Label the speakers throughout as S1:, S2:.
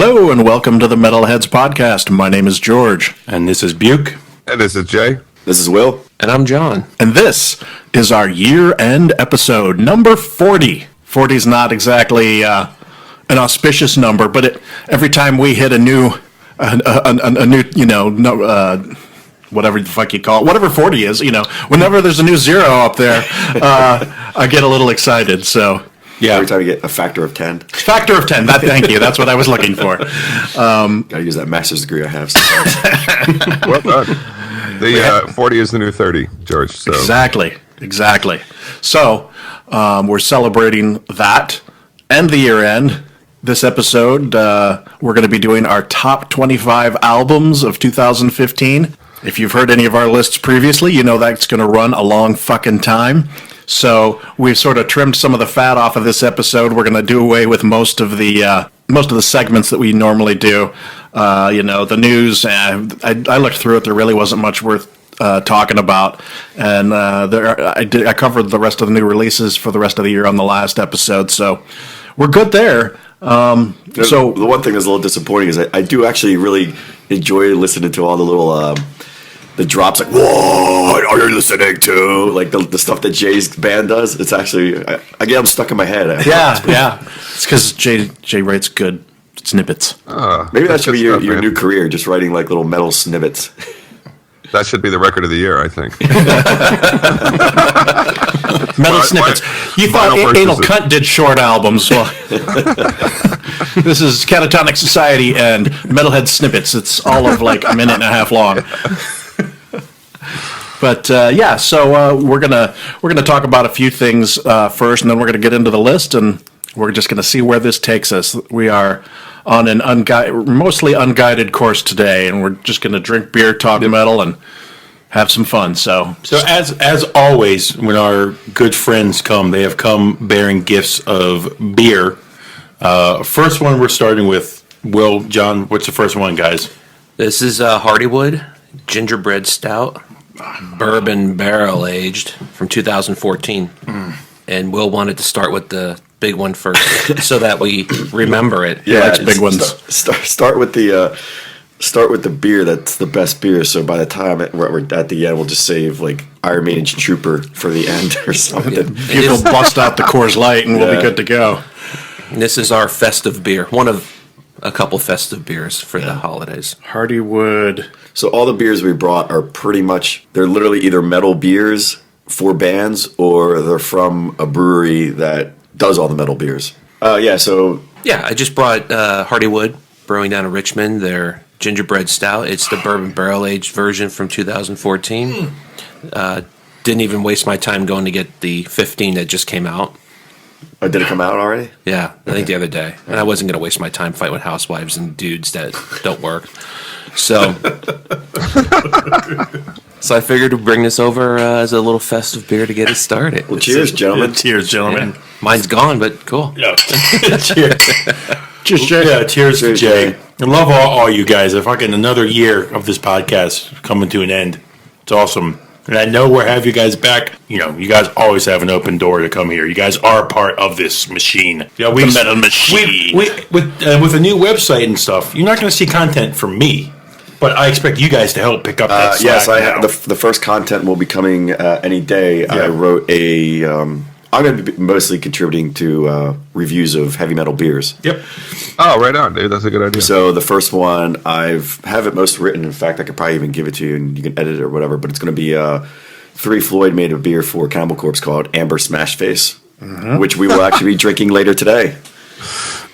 S1: Hello and welcome to the Metalheads podcast. My name is George.
S2: And this is Buke.
S3: And this is Jay.
S4: This is Will.
S5: And I'm John.
S1: And this is our year-end episode, number 40. 40 is not exactly an auspicious number, but every time we hit a new, whatever the fuck you call it, whatever 40 is, whenever there's a new zero up there, I get a little excited, so...
S4: Yeah. Every time you get a factor of 10.
S1: Factor of 10. Thank you. That's what I was looking for.
S4: Gotta use that master's degree I have sometimes.
S3: Well done. The 40 is the new 30, George. So.
S1: Exactly. So we're celebrating that and the year end. This episode, we're going to be doing our top 25 albums of 2015. If you've heard any of our lists previously, you know that's going to run a long fucking time. So we've sort of trimmed some of the fat off of this episode. We're going to do away with most of the segments that we normally do. The news. I looked through it. There really wasn't much worth talking about, and I covered the rest of the new releases for the rest of the year on the last episode. So we're good there.
S4: So the one thing that's a little disappointing is I do actually really enjoy listening to all the little. The drops, like, what are you listening to? Like the stuff that Jay's band does. It's actually, I'm stuck in my head.
S1: Yeah. It's because Jay writes good snippets.
S4: Maybe that should be your new career, just writing like little metal snippets.
S3: That should be the record of the year, I think.
S1: Metal snippets. You thought Anal Cunt did short albums. Well, this is Catatonic Society and Metalhead Snippets. It's all of like a minute and a half long. But so we're gonna talk about a few things first, and then we're gonna get into the list, and we're just gonna see where this takes us. We are on an mostly unguided course today, and we're just gonna drink beer, talk metal, and have some fun. So
S2: as always, when our good friends come, they have come bearing gifts of beer. First one we're starting with. Will, John, what's the first one, guys?
S5: This is Hardywood Gingerbread Stout, bourbon barrel aged from 2014. And Will wanted to start with the big one first, so that we remember it.
S4: Yeah,
S1: it's big ones.
S4: Start with the beer that's the best beer. So by the time we're at the end, we'll just save like Iron Maiden's Trooper for the end or something.
S1: People bust out the Coors Light, and we'll be good to go.
S5: And this is our festive beer, one of a couple festive beers for the holidays.
S1: Hardywood.
S4: So all the beers we brought are pretty much, they're literally either metal beers for bands, or they're from a brewery that does all the metal beers. I
S5: just brought Hardywood Brewing down in Richmond, their Gingerbread Stout. It's the bourbon barrel-aged version from 2014. Didn't even waste my time going to get the 15 that just came out.
S4: Oh, did it come out already?
S5: Yeah, I think the other day. And I wasn't going to waste my time fighting with housewives and dudes that don't work. So I figured to bring this over as a little festive beer to get it started.
S4: Well, cheers, gentlemen.
S1: Cheers, gentlemen.
S5: Yeah. Mine's gone, but cool.
S2: Yeah. Cheers.
S1: Cheers, Jay.
S2: Yeah, cheers to Jay. I love all you guys. Fucking another year of this podcast coming to an end. It's awesome. And I know we'll have you guys back. You guys always have an open door to come here. You guys are part of this machine.
S1: The metal machine.
S2: With a new website and stuff, you're not going to see content from me. But I expect you guys to help pick up that slack.
S4: Yes, I have. The first content will be coming any day. Yeah. I wrote I'm going to be mostly contributing to reviews of heavy metal beers.
S2: Yep.
S3: Oh, right on, dude. That's a good idea.
S4: So the first one, have it most written. In fact, I could probably even give it to you, and you can edit it or whatever. But it's going to be 3 Floyd made a beer for Cannibal Corpse called Amber Smash Face, which we will actually be drinking later today.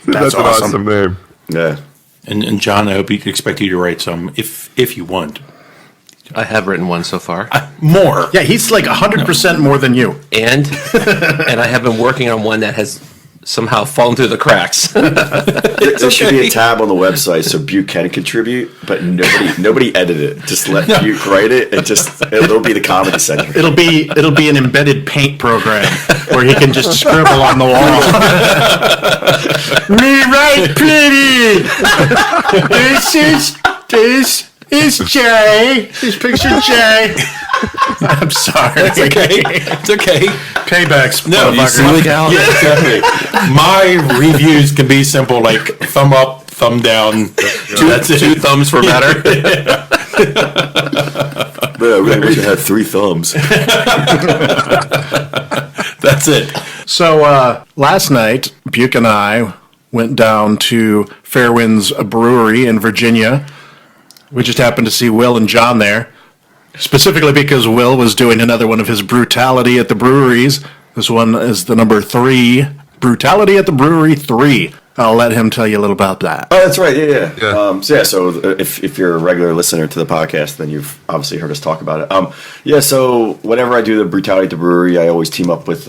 S3: That's an awesome name.
S4: Yeah.
S2: And John, I hope you expect you to write some if you want.
S5: I have written one so far.
S2: More.
S1: Yeah, he's like 100% more than you.
S5: And I have been working on one that has somehow fallen through the cracks.
S4: There should be a tab on the website so Buke can contribute, but nobody edit it. Just let Buke write it. It'll be the comedy center.
S1: It'll be an embedded paint program where he can just scribble on the wall. Me right pretty. This is Jay. This picture Jay. I'm sorry.
S2: It's okay. It's okay.
S1: Paybacks.
S2: No, you see, yeah, exactly. My reviews can be simple, like thumb up, thumb down.
S5: Two thumbs for better.
S4: Man, I really wish I had 3 thumbs.
S2: That's it.
S1: So last night, Buke and I went down to Fairwinds Brewery in Virginia. We just happened to see Will and John there, specifically because Will was doing another one of his Brutality at the Breweries. This one is the number 3, Brutality at the Brewery 3. I'll let him tell you a little about that.
S4: Oh, that's right. Yeah.
S3: Yeah.
S4: So if you're a regular listener to the podcast, then you've obviously heard us talk about it. So whenever I do the Brutality at the Brewery, I always team up with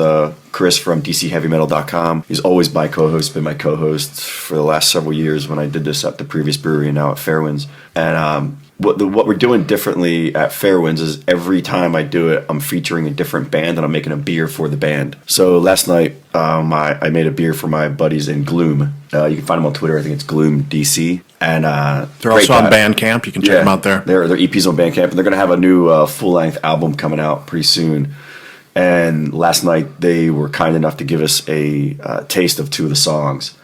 S4: Chris from DCHeavyMetal.com. He's always my co-host, been my co-host for the last several years when I did this at the previous brewery and now at Fairwinds. And what we're doing differently at Fairwinds is every time I do it, I'm featuring a different band and I'm making a beer for the band. So last night, I made a beer for my buddies in Gloom. You can find them on Twitter. I think it's Gloom DC. And
S1: They're also on Bandcamp. You can check them out there.
S4: Their EP's on Bandcamp, and they're going to have a new full-length album coming out pretty soon. And last night, they were kind enough to give us a taste of 2 of the songs,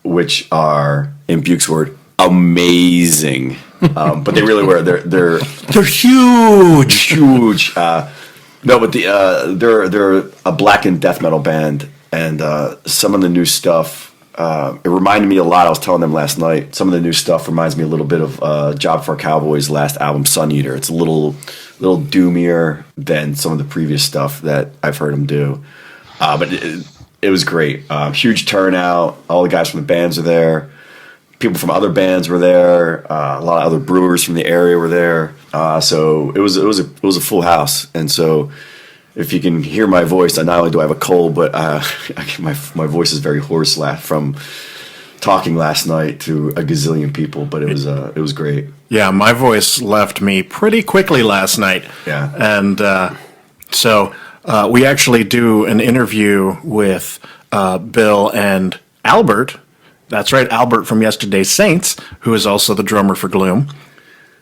S4: which are, in Buke's word, amazing. But they really were. They're huge. No, but they're a blackened death metal band, and some of the new stuff. It reminded me a lot. I was telling them last night. Some of the new stuff reminds me a little bit of Job for a Cowboy's last album, Sun Eater. It's a little doomier than some of the previous stuff that I've heard them do. But it was great. Huge turnout. All the guys from the bands are there. People from other bands were there. A lot of other brewers from the area were there. So it was a full house. And so if you can hear my voice, not only do I have a cold, but my voice is very hoarse from talking last night to a gazillion people. But it was great.
S1: Yeah, my voice left me pretty quickly last night.
S4: Yeah.
S1: And so we actually do an interview with Bill and Albert. That's right, Albert from Yesterday's Saints, who is also the drummer for Gloom.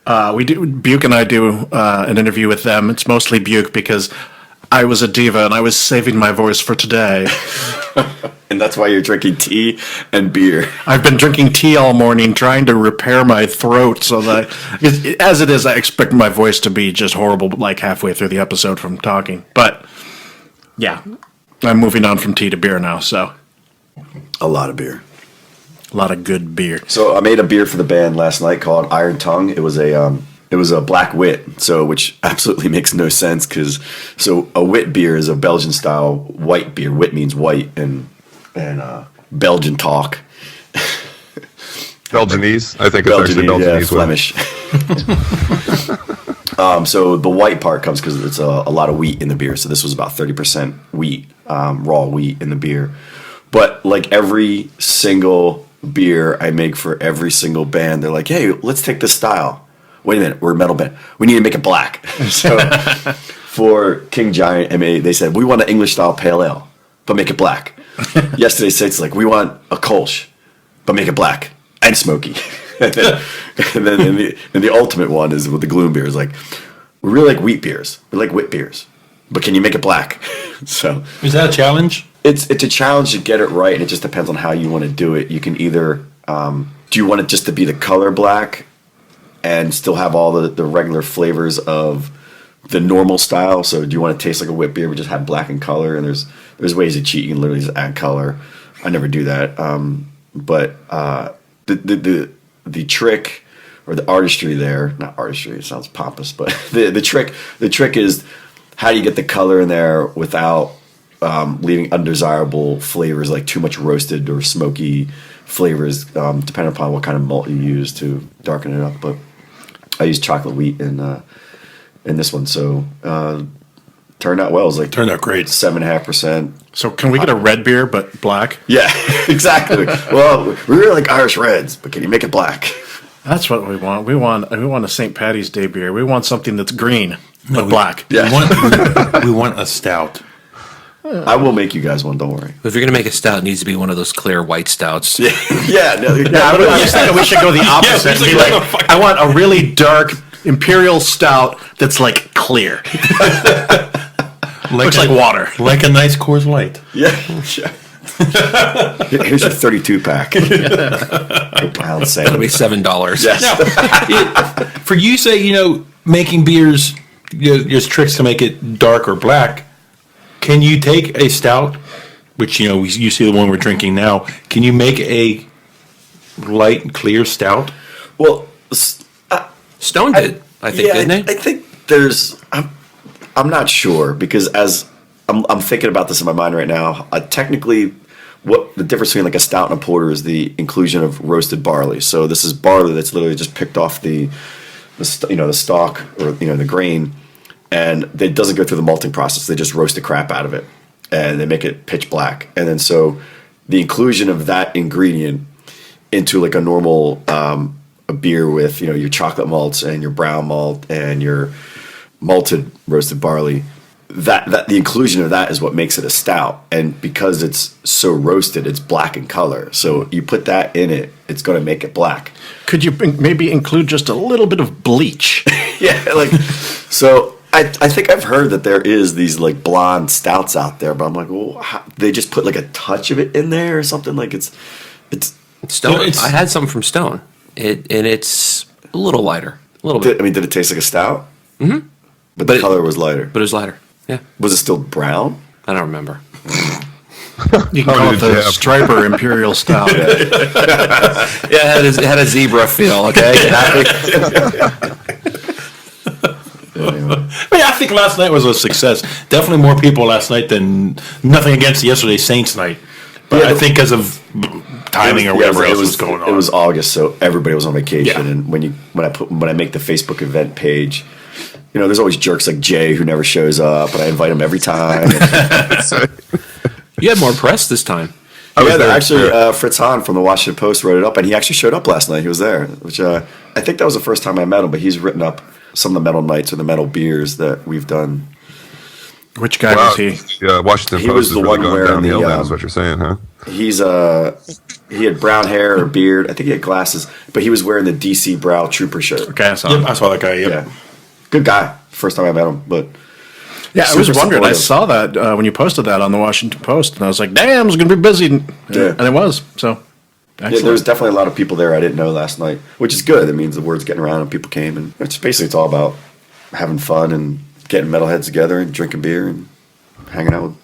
S1: Buke and I do an interview with them. It's mostly Buke because I was a diva and I was saving my voice for today.
S4: And that's why you're drinking tea and beer.
S1: I've been drinking tea all morning trying to repair my throat so that, as it is, I expect my voice to be just horrible like halfway through the episode from talking. But, yeah, I'm moving on from tea to beer now, so.
S4: A lot of beer.
S1: A lot of good beer.
S4: So I made a beer for the band last night called Iron Tongue. It was a black wit, which absolutely makes no sense because a wit beer is a Belgian style white beer. Wit means white and Belgian talk.
S3: Belgianese. I think it's actually Belgianese.
S4: Flemish. So the white part comes because it's a lot of wheat in the beer. So this was about 30% wheat, raw wheat in the beer. But like every single beer I make for every single band, they're like, hey, let's take this style. Wait a minute, we're a metal band. We need to make it black. So for King Giant, they said, we want an English style pale ale, but make it black. Yesterday's Saints like, we want a Kolsch, but make it black and smoky. and then in the ultimate one is with the Gloom beers, like, we really like wheat beers. We like wit beers, but can you make it black? So
S2: is that a challenge?
S4: It's a challenge to get it right, and it just depends on how you want to do it. You can either do you want it just to be the color black and still have all the regular flavors of the normal style? So do you want to taste like a wit beer but just have black in color? And there's ways to cheat. You can literally just add color. I never do that. But the trick or the artistry there, not artistry, it sounds pompous, but the trick is how do you get the color in there without leaving undesirable flavors like too much roasted or smoky flavors, depending upon what kind of malt you use to darken it up. But I used chocolate wheat in this one, so turned out well. It was like
S2: turned out great,
S4: 7.5%.
S1: So can we get a red beer but black?
S4: Yeah, exactly. Well, we really like Irish Reds, but can you make it black?
S1: That's what we want. We want a St. Patty's Day beer. We want something that's green but black.
S4: Yeah,
S2: we want a stout.
S4: I will make you guys one. Don't worry.
S5: If you're gonna make a stout, it needs to be one of those clear white stouts.
S4: Yeah.
S1: I was thinking we should go the opposite. I want a really dark imperial stout that's like clear. Looks like water.
S2: Like a nice Coors Light.
S4: Yeah. Here's your 32 pack. Pound sand.
S5: It'll be $7.
S4: Yes.
S2: Now, for you say, making beers, there's tricks to make it dark or black. Can you take a stout, which, you see the one we're drinking now, can you make a light, clear stout?
S4: Well,
S5: Stone did, I think, didn't they?
S4: I think I'm not sure, because as I'm thinking about this in my mind right now, technically, what the difference between like a stout and a porter is the inclusion of roasted barley. So this is barley that's literally just picked off the stalk or the grain, and it doesn't go through the malting process. They just roast the crap out of it, and they make it pitch black. And then so the inclusion of that ingredient into like a normal a beer with your chocolate malts and your brown malt and your malted roasted barley. That the inclusion of that is what makes it a stout, and because it's so roasted, it's black in color. So you put that in it, it's going to make it black.
S1: Could you maybe include just a little bit of bleach?
S4: Yeah, so I think I've heard that there is these like blonde stouts out there, but I'm like, well, they just put like a touch of it in there or something. Like it's
S5: Stone. I had some from Stone, and it's a little lighter, a little bit.
S4: Did it taste like a stout? Mm-hmm. But the color was lighter.
S5: But it was lighter. Yeah.
S4: Was it still brown?
S5: I don't remember.
S1: You can call it the Striper Imperial Stout.
S5: Yeah, it had a zebra feel, okay?
S2: I think last night was a success. Definitely more people last night than nothing against yesterday's Saints night. But I think because of timing or whatever else was going on.
S4: It was August, so everybody was on vacation.
S2: Yeah.
S4: And when I make the Facebook event page, there's always jerks like Jay who never shows up, but I invite him every time.
S5: You had more press this time.
S4: Fritz Hahn from the Washington Post wrote it up, and he actually showed up last night. He was there, which I think that was the first time I met him, but he's written up some of the metal nights or the metal beers that we've done.
S1: Which guy was he?
S3: Yeah, Washington
S4: He
S3: Post
S4: was
S3: is
S4: the
S3: really
S4: one
S3: going
S4: wearing
S3: downhill
S4: the,
S3: now, is what you're saying, huh?
S4: He had brown hair or beard. I think he had glasses, but he was wearing the DC Brow Trooper shirt.
S1: Okay, I saw
S2: Yep,
S1: him.
S2: I saw that guy. Yep.
S4: Yeah, good guy. First time I met him, but
S1: Yeah, I was
S4: super
S1: wondering. I
S4: supportive.
S1: saw that when you posted that on the Washington Post, and I was like, "Damn, it's going to be busy."
S4: Yeah.
S1: And it was. So, excellent.
S4: yeah, there was definitely a lot of people there I didn't know last night, which is good. It means the word's getting around and people came, and it's all about having fun and getting metalheads together and drinking beer and hanging out with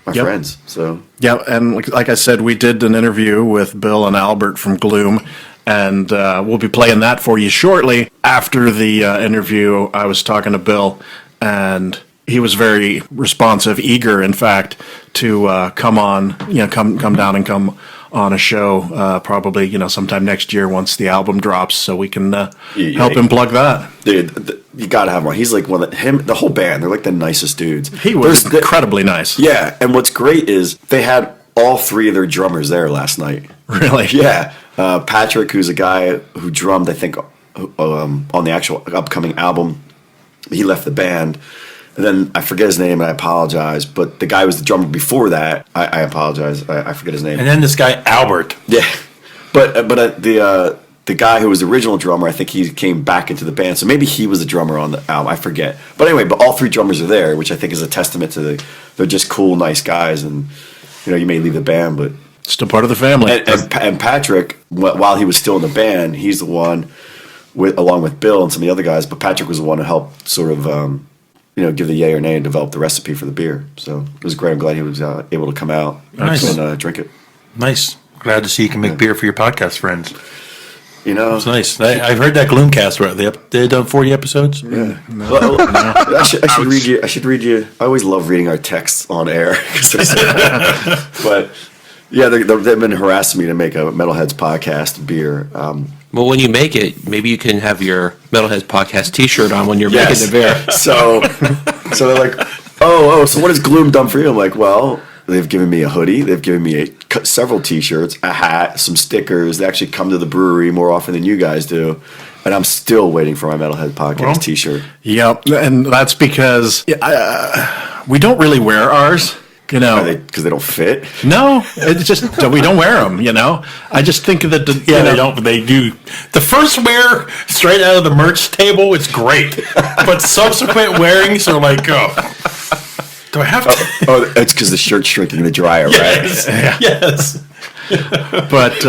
S4: my
S1: Yep.
S4: friends. So
S1: Yeah, and like I said, we did an interview with Bill and Albert from Gloom, and we'll be playing that for you shortly. After the interview, I was talking to Bill, and he was very responsive, eager, in fact, to come on, come down and come on a show, probably, sometime next year once the album drops, so we can help him plug that.
S4: dude, you gotta have him on. He's like the whole band. They're like the nicest dudes.
S1: He was incredibly nice.
S4: Yeah, and what's great is they had all three of their drummers there last night.
S1: Really?
S4: Yeah, Patrick, who's a guy who drummed, I think, on the actual upcoming album. He left the band, and then I forget his name, and I apologize. But the guy who was the drummer before that, I apologize. I forget his name.
S2: And then this guy, Albert.
S4: Yeah, but the guy who was the original drummer, I think he came back into the band, so maybe he was the drummer on the album. I forget. But anyway, all three drummers are there, which I think is a testament to they're just cool, nice guys, and you may leave the band, but
S1: Still part of the family.
S4: and Patrick, while he was still in the band, he's the one along with Bill and some of the other guys. But Patrick was the one who helped sort of give the yay or nay and develop the recipe for the beer. So it was great. I'm glad he was able to come out
S2: Nice.
S4: and drink it.
S2: Nice. Glad to see you can make beer for your podcast friends.
S4: It's
S2: Nice. I've heard that Gloomcast. They've done 40 episodes.
S4: Yeah. I should read you. I should read you. I always love reading our texts on air. But yeah, they've been harassing me to make a Metalheads podcast beer.
S5: Well, when you make it, maybe you can have your Metalheads podcast T-shirt on when you're
S4: Yes.
S5: making the beer.
S4: So they're like, oh, so what has Gloom done for you? I'm like, well, they've given me a hoodie. They've given me several T-shirts, a hat, some stickers. They actually come to the brewery more often than you guys do. And I'm still waiting for my Metalhead podcast T-shirt.
S1: Yep, and that's because we don't really wear ours.
S4: Because they don't fit.
S1: No, it's just we don't wear them. I just think that
S2: They don't. They do. The first wear straight out of the merch table, it's great. But subsequent wearings are like, Do I have to?
S4: Oh, it's because the shirt's shrinking in the dryer, right?
S2: Yes.
S1: But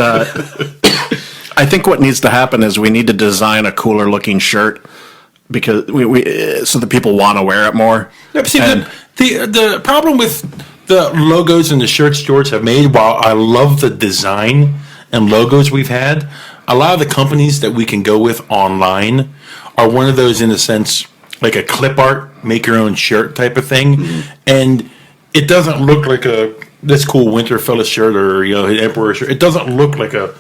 S1: I think what needs to happen is we need to design a cooler looking shirt because we so that people want to wear it more.
S2: Yeah, but see,
S1: And-
S2: the problem with the logos and the shirts George have made, while I love the design and logos we've had, a lot of the companies that we can go with online are one of those, in a sense, like a clip art, make your own shirt type of thing. And it doesn't look like this cool Winterfella shirt or, an Emperor shirt. It doesn't look like a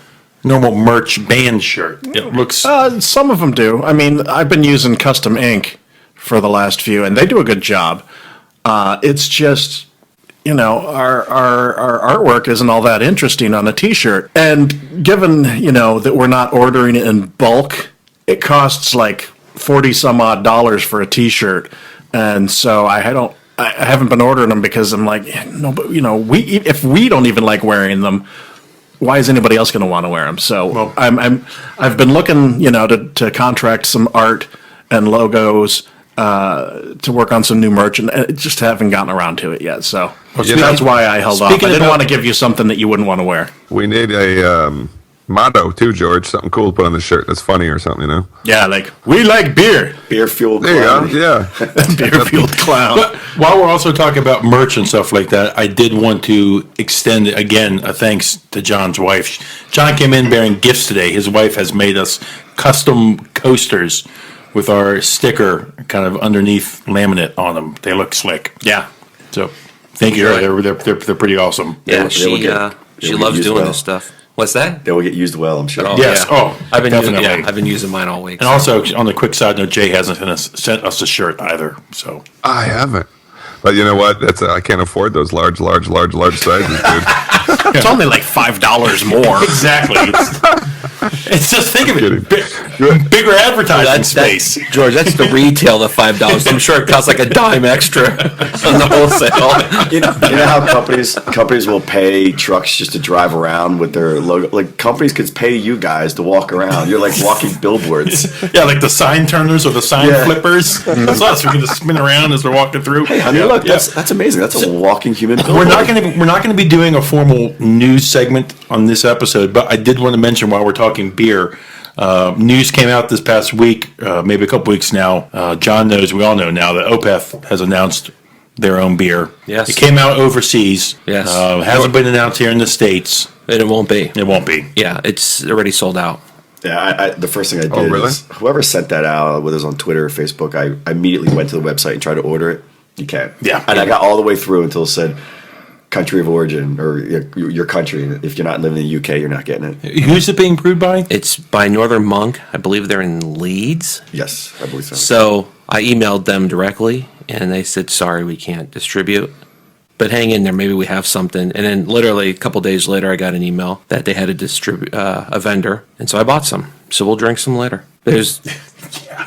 S2: normal merch band shirt. It looks...
S1: Some of them do. I mean, I've been using Custom Ink for the last few, and they do a good job. It's just, our artwork isn't all that interesting on a T-shirt. And given, that we're not ordering it in bulk, it costs like $40 some odd for a T-shirt. And so I haven't been ordering them because I'm like, no, but if we don't even like wearing them, why is anybody else going to want to wear them? So I've been looking, to contract some art and logos to work on some new merch, and just haven't gotten around to it yet. So that's why I held off. I didn't want to give you something that you wouldn't want to wear.
S3: We need a motto too, George. Something cool to put on the shirt that's funny or something,
S1: Yeah, like, we like beer.
S4: Beer fueled
S3: There you
S4: clown.
S3: go. Yeah.
S1: Beer-fueled clown.
S2: But while we're also talking about merch and stuff like that, I did want to extend, again, a thanks to John's wife. John came in bearing gifts today. His wife has made us custom coasters with our sticker kind of underneath laminate on them. They look slick.
S1: Yeah.
S2: So thank you. They're pretty awesome.
S5: Yeah,
S4: will
S5: she
S4: get
S5: loves
S4: used
S5: doing
S4: well.
S5: this stuff. What's that?
S4: They will get used well, I'm sure.
S2: Yes. Oh,
S5: I've been
S2: definitely.
S5: I've been using mine all week.
S2: And also, on the quick side note, Jay hasn't sent us a shirt either. So
S3: I haven't. But you know what? I can't afford those large sizes, dude.
S1: It's only like $5 more.
S2: exactly. It's just think of
S3: kidding.
S2: it, bigger advertising space.
S5: George, that's the retail of $5. I'm sure it costs like a dime extra on the wholesale.
S4: You know how companies will pay trucks just to drive around with their logo. Like companies could pay you guys to walk around. You're like walking billboards.
S2: Yeah, like the sign turners or the sign flippers. That's us. We can just spin around as they're walking through.
S4: Hey, honey, look, that's amazing. That's a walking human billboard.
S2: We're not going to be doing a formal news segment on this episode, but I did want to mention while we're talking beer, news came out this past week, maybe a couple weeks now. John knows, we all know now that Opeth has announced their own beer.
S5: Yes.
S2: It came out overseas.
S5: Yes.
S2: Hasn't been announced here in the States.
S5: And it won't be.
S2: It won't be.
S5: Yeah, it's already sold out.
S4: Yeah, the first thing I did
S3: really?
S4: is whoever sent that out, whether it was on Twitter or Facebook, I immediately went to the website and tried to order it. You can't.
S2: Yeah.
S4: And I got all the way through until it said country of origin or your country. If you're not living in the UK, you're not getting it.
S2: Who's it being brewed by?
S5: It's by Northern Monk. I believe they're in Leeds.
S4: Yes, I believe so.
S5: So I emailed them directly, and they said, sorry, we can't distribute. But hang in there, maybe we have something. And then literally a couple days later, I got an email that they had a vendor. And so I bought some. So we'll drink some later.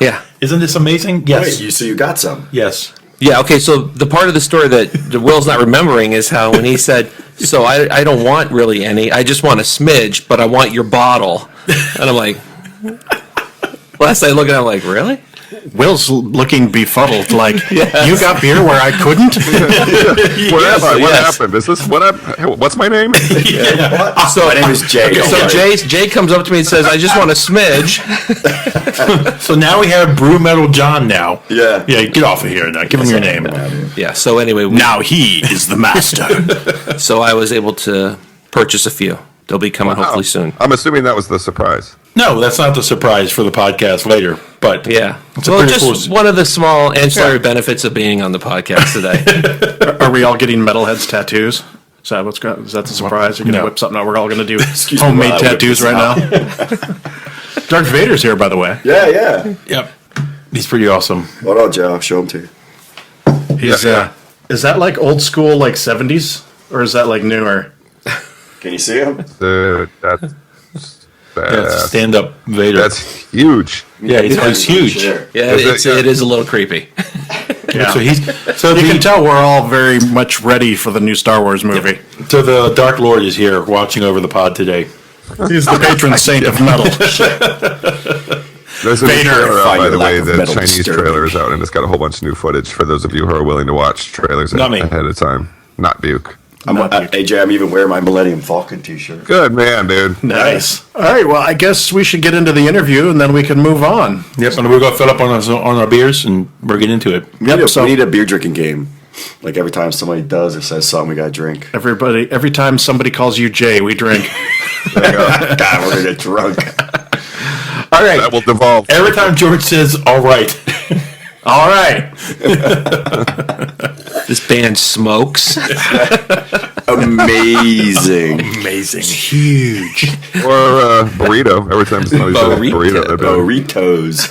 S5: Yeah.
S2: Isn't this amazing? Yes.
S4: Wait, so you got some?
S2: Yes.
S5: Yeah, okay, so the part of the story that Will's not remembering is how when he said, so I don't want really any, I just want a smidge, but I want your bottle. And I'm like, last I look at it, I'm like, really?
S1: Will's looking befuddled, like, you got beer where I couldn't?
S3: Where am I? What
S5: yes.
S3: happened? Is this what's my name?
S5: So
S4: My name is Jay.
S5: So Jay comes up to me and says, I just want a smidge.
S2: So now we have Brew Metal John now.
S4: Yeah.
S2: Yeah, get off of here now. Give him your name.
S5: Yeah, so anyway,
S1: Now he is the master.
S5: so I was able to purchase a few. They'll be coming hopefully soon.
S3: I'm assuming that was the surprise.
S2: No, that's not the surprise for the podcast later. But
S5: Yeah.
S2: It's a
S5: Well,
S2: pretty
S5: just
S2: cool-
S5: one of the small ancillary benefits of being on the podcast today.
S1: Are we all getting Metalheads tattoos? Is that is that the surprise? You're going to
S2: No.
S1: whip something out. We're all going to do
S4: me
S1: homemade
S4: while I whip
S1: tattoos
S4: this
S1: right now. Darth Vader's here, by the way.
S4: Yeah.
S2: Yep. He's pretty awesome.
S4: Hold on, Joe. I'll show them to you.
S1: He's,
S3: Yeah.
S1: Is that like old school, like 70s? Or is that like newer?
S4: Can you see them?
S3: That's
S2: Stand up Vader.
S3: that's huge.
S2: yeah, he's huge.
S4: Sure.
S5: Yeah, it is a little creepy.
S1: Yeah.
S2: So he's
S1: You can tell we're all very much ready for the new Star Wars movie.
S2: so the Dark Lord is here watching over the pod today.
S1: He's the patron saint of metal.
S3: There's a new
S2: Vader,
S3: trailer out,
S4: find
S3: by
S4: your
S3: the
S4: lack
S3: way.
S4: of
S3: The
S4: metal
S3: Chinese
S4: disturbing.
S3: trailer is out, and it's got a whole bunch of new footage for those of you who are willing to watch trailers
S2: Not me.
S3: ahead of time. Not Buke.
S4: AJ, I'm even wearing my Millennium Falcon t-shirt.
S3: Good man, dude.
S2: Nice.
S1: All right, well, I guess we should get into the interview, and then we can move on.
S2: Yep, and we're going to fill up on our beers, and we're getting into it.
S1: Yep, so
S4: We need a beer drinking game. Like every time somebody does or says something, we got to drink.
S1: every time somebody calls you Jay, we drink.
S4: There you go. God, we're going to get drunk.
S2: All right.
S3: That will devolve.
S2: Every time George says, all right.
S1: All right.
S5: This band smokes.
S4: Amazing.
S2: Amazing.
S5: Huge.
S3: Or burrito. Every time somebody says burrito, that'd be like,
S4: Burritos.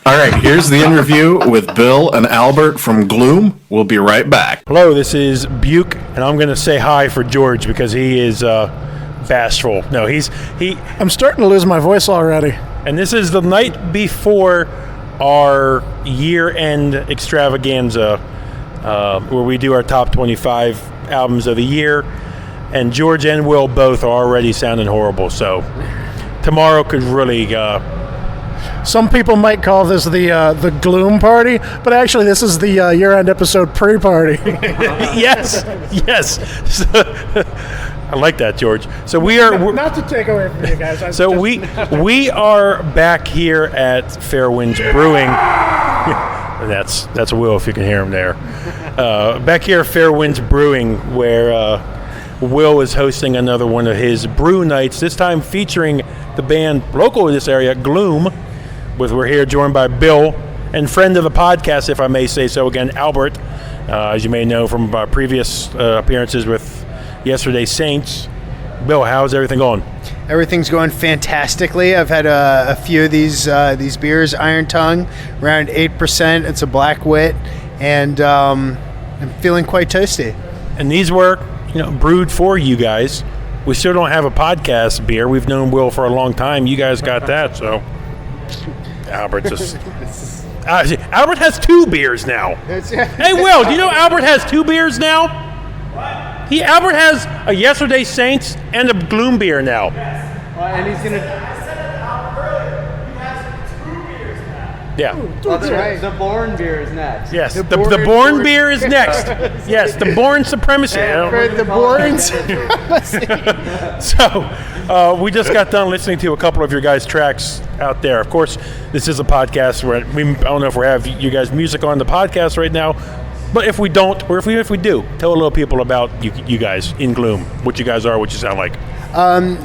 S1: All right, here's the interview with Bill and Albert from Gloom. We'll be right back.
S6: Hello, this is Buke, and I'm going to say hi for George because he is bashful. No,
S7: I'm starting to lose my voice already.
S6: and this is the night before our year-end extravaganza, where we do our top 25 albums of the year, and George and Will both are already sounding horrible. So tomorrow could really.
S7: Some people might call this the Gloom party, but actually this is the year-end episode pre-party.
S6: yes. I like that, George. So we're
S7: Not to take away from you guys.
S6: So we are back here at Fairwinds Brewing. That's Will, if you can hear him there. Back here at Fairwinds Brewing, where Will is hosting another one of his brew nights. This time featuring the band local in this area, Gloom. We're here joined by Bill and friend of the podcast, if I may say so again, Albert. As you may know from our previous appearances with Yesterday's Saints. Bill, how's everything going?
S8: Everything's going fantastically. I've had a few of these beers, Iron Tongue, around 8%. It's a black wit, and I'm feeling quite toasty.
S6: And these were, brewed for you guys. We still don't have a podcast beer. We've known Will for a long time. You guys got that, so Albert just. Albert has 2 beers now. Hey, Will, do you know Albert has 2 beers now? Albert has a Yesterday Saints and a Gloom beer now.
S8: And he's gonna.
S6: Yeah.
S8: That's right. The Born beer is next.
S6: Yes. The Born beer is next. Yes. The Born Supremacy.
S8: The Borns.
S6: So, we just got done listening to a couple of your guys' tracks out there. Of course, this is a podcast where I don't know if we have you guys' music on the podcast right now, but if we don't, or if we do, tell a little people about you guys in Gloom, what you guys are, what you sound like.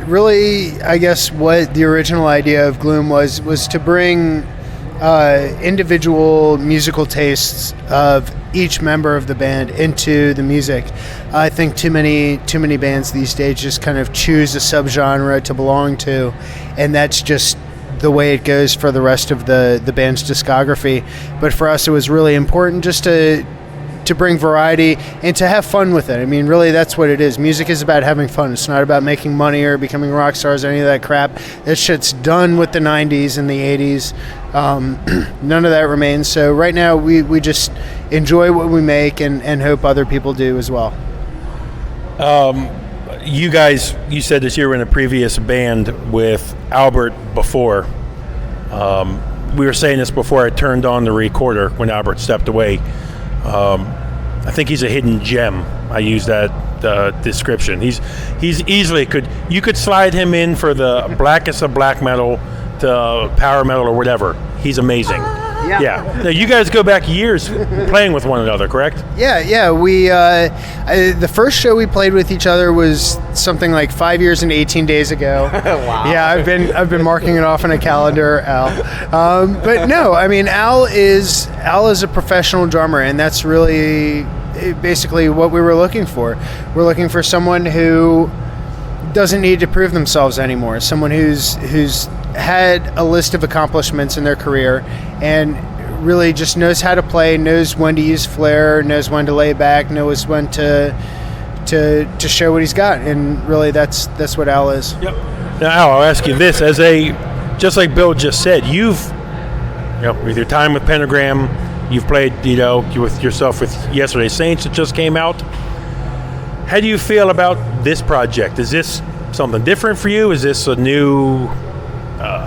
S8: Really, I guess what the original idea of Gloom was to bring individual musical tastes of each member of the band into the music. I think too many bands these days just kind of choose a subgenre to belong to, and that's just the way it goes for the rest of the band's discography. But for us, it was really important just to bring variety and to have fun with it. I mean, really, that's what it is. Music is about having fun. It's not about making money or becoming rock stars or any of that crap. That shit's done with the 90s and the 80s. None of that remains. So right now, we just enjoy what we make and hope other people do as well.
S6: You guys, you said that you were in a previous band with Albert before. We were saying this before I turned on the recorder when Albert stepped away. I think he's a hidden gem. I use that description. He's easily you could slide him in for the blackest of black metal to power metal or whatever. He's amazing. Yeah. Now, you guys go back years playing with one another, correct?
S8: Yeah. We the first show we played with each other was something like 5 years and 18 days ago. Wow. Yeah, I've been marking it off on a calendar, Al. But no, I mean Al is a professional drummer, and that's really basically what we were looking for. We're looking for someone who doesn't need to prove themselves anymore. Someone who's had a list of accomplishments in their career and really just knows how to play, knows when to use flair, knows when to lay back, knows when to show what he's got, and really that's what Al is.
S6: Yep. Now, Al, I'll ask you this: just like Bill just said, you've with your time with Pentagram, you've played with yourself with Yesterday's Saints that just came out. How do you feel about this project? Is this something different for you? Is this a new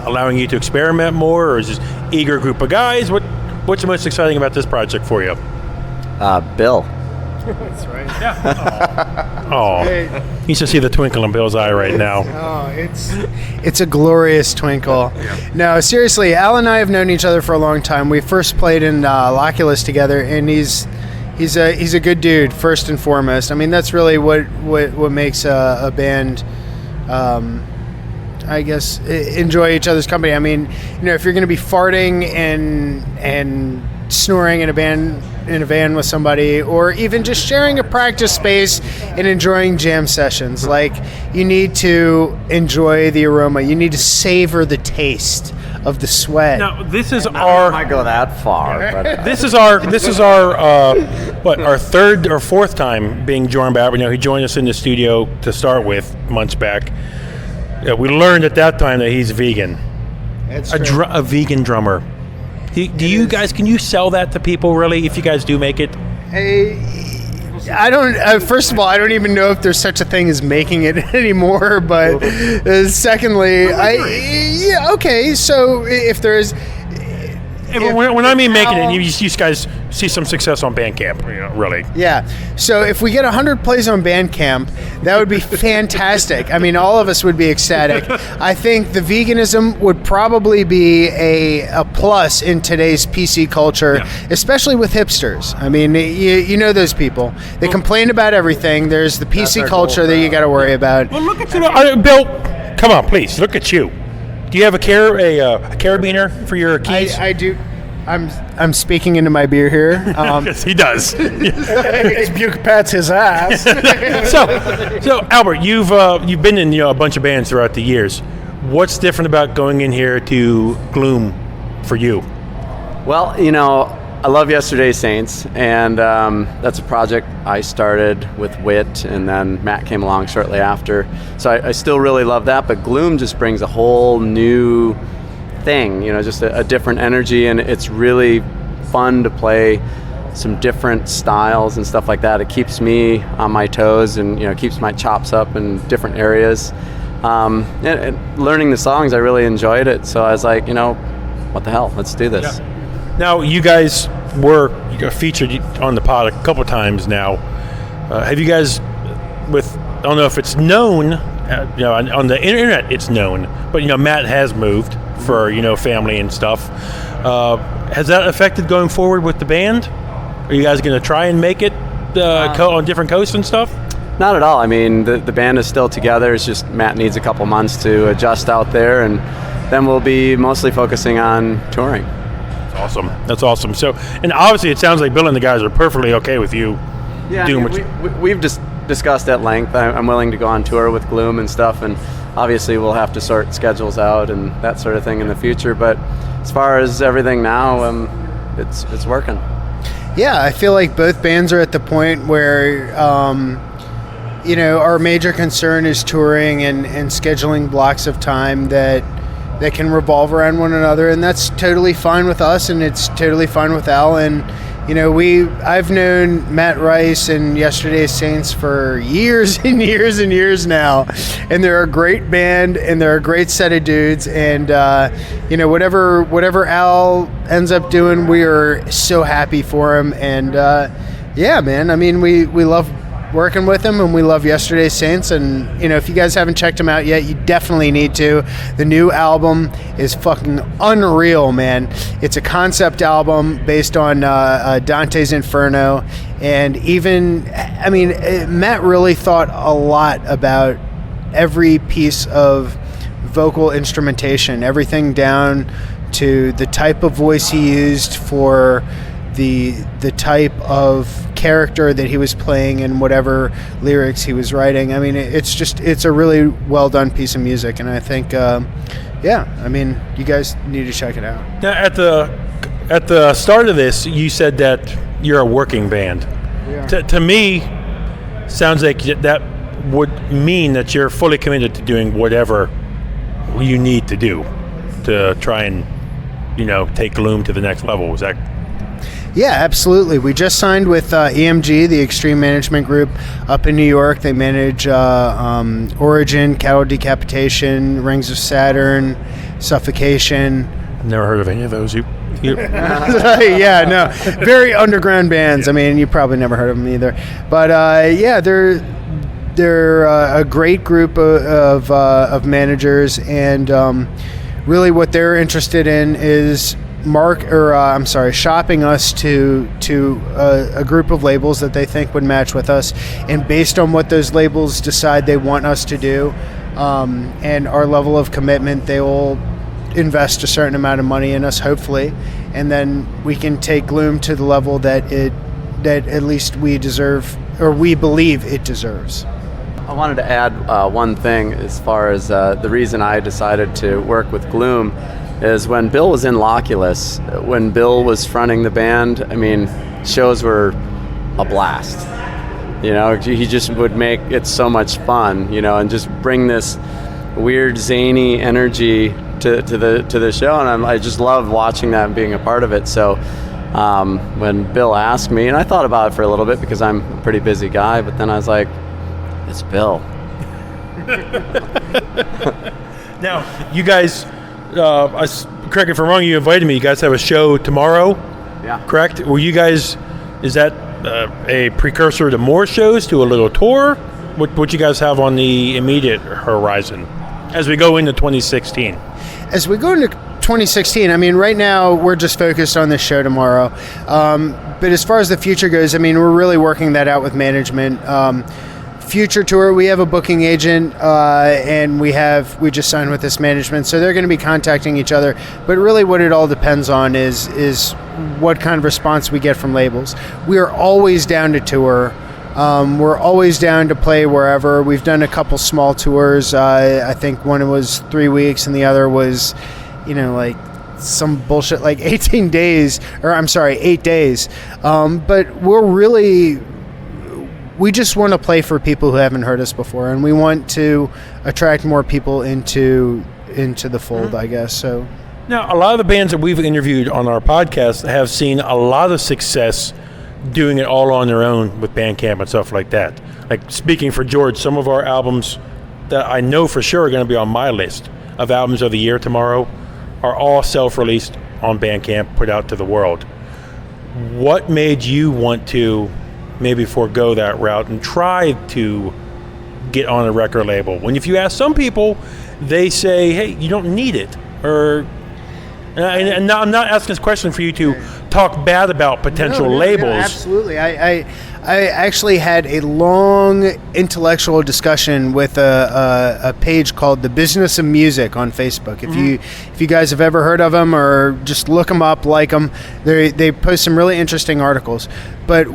S6: allowing you to experiment more, or is this eager group of guys? What's the most exciting about this project for you?
S9: Bill.
S7: That's right.
S6: Oh, you should see the twinkle in Bill's eye right now.
S8: Oh, it's a glorious twinkle. No, seriously, Al and I have known each other for a long time. We first played in Loculus together, and he's a good dude first and foremost. I mean, that's really what makes a band, I guess, enjoy each other's company. I mean, if you're going to be farting and snoring in a van with somebody, or even just sharing a practice space and enjoying jam sessions, like, you need to enjoy the aroma. You need to savor the taste of the sweat.
S6: Now, this is
S9: I might go that far, but
S6: this is our third or fourth time being joined by Albert. He joined us in the studio to start with months back. We learned at that time that he's vegan.
S8: That's
S6: A vegan drummer. Do you guys, can you sell that to people, really, if you guys do make it?
S8: I don't. First of all, I don't even know if there's such a thing as making it anymore. But secondly, okay. So if there's,
S6: when I mean making it, you guys see some success on Bandcamp, really.
S8: Yeah. So if we get 100 plays on Bandcamp, that would be fantastic. I mean, all of us would be ecstatic. I think the veganism would probably be a plus in today's PC culture, especially with hipsters. I mean, you know those people. They complain about everything. There's the PC culture that you got to worry about.
S6: Well, look at you, Bill. Come on, please. Look at you. Do you have a carabiner for your keys?
S8: I do. I'm speaking into my beer here.
S6: Yes, he does.
S7: Buke pats his ass.
S6: So Albert, you've been in a bunch of bands throughout the years. What's different about going in here to Gloom for you?
S9: well, I love Yesterday Saints, and that's a project I started with Whit, and then Matt came along shortly after. So I still really love that, but Gloom just brings a whole new thing, just a different energy, and it's really fun to play some different styles and stuff like that. It keeps me on my toes and keeps my chops up in different areas. And learning the songs, I really enjoyed it, so I was like, what the hell, let's do this.
S6: Yeah. Now, you guys were featured on the pod a couple times now. Have you guys, I don't know if it's known, on the internet it's known, but Matt has moved for family and stuff. Has that affected going forward with the band? Are you guys going to try and make it on different coasts and stuff?
S9: Not at all. I mean, the band is still together. It's just Matt needs a couple months to adjust out there, and then we'll be mostly focusing on touring.
S6: That's awesome. So, and obviously it sounds like Bill and the guys are perfectly okay with you doing what
S9: we've just discussed at length. I'm willing to go on tour with Gloom and stuff, and obviously we'll have to sort schedules out and that sort of thing in the future. But as far as everything now, it's working.
S8: Yeah, I feel like both bands are at the point where, our major concern is touring and scheduling blocks of time that can revolve around one another, and that's totally fine with us, and it's totally fine with Al. And I've known Matt Rice and Yesterday Saints for years and years and years now, and they're a great band and they're a great set of dudes. And whatever Al ends up doing, we are so happy for him. And yeah, man, I mean, we love working with him, and we love Yesterday Saints. And if you guys haven't checked him out yet, you definitely need to. The new album is fucking unreal, man. It's a concept album based on Dante's Inferno, and Matt really thought a lot about every piece of vocal instrumentation, everything down to the type of voice he used for the type of character that he was playing and whatever lyrics he was writing. I mean, it's a really well done piece of music, and I think you guys need to check it out.
S6: Now, at the start of this, you said that you're a working band. To me, sounds like that would mean that you're fully committed to doing whatever you need to do to try and take Gloom to the next level. Is that?
S8: Yeah, absolutely. We just signed with EMG, the Extreme Management Group, up in New York. They manage Origin, Cattle Decapitation, Rings of Saturn, Suffocation.
S6: Never heard of any of those. You
S8: Yeah, no, very underground bands. I mean, you probably never heard of them either. But yeah, they're a great group of managers, and really what they're interested in is shopping us to a group of labels that they think would match with us, and based on what those labels decide they want us to do, and our level of commitment, they will invest a certain amount of money in us, hopefully, and then we can take Gloom to the level that at least we deserve, or we believe it deserves.
S9: I wanted to add one thing as far as the reason I decided to work with Gloom is when Bill was in Loculus, when Bill was fronting the band, I mean, shows were a blast. You know, he just would make it so much fun, you know, and just bring this weird zany energy to the show, and I just love watching that and being a part of it. So when Bill asked me, and I thought about it for a little bit because I'm a pretty busy guy, but then I was like, it's Bill.
S6: Now, you guys, correct me if I'm wrong, you invited me. You guys have a show tomorrow?
S9: Yeah.
S6: Correct? Will you guys, is that a precursor to more shows, to a little tour? What you guys have on the immediate horizon as we go into 2016?
S8: As we go into 2016, I mean, right now we're just focused on this show tomorrow. But as far as the future goes, I mean, we're really working that out with management. Future tour, we have a booking agent, and we just signed with this management, so they're going to be contacting each other. But really, what it all depends on is what kind of response we get from labels. We are always down to tour. We're always down to play wherever. We've done a couple small tours. I think one was 3 weeks, and the other was, like some bullshit like 8 days. But we just want to play for people who haven't heard us before, and we want to attract more people into the fold, I guess. So
S6: now, a lot of the bands that we've interviewed on our podcast have seen a lot of success doing it all on their own with Bandcamp and stuff like that. Like, speaking for George, some of our albums that I know for sure are going to be on my list of albums of the year tomorrow are all self-released on Bandcamp, put out to the world. What made you want to maybe forego that route and try to get on a record label? When if you ask some people, they say, hey, you don't need it. And now I'm not asking this question for you to talk bad about potential labels.
S8: No, absolutely. I actually had a long intellectual discussion with a page called The Business of Music on Facebook. If you guys have ever heard of them, or just look them up, like them, they post some really interesting articles. But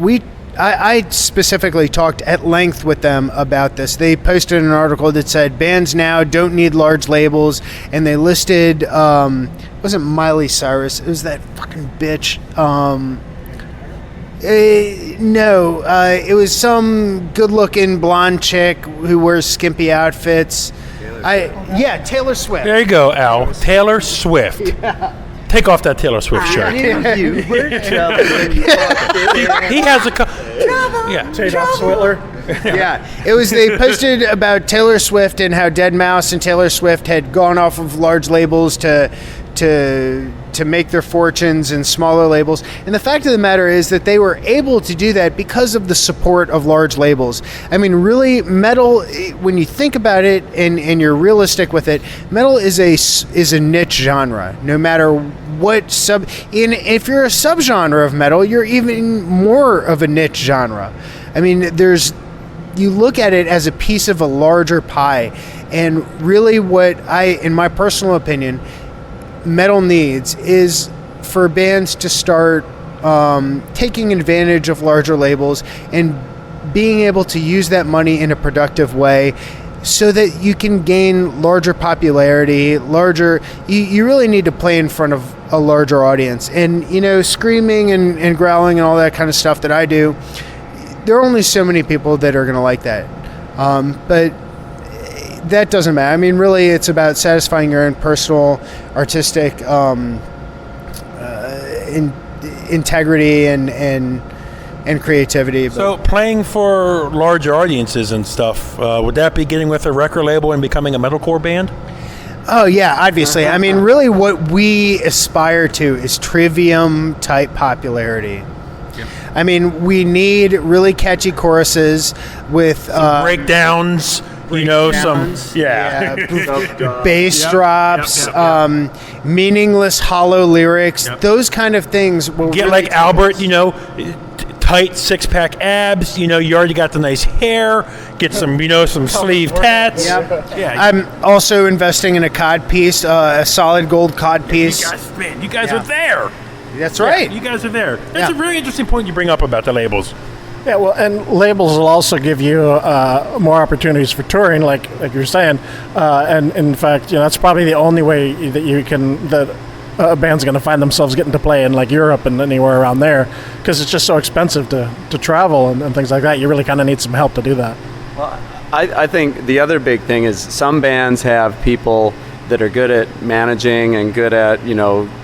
S8: I specifically talked at length with them about this. They posted an article that said bands now don't need large labels, and they listed, it wasn't Miley Cyrus, it was that fucking bitch. It was some good-looking blonde chick who wears skimpy outfits. Taylor Swift.
S6: There you go, Al. Taylor Swift. Yeah. Take off that Taylor Swift shirt.
S8: You were
S6: He has a
S7: Takeoff Switler.
S8: Yeah, they posted about Taylor Swift and how Deadmau5 and Taylor Swift had gone off of large labels to make their fortunes in smaller labels. And the fact of the matter is that they were able to do that because of the support of large labels. I mean, really, metal, when you think about it and you're realistic with it, metal is a niche genre. No matter what if you're a subgenre of metal, you're even more of a niche genre. I mean, you look at it as a piece of a larger pie, and really what in my personal opinion, metal needs is for bands to start taking advantage of larger labels and being able to use that money in a productive way, so that you can gain larger popularity, you really need to play in front of a larger audience. And, screaming and growling and all that kind of stuff that I do, there are only so many people that are going to like that. But that doesn't matter. I mean, really, it's about satisfying your own personal, artistic integrity and creativity.
S6: So playing for larger audiences and stuff, would that be getting with a record label and becoming a metalcore band?
S8: Oh yeah, obviously. I mean, really, what we aspire to is Trivium type popularity. I mean, we need really catchy choruses with
S6: Breakdowns. Some
S8: bass drops, meaningless hollow lyrics, those kind of things. Will
S6: Get
S8: really
S6: like Albert, tight six-pack abs. You already got the nice hair. Get some, some sleeve tats.
S8: Yep.
S6: Yeah.
S8: I'm also investing in a cod piece, a solid gold cod piece.
S6: You guys are there.
S8: That's right.
S6: You guys are there. That's a really interesting point you bring up about the labels.
S7: Yeah, well, and labels will also give you more opportunities for touring, like you're saying. And in fact, that's probably the only way that a band's going to find themselves getting to play in like Europe and anywhere around there, because it's just so expensive to travel and things like that. You really kind of need some help to do that.
S9: Well, I think the other big thing is some bands have people that are good at managing and good at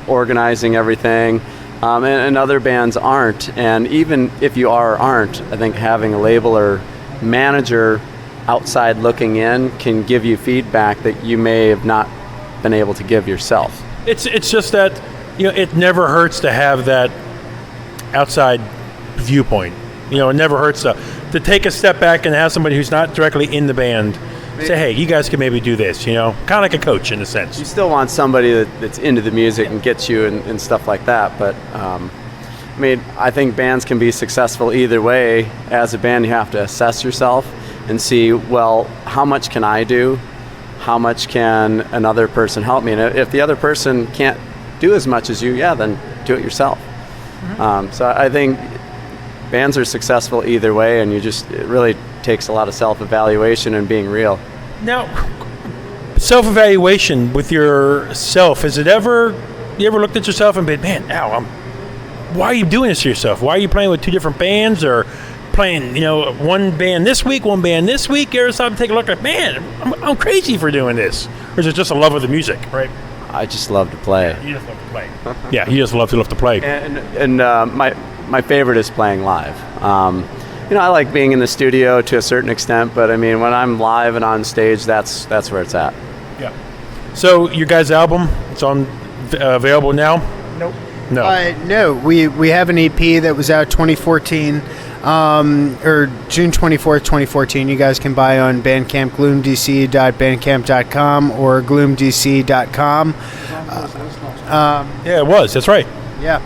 S9: organizing everything. And other bands aren't. And even if you aren't, I think having a label or manager outside looking in can give you feedback that you may have not been able to give yourself.
S6: It's just that it never hurts to have that outside viewpoint. It never hurts to take a step back and have somebody who's not directly in the band say, hey, you guys can maybe do this, kind of like a coach in a sense.
S9: You still want somebody that's into the music and gets you and stuff like that, but I think bands can be successful either way. As a band, you have to assess yourself and see, well, how much can I do? How much can another person help me? And if the other person can't do as much as you, then do it yourself. Mm-hmm. So I think bands are successful either way, and it really takes a lot of self-evaluation and being real.
S6: Now, self-evaluation with yourself, you ever looked at yourself and been, man, why are you doing this to yourself? Why are you playing with two different bands, or playing, one band this week, one band this week? You ever stop and take a look like, man, I'm crazy for doing this? Or is it just a love of the music, right?
S9: I just love to play.
S6: Yeah, you just love to play. Yeah, you just love to play.
S9: And my favorite is playing live. I like being in the studio to a certain extent, but when I'm live and on stage, that's where it's at.
S6: Yeah. So your guys' album, it's on available now?
S7: Nope.
S6: No.
S8: No. We have an EP that was out 2014, or June 24th, 2014. You guys can buy on Bandcamp, gloomdc.bandcamp.com or gloomdc.com.
S6: Yeah, it was. That's right.
S8: Yeah.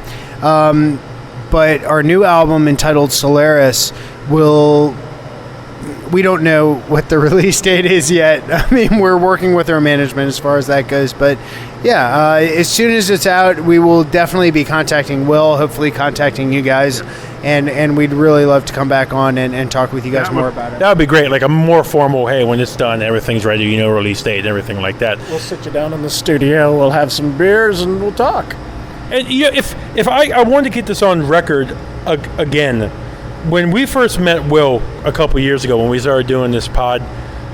S8: But our new album entitled Solaris we don't know what the release date is yet. We're working with our management as far as that goes. But yeah, as soon as it's out, we will definitely be contacting Will, hopefully contacting you guys. And we'd really love to come back on and talk with you guys more about it.
S6: That would be great. Like a more formal, hey, when it's done, everything's ready, release date and everything like that.
S7: We'll sit you down in the studio, we'll have some beers, and we'll talk.
S6: And if I wanted to get this on record again, when we first met Will a couple years ago, when we started doing this pod,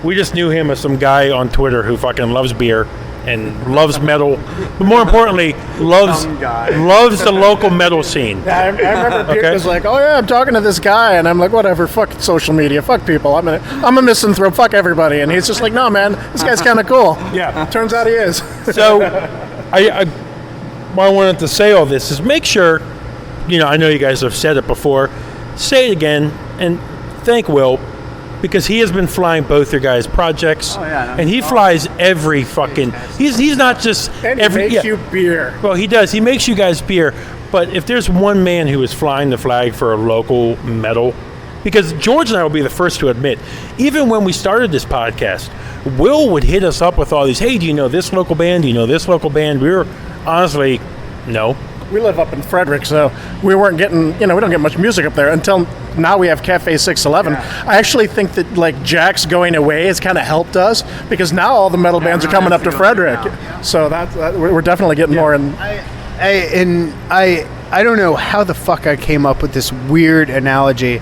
S6: we just knew him as some guy on Twitter who fucking loves beer and loves metal, but more importantly, loves the local metal scene.
S7: Yeah, I remember Buke was like, "Oh yeah, I'm talking to this guy," and I'm like, "Whatever, fuck social media, fuck people. I'm a misanthrope, fuck everybody." And he's just like, "No, man, this guy's kind of cool."
S6: Yeah,
S7: turns out he is.
S6: So, why I wanted to say all this is make sure, I know you guys have said it before, say it again, and thank Will, because he has been flying both your guys' projects, and he flies every fucking. He's not just
S7: and he makes you beer.
S6: Well, he does. He makes you guys beer. But if there's one man who is flying the flag for a local metal, because George and I will be the first to admit, even when we started this podcast, Will would hit us up with all these. Hey, do you know this local band? Do you know this local band? We were honestly, no.
S7: We live up in Frederick, so we weren't getting, we don't get much music up there until now. We have Cafe 611. Yeah. I actually think that Jack's going away has kind of helped us, because now all the metal bands are coming up to Frederick. Yeah. So we're definitely getting more in.
S8: I don't know how the fuck I came up with this weird analogy,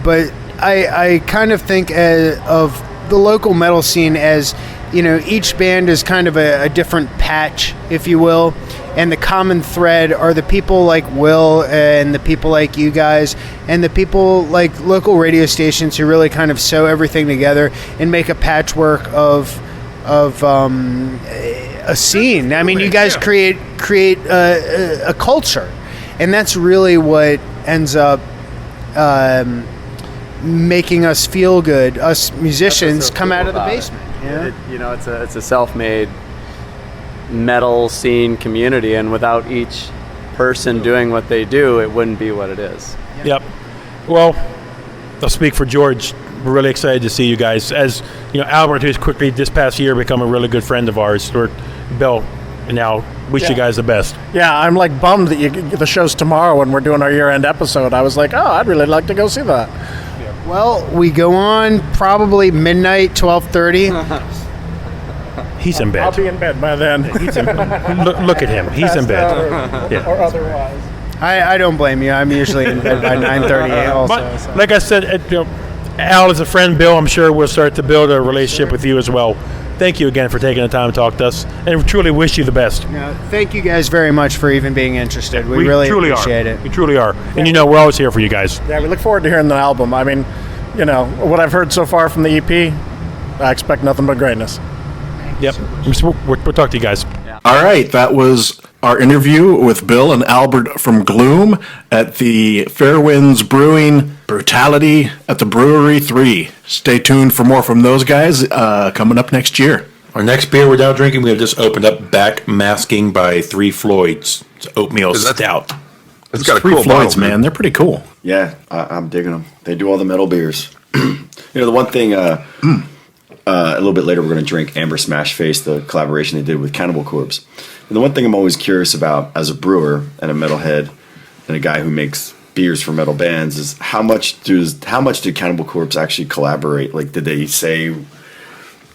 S8: but I kind of think of the local metal scene as, each band is kind of a different patch, if you will. And the common thread are the people like Will and the people like you guys and the people like local radio stations who really kind of sew everything together and make a patchwork of a scene. I mean, you guys create a culture, and that's really what ends up making us feel good. Us musicians come out of the basement. Yeah?
S9: It's a self-made metal scene community, and without each person doing what they do, it wouldn't be what it is.
S6: Yep. Well, I'll speak for George. We're really excited to see you guys. As you know, Albert, who's quickly this past year become a really good friend of ours, or Bill, and now wish you guys the best.
S7: Yeah, I'm like bummed that the show's tomorrow when we're doing our year-end episode. I was like, oh, I'd really like to go see that.
S8: Well, we go on probably midnight, 12:30.
S6: He's in bed.
S7: I'll be in bed by then.
S6: He's in bed. Look at him. He's in bed.
S7: Or otherwise.
S8: I don't blame you. I'm usually in bed by 9:30 also.
S6: But, like I said, Al is a friend. Bill, I'm sure we'll start to build a relationship with you as well. Thank you again for taking the time to talk to us, and we truly wish you the best.
S8: Thank you guys very much for even being interested. We really
S6: truly
S8: appreciate
S6: are.
S8: it.
S6: We truly are. And we're always here for you guys.
S7: Yeah, we look forward to hearing the album. I mean, what I've heard so far from the EP, I expect nothing but greatness.
S6: Yep. We'll talk to you guys.
S1: All right, that was our interview with Bill and Albert from Gloom at the Fairwinds Brewing Brutality at the Brewery 3. Stay tuned for more from those guys coming up next year.
S2: Our next beer we're now drinking, we have just opened up Back Masking by Three Floyds. It's oatmeal stout.
S3: It's got a
S1: Three
S3: cool
S1: Floyds,
S3: bottle,
S1: man. They're pretty cool.
S4: Yeah, I'm digging them. They do all the metal beers. The one thing, a little bit later, we're going to drink Amber Smash Face, the collaboration they did with Cannibal Corpse. And the one thing I'm always curious about as a brewer and a metalhead and a guy who makes beers for metal bands is how much did Cannibal Corpse actually collaborate? Like, did they say,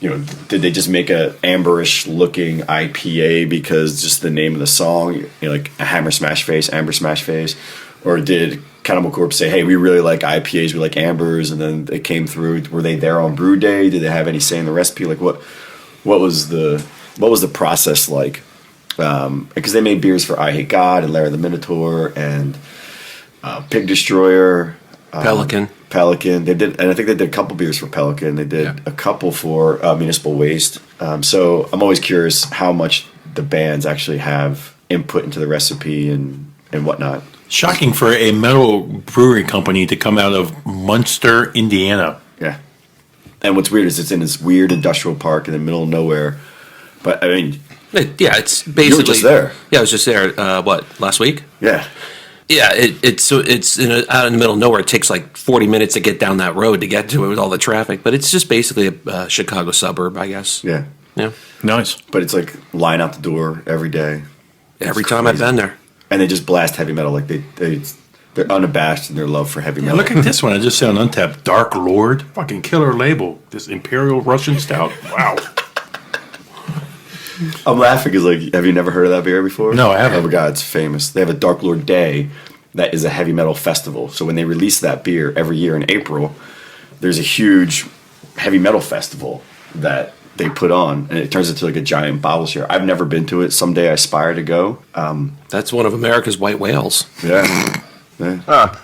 S4: did they just make a amberish looking IPA because just the name of the song, like a Hammer Smash Face, Amber Smash Face, or did Cannibal Corpse say, hey, we really like IPAs, we like ambers, and then it came through? Were they there on brew day? Did they have any say in the recipe? Like, what was the process like? Because they made beers for I Hate God and Larry the Minotaur and Pig Destroyer,
S5: Pelican.
S4: They did, and I think they did a couple beers for Pelican. They did a couple for Municipal Waste. So I'm always curious how much the bands actually have input into the recipe and whatnot.
S2: Shocking for a metal brewery company to come out of Munster, Indiana.
S4: Yeah. And what's weird is it's in this weird industrial park in the middle of nowhere. But I mean,
S5: it's basically.
S4: You were just there.
S5: Yeah, I was just there. Last week?
S4: Yeah.
S5: Yeah, it's out in the middle of nowhere. It takes like 40 minutes to get down that road to get to it with all the traffic. But it's just basically a Chicago suburb, I guess.
S4: Yeah.
S5: Yeah.
S1: Nice.
S4: But it's like line out the door every day.
S5: Every time I've been there.
S4: And they just blast heavy metal. Like they're unabashed in their love for heavy metal.
S2: Look at this one. I just said on Untapped. Dark Lord. Fucking killer label. This Imperial Russian Stout. Wow.
S4: I'm laughing because, like, have you never heard of that beer before?
S2: No, I haven't.
S4: Oh my God, it's famous. They have a Dark Lord Day that is a heavy metal festival. So when they release that beer every year in April, there's a huge heavy metal festival that they put on, and it turns into like a giant bottle share. I've never been to it. Someday I aspire to go.
S5: That's one of America's white whales.
S4: Yeah.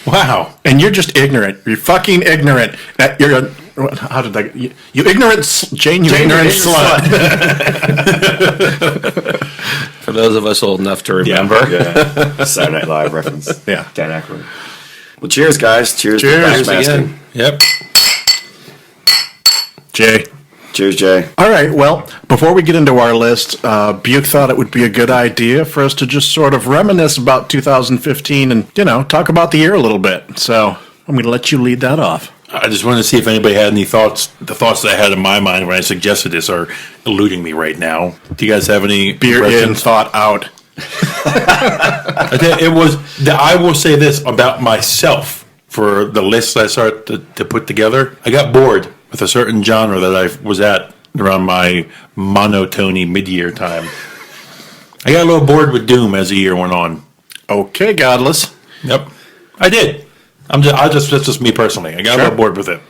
S2: Wow.
S1: And you're just ignorant. You're fucking ignorant. How did that? You ignorant, Jane. You ignorant slut.
S5: For those of us old enough to remember.
S4: Yeah. Saturday Night Live reference.
S1: Yeah.
S4: Dan Aykroyd. Well, cheers, guys. Cheers.
S5: Cheers
S4: again.
S2: Yep.
S1: Jay.
S4: Cheers, Jay.
S1: All right. Well, before we get into our list, Buke thought it would be a good idea for us to just sort of reminisce about 2015 and, talk about the year a little bit. So I'm going to let you lead that off.
S2: I just wanted to see if anybody had any thoughts. The thoughts that I had in my mind when I suggested this are eluding me right now. Do you guys have any
S1: Beer in, thought out.
S2: I will say this about myself for the list I started to put together. I got bored with a certain genre that I was at around my monotony mid-year time. I got a little bored with Doom as the year went on.
S1: Okay, Godless.
S2: Yep, I did. That's just me personally. I got a little bored with it.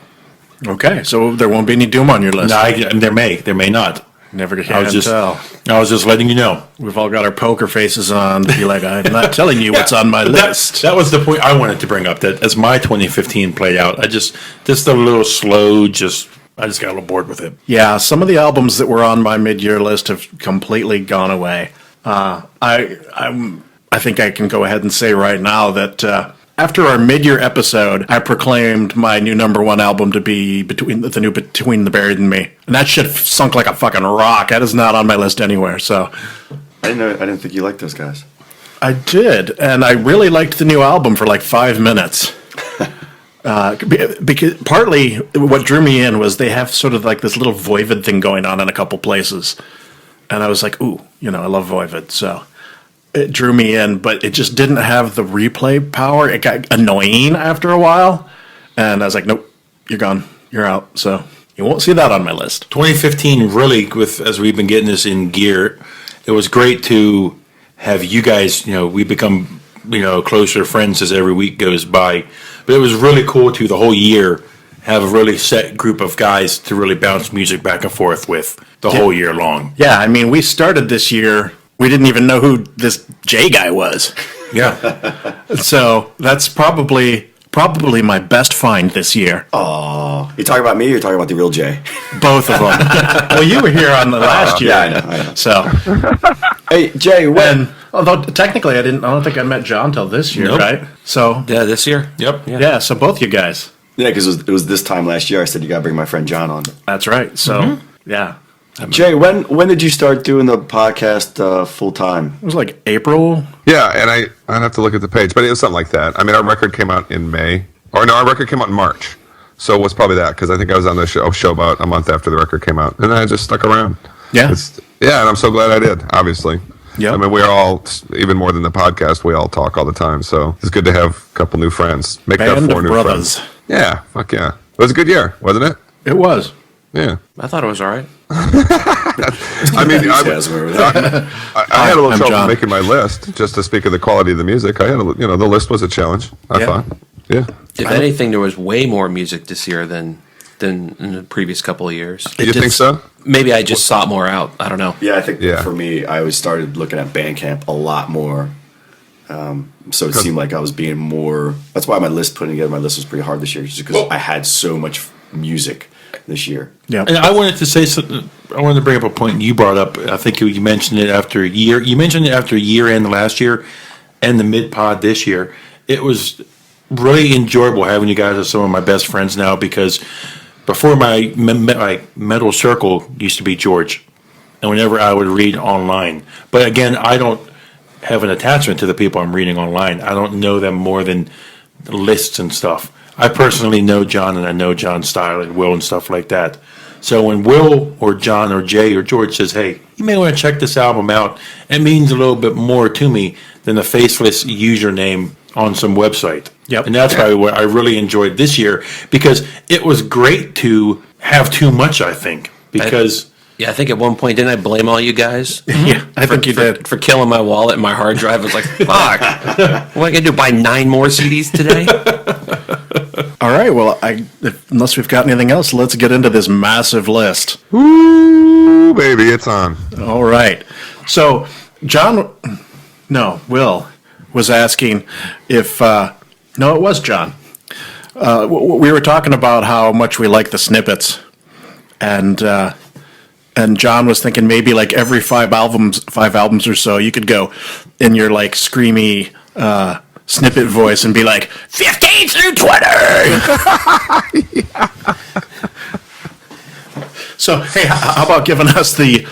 S1: Okay, so there won't be any Doom on your list.
S2: No, there may not.
S1: Never can tell.
S2: I was just letting you know.
S1: We've all got our poker faces on to be like, I'm not telling you what's on my list.
S2: That was the point I wanted to bring up. That as my 2015 played out, just a little slow, just I just got a little bored with it.
S1: Yeah, some of the albums that were on my mid-year list have completely gone away. I think I can go ahead and say right now that after our mid-year episode, I proclaimed my new #1 album to be Between the Buried and Me, and that shit sunk like a fucking rock. That is not on my list anywhere. So
S4: I didn't think you liked those guys.
S1: I did, and I really liked the new album for like 5 minutes. Because partly what drew me in was they have sort of like this little Voivod thing going on in a couple places, and I was like, ooh, I love Voivod, so it drew me in, but it just didn't have the replay power. It got annoying after a while, and I was like, nope, you're gone, you're out. So you won't see that on my list.
S2: 2015 really, as we've been getting this in gear, it was great to have you guys, we become, closer friends as every week goes by. But it was really cool to the whole year have a really set group of guys to really bounce music back and forth with the whole year long.
S1: Yeah, I mean, we started this year, we didn't even know who this Jay guy was.
S2: Yeah.
S1: So that's probably my best find this year.
S4: Oh, you talking about me or you're talking about the real Jay?
S1: Both of them. Well, you were here on the last year.
S4: Yeah, I know.
S1: So,
S4: hey, Jay,
S1: although technically I don't think I met John till this year,
S2: Nope.
S1: right? So
S5: Yeah, this year.
S2: Yep.
S1: yeah, so both you guys.
S4: Yeah, because it was this time last year I said you got to bring my friend John on.
S1: That's right. So yeah,
S4: Jay, when did you start doing the podcast full time?
S1: it was like April.
S3: Yeah, and I'd have to look at the page, but it was something like that. I mean, our record came out in May. Or no, our record came out in March. So it was probably that, because I think I was on the show about a month after the record came out. And then I just stuck around.
S1: Yeah.
S3: And I'm so glad I did, obviously.
S1: Yeah.
S3: I mean, we're all, even more than the podcast, we all talk all the time. So it's good to have a couple new friends. Make
S1: Band
S3: that 4
S1: of
S3: new
S1: brothers.
S3: friends. Yeah, fuck yeah. It was a good year, wasn't it?
S1: It was.
S3: Yeah.
S5: I thought it was all right.
S3: I mean, I had a little
S1: I'm
S3: trouble
S1: John.
S3: making my list, just to speak of the quality of the music. I had, the list was a challenge, I thought. Yeah.
S5: If anything, there was way more music this year than in the previous couple of years.
S3: You think so?
S5: Maybe I just sought more out. I don't know.
S4: Yeah, I think
S3: Yeah.
S4: for me, I always started looking at Bandcamp a lot more. So it seemed like I was being more. That's why putting together my list was pretty hard this year, just because I had so much music this year.
S1: Yeah.
S2: And I wanted to say something. I wanted to bring up a point you brought up. I think you mentioned it after a year. You mentioned it after year end last year and the mid pod this year. It was really enjoyable having you guys as some of my best friends now, because before my metal circle used to be George, and whenever I would read online. But again, I don't have an attachment to the people I'm reading online. I don't know them more than lists and stuff. I personally know John, and I know John's style and Will and stuff like that. So when Will or John or Jay or George says, hey, you may want to check this album out, it means a little bit more to me than the faceless username on some website.
S1: Yep.
S2: And that's probably what I really enjoyed this year, because it was great to have too much, I think, because...
S5: Yeah, I think at one point, didn't I blame all you guys?
S1: Yeah, I think you did.
S5: For killing my wallet and my hard drive. I was like, fuck. What am I going to do, buy 9 more CDs today?
S1: All right. Well, unless we've got anything else, let's get into this massive list.
S3: Ooh, baby, it's on.
S1: All right. So, Will was asking if, no, it was John. We were talking about how much we like the snippets, and John was thinking maybe like every 5 albums or so, you could go in your like screamy snippet voice and be like 15 through 20. So, hey, how about giving us the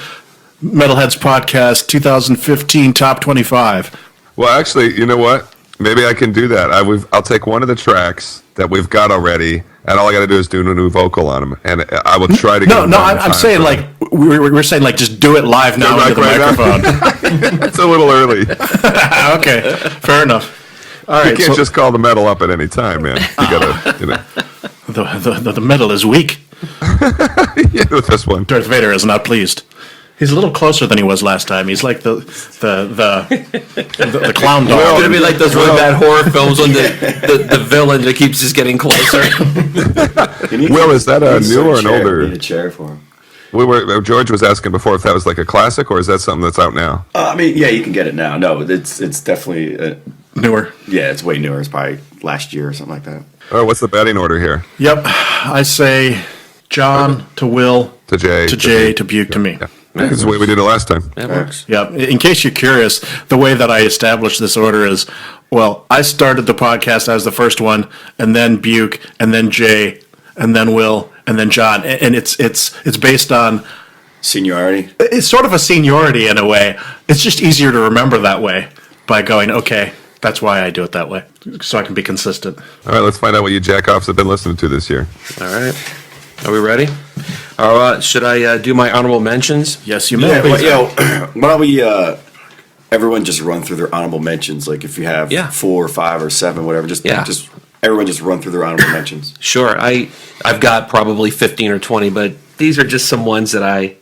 S1: Metalheads podcast 2015 top 25?
S3: Well, actually, you know what? Maybe I can do that. I'll take one of the tracks that we've got already, and all I got to do is do a new vocal on them, and I will try to get them done in
S1: I'm
S3: time
S1: saying
S3: for
S1: like we're saying like just do it live now into the
S3: right now?
S1: microphone.
S3: It's a little early.
S1: Okay, fair enough. All right,
S3: You can't just call the metal up at any time, man. You gotta,
S1: the metal is weak.
S3: yeah, with this one.
S1: Darth Vader is not pleased. He's a little closer than he was last time. He's like the clown dog.
S5: It's going to be like those really bad horror films when the villain that keeps just getting closer.
S3: Will, is that a new or an
S4: I
S3: older?
S4: need a chair for him.
S3: George was asking before if that was like a classic, or is that something that's out now?
S4: I mean, yeah, you can get it now. No, it's definitely
S1: Newer.
S4: yeah, it's way newer. It's probably last year or something like that.
S3: Oh, what's the batting order here?
S1: Yep, I say John to Will
S3: To Jay.
S1: to Jay to Buke to me.
S3: Yeah. That's the way we did it last time.
S5: That works.
S1: Yeah. In case you're curious, the way that I established this order is, well, I started the podcast as the first one, and then Buke, and then Jay, and then Will, and then John, and it's based on.
S4: Seniority.
S1: It's sort of a seniority in a way. It's just easier to remember that way by going, okay, that's why I do it that way, so I can be consistent.
S3: All right, let's find out what you jackoffs have been listening to this year.
S5: All right. Are we ready? Should I do my honorable mentions?
S1: Yes, you may.
S4: Yeah, well, why don't we everyone just run through their honorable mentions? Like if you have 4 or 5 or 7, whatever, just everyone just run through their honorable mentions.
S5: Sure. I've got probably 15 or 20, but these are just some ones that I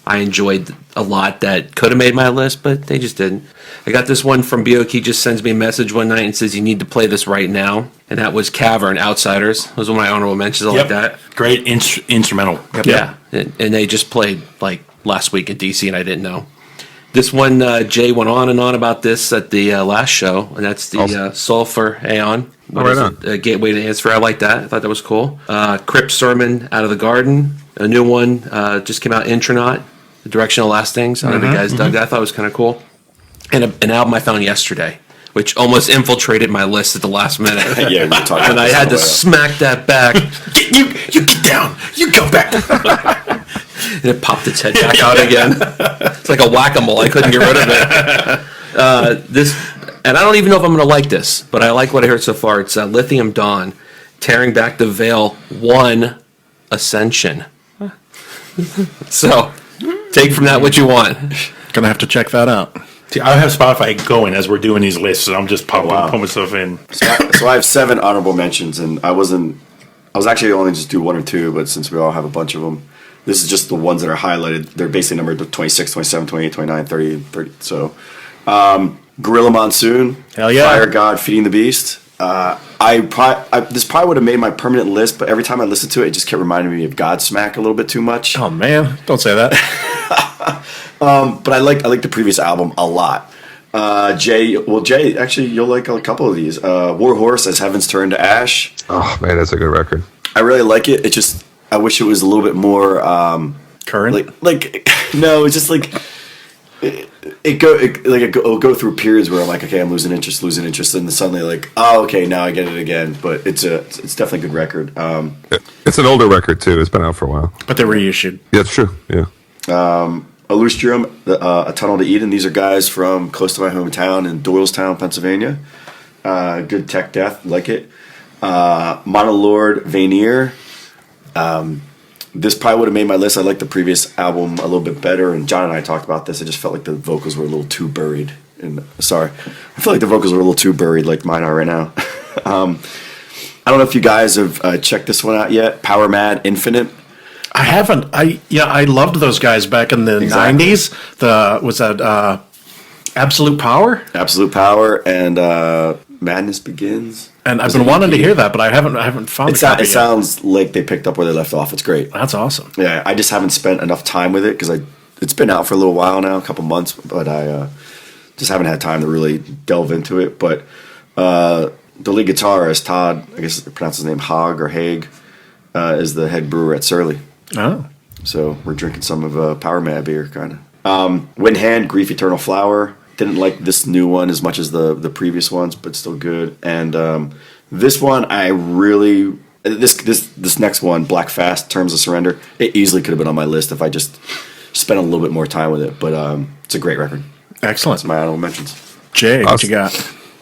S5: enjoyed a lot that could have made my list, but they just didn't. I got this one from Buke. He just sends me a message one night and says, you need to play this right now. And that was Cavern, Outsiders. Those were my honorable mentions. I like that.
S2: Great instrumental.
S5: Yep. Yeah. And they just played like last week at DC, and I didn't know. This one, Jay went on and on about this at the last show, and that's the Sulfur Aeon. A Gateway to Answer. I like that. I thought that was cool. Crypt Sermon Out of the Garden. A new one just came out, Intronaut, The Direction of Last Things. I don't know if you guys dug that. I thought it was kind of cool. And an album I found yesterday, which almost infiltrated my list at the last minute.
S4: Yeah, we're talking
S5: and I had to smack that back.
S2: You get down. You go back.
S5: And it popped its head back out again. It's like a whack-a-mole. I couldn't get rid of it. And I don't even know if I'm going to like this, but I like what I heard so far. It's Lithium Dawn, Tearing Back the Veil 1 Ascension. So, take from that what you want.
S1: Gonna have to check that out.
S2: See, I have Spotify going as we're doing these lists, and I'm just pumping stuff in.
S4: So I have 7 honorable mentions, and I was actually only just do 1 or 2, but since we all have a bunch of them, this is just the ones that are highlighted. They're basically numbered 26, 27, 28, 29, 30, 30. So, Gorilla Monsoon,
S1: Hell yeah.
S4: Fire God, Feeding the Beast. This probably would have made my permanent list, but every time I listened to it, it just kept reminding me of Godsmack a little bit too much.
S1: Oh man, don't say that.
S4: But I like the previous album a lot. Jay, actually, you'll like a couple of these. Warhorse as Heavens Turn to Ash.
S3: Oh man, that's a good record.
S4: I really like it. It just, I wish it was a little bit more
S1: Current.
S4: No, it's just like it'll go through periods where I'm like, okay, I'm losing interest, and then suddenly like, oh, okay, now I get it again. But it's definitely a good record.
S3: It's an older record too. It's been out for a while.
S1: But they're reissued.
S3: Yeah, it's true. Yeah.
S4: Illustrium, A Tunnel to Eden. These are guys from close to my hometown in Doylestown, Pennsylvania. Good tech death, like it. Monolord Vanir. This probably would have made my list. I like the previous album a little bit better, and John and I talked about this. I just felt like the vocals were a little too buried. I feel like the vocals were a little too buried, like mine are right now. I don't know if you guys have checked this one out yet. Power Mad Infinite.
S1: I haven't. I loved those guys back in the 90s. Was that Absolute Power?
S4: Absolute Power and Madness Begins.
S1: And I've been wanting to hear that, but I haven't found it.
S4: It sounds like they picked up where they left off. It's great.
S1: That's awesome.
S4: Yeah, I just haven't spent enough time with it because it's been out for a little while now, a couple months, but I just haven't had time to really delve into it. But the lead guitarist, Todd, I guess I pronounce his name Haag or Haig, is the head brewer at Surly.
S1: Oh.
S4: So we're drinking some of Power Mad beer, kind of. Wind Hand, Grief Eternal Flower. Didn't like this new one as much as the previous ones, but still good. And this one, I really this next one, Black Fast, Terms of Surrender. It easily could have been on my list if I just spent a little bit more time with it. But it's a great record.
S1: Excellent.
S4: That's my honorable mentions.
S1: Jay, what you got?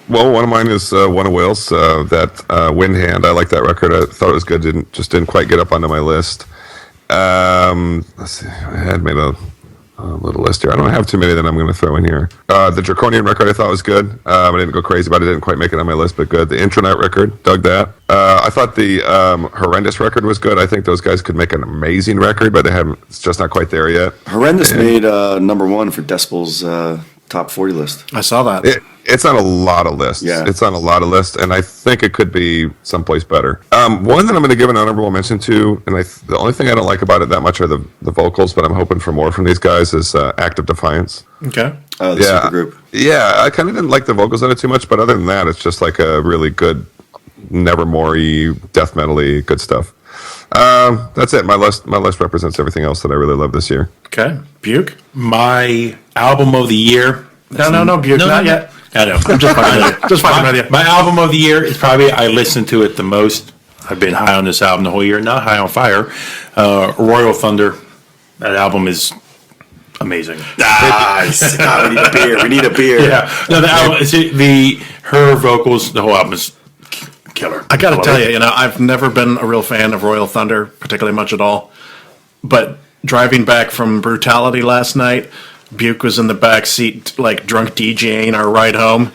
S3: Well, one of mine is one of Will's. That Wind Hand. I like that record. I thought it was good. Didn't quite get up onto my list. Let's see. I had made a little list here. I don't have too many that I'm going to throw in here. The Draconian record I thought was good. I didn't go crazy about it. Didn't quite make it on my list, but good. The Intranet record, dug that. I thought the Horrendous record was good. I think those guys could make an amazing record, but it's just not quite there yet.
S4: Horrendous made number 1 for Decibel's top 40 list.
S1: I saw that.
S3: It's on a lot of lists.
S4: Yeah.
S3: It's on a lot of lists, and I think it could be someplace better. One that I'm going to give an honorable mention to, and the only thing I don't like about it that much are the vocals, but I'm hoping for more from these guys, is Act of Defiance.
S1: Okay.
S4: The supergroup.
S3: Yeah, I kind of didn't like the vocals on it too much, but other than that, it's just like a really good, Nevermore-y, death metal-y, good stuff. That's it. My list represents everything else that I really love this year.
S1: Okay. Buke?
S2: My album of the year.
S1: No, Buke, not yet.
S2: I know. I'm just fucking with you.
S1: Just fucking with you.
S2: My album of the year is probably, I listened to it the most. I've been high on this album the whole year. Not high on fire. Royal Thunder. That album is amazing.
S4: Nice. We need a beer. We need a beer.
S2: Yeah. No, the album, her vocals, the whole album is killer.
S1: I got to tell you, I've never been a real fan of Royal Thunder, particularly much at all. But driving back from Brutality last night, Buke was in the back seat, like drunk DJing our ride home,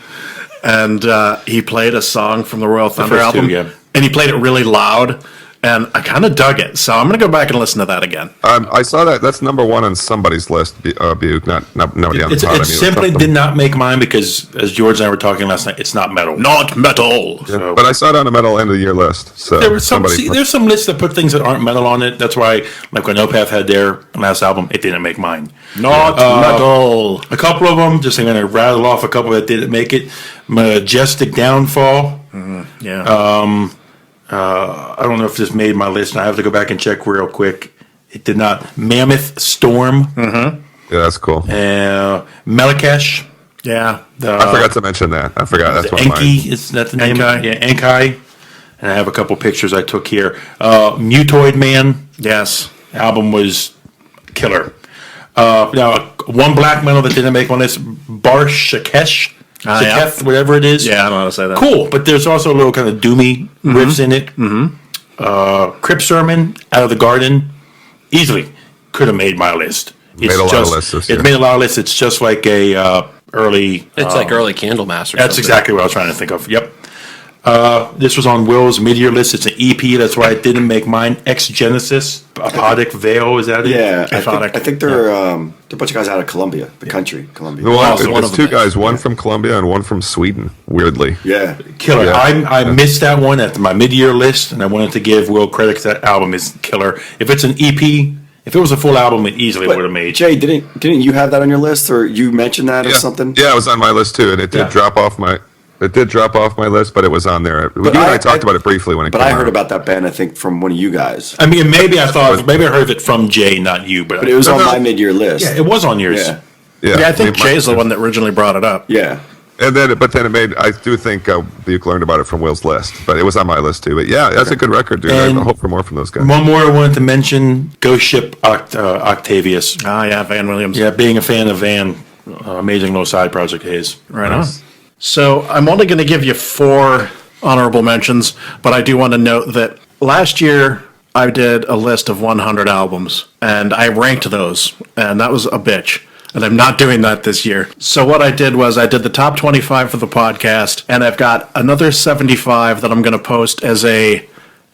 S1: and he played a song from the Royal Thunder album, and he played it really loud, and I kind of dug it. So I'm going to go back and listen to that again.
S3: I saw that. That's number one on somebody's list, Buke, not nobody on the pod.
S2: It simply did not make mine because, as George and I were talking last night, it's not metal.
S1: Not metal.
S3: Yeah, so. But I saw it on a metal end of the year list. So
S2: there's some lists that put things that aren't metal on it. That's why, like when Opeth had their last album, it didn't make mine.
S1: Not metal.
S2: A couple of them, just I'm going to rattle off a couple that didn't make it. Majestic Downfall.
S1: Yeah.
S2: I don't know if this made my list. I have to go back and check real quick. It did not. Mammoth Storm.
S3: Yeah, that's cool.
S2: Melakesh.
S1: Yeah.
S3: I forgot to mention that. I forgot. That's one of mine.
S2: Enki. Is that the name?
S1: Enki.
S2: Yeah, Enki. And I have a couple pictures I took here. Mutoid Man.
S1: Yes.
S2: Album was killer. Now, one black metal that didn't make my list, Bar Shaketh, whatever it is.
S1: Yeah, I don't know how to say that.
S2: Cool, but there's also a little kind of doomy riffs in it. Crip Sermon, Out of the Garden, easily could have made my list.
S3: Made a lot of lists this year.
S2: It made a lot of lists. It's just like a early...
S5: It's like early Candlemass or
S2: That's
S5: something.
S2: exactly what I was trying to think of. Yep. This was on Will's mid-year list. It's an EP. That's why it didn't make mine. Ex Genesis, Apodic Veil. Is that it?
S4: Yeah, I think they're a bunch of guys out of Colombia, the country, Colombia.
S3: There's two guys, one from Colombia and one from Sweden. Weirdly,
S4: yeah,
S2: killer. Yeah. I missed that one at my mid-year list, and I wanted to give Will credit because that album is killer. If it's an EP, if it was a full album, it easily would have made.
S4: Jay, didn't you have that on your list, or you mentioned that or something?
S3: Yeah, it was on my list too, and it did drop off my. It did drop off my list, but it was on there. You and I talked about it briefly when it came out.
S4: But I heard about that band, I think, from one of you guys.
S2: I mean, maybe I heard of it from Jay, not you. But
S4: it was on my mid-year list.
S2: Yeah, it was on yours.
S1: Yeah, I think Jay's the one that originally brought it up.
S4: Yeah.
S3: And then it made. I do think Buke learned about it from Will's list, but it was on my list too. But yeah, that's a good record, dude. I hope for more from those guys.
S2: One more I wanted to mention: Ghost Ship Octavius.
S1: Yeah, Van Williams.
S2: Yeah, being a fan of Van, amazing little side project his.
S1: Right on. So I'm only going to give you 4 honorable mentions, but I do want to note that last year I did a list of 100 albums, and I ranked those, and that was a bitch. And I'm not doing that this year. So what I did was I did the top 25 for the podcast, and I've got another 75 that I'm going to post as a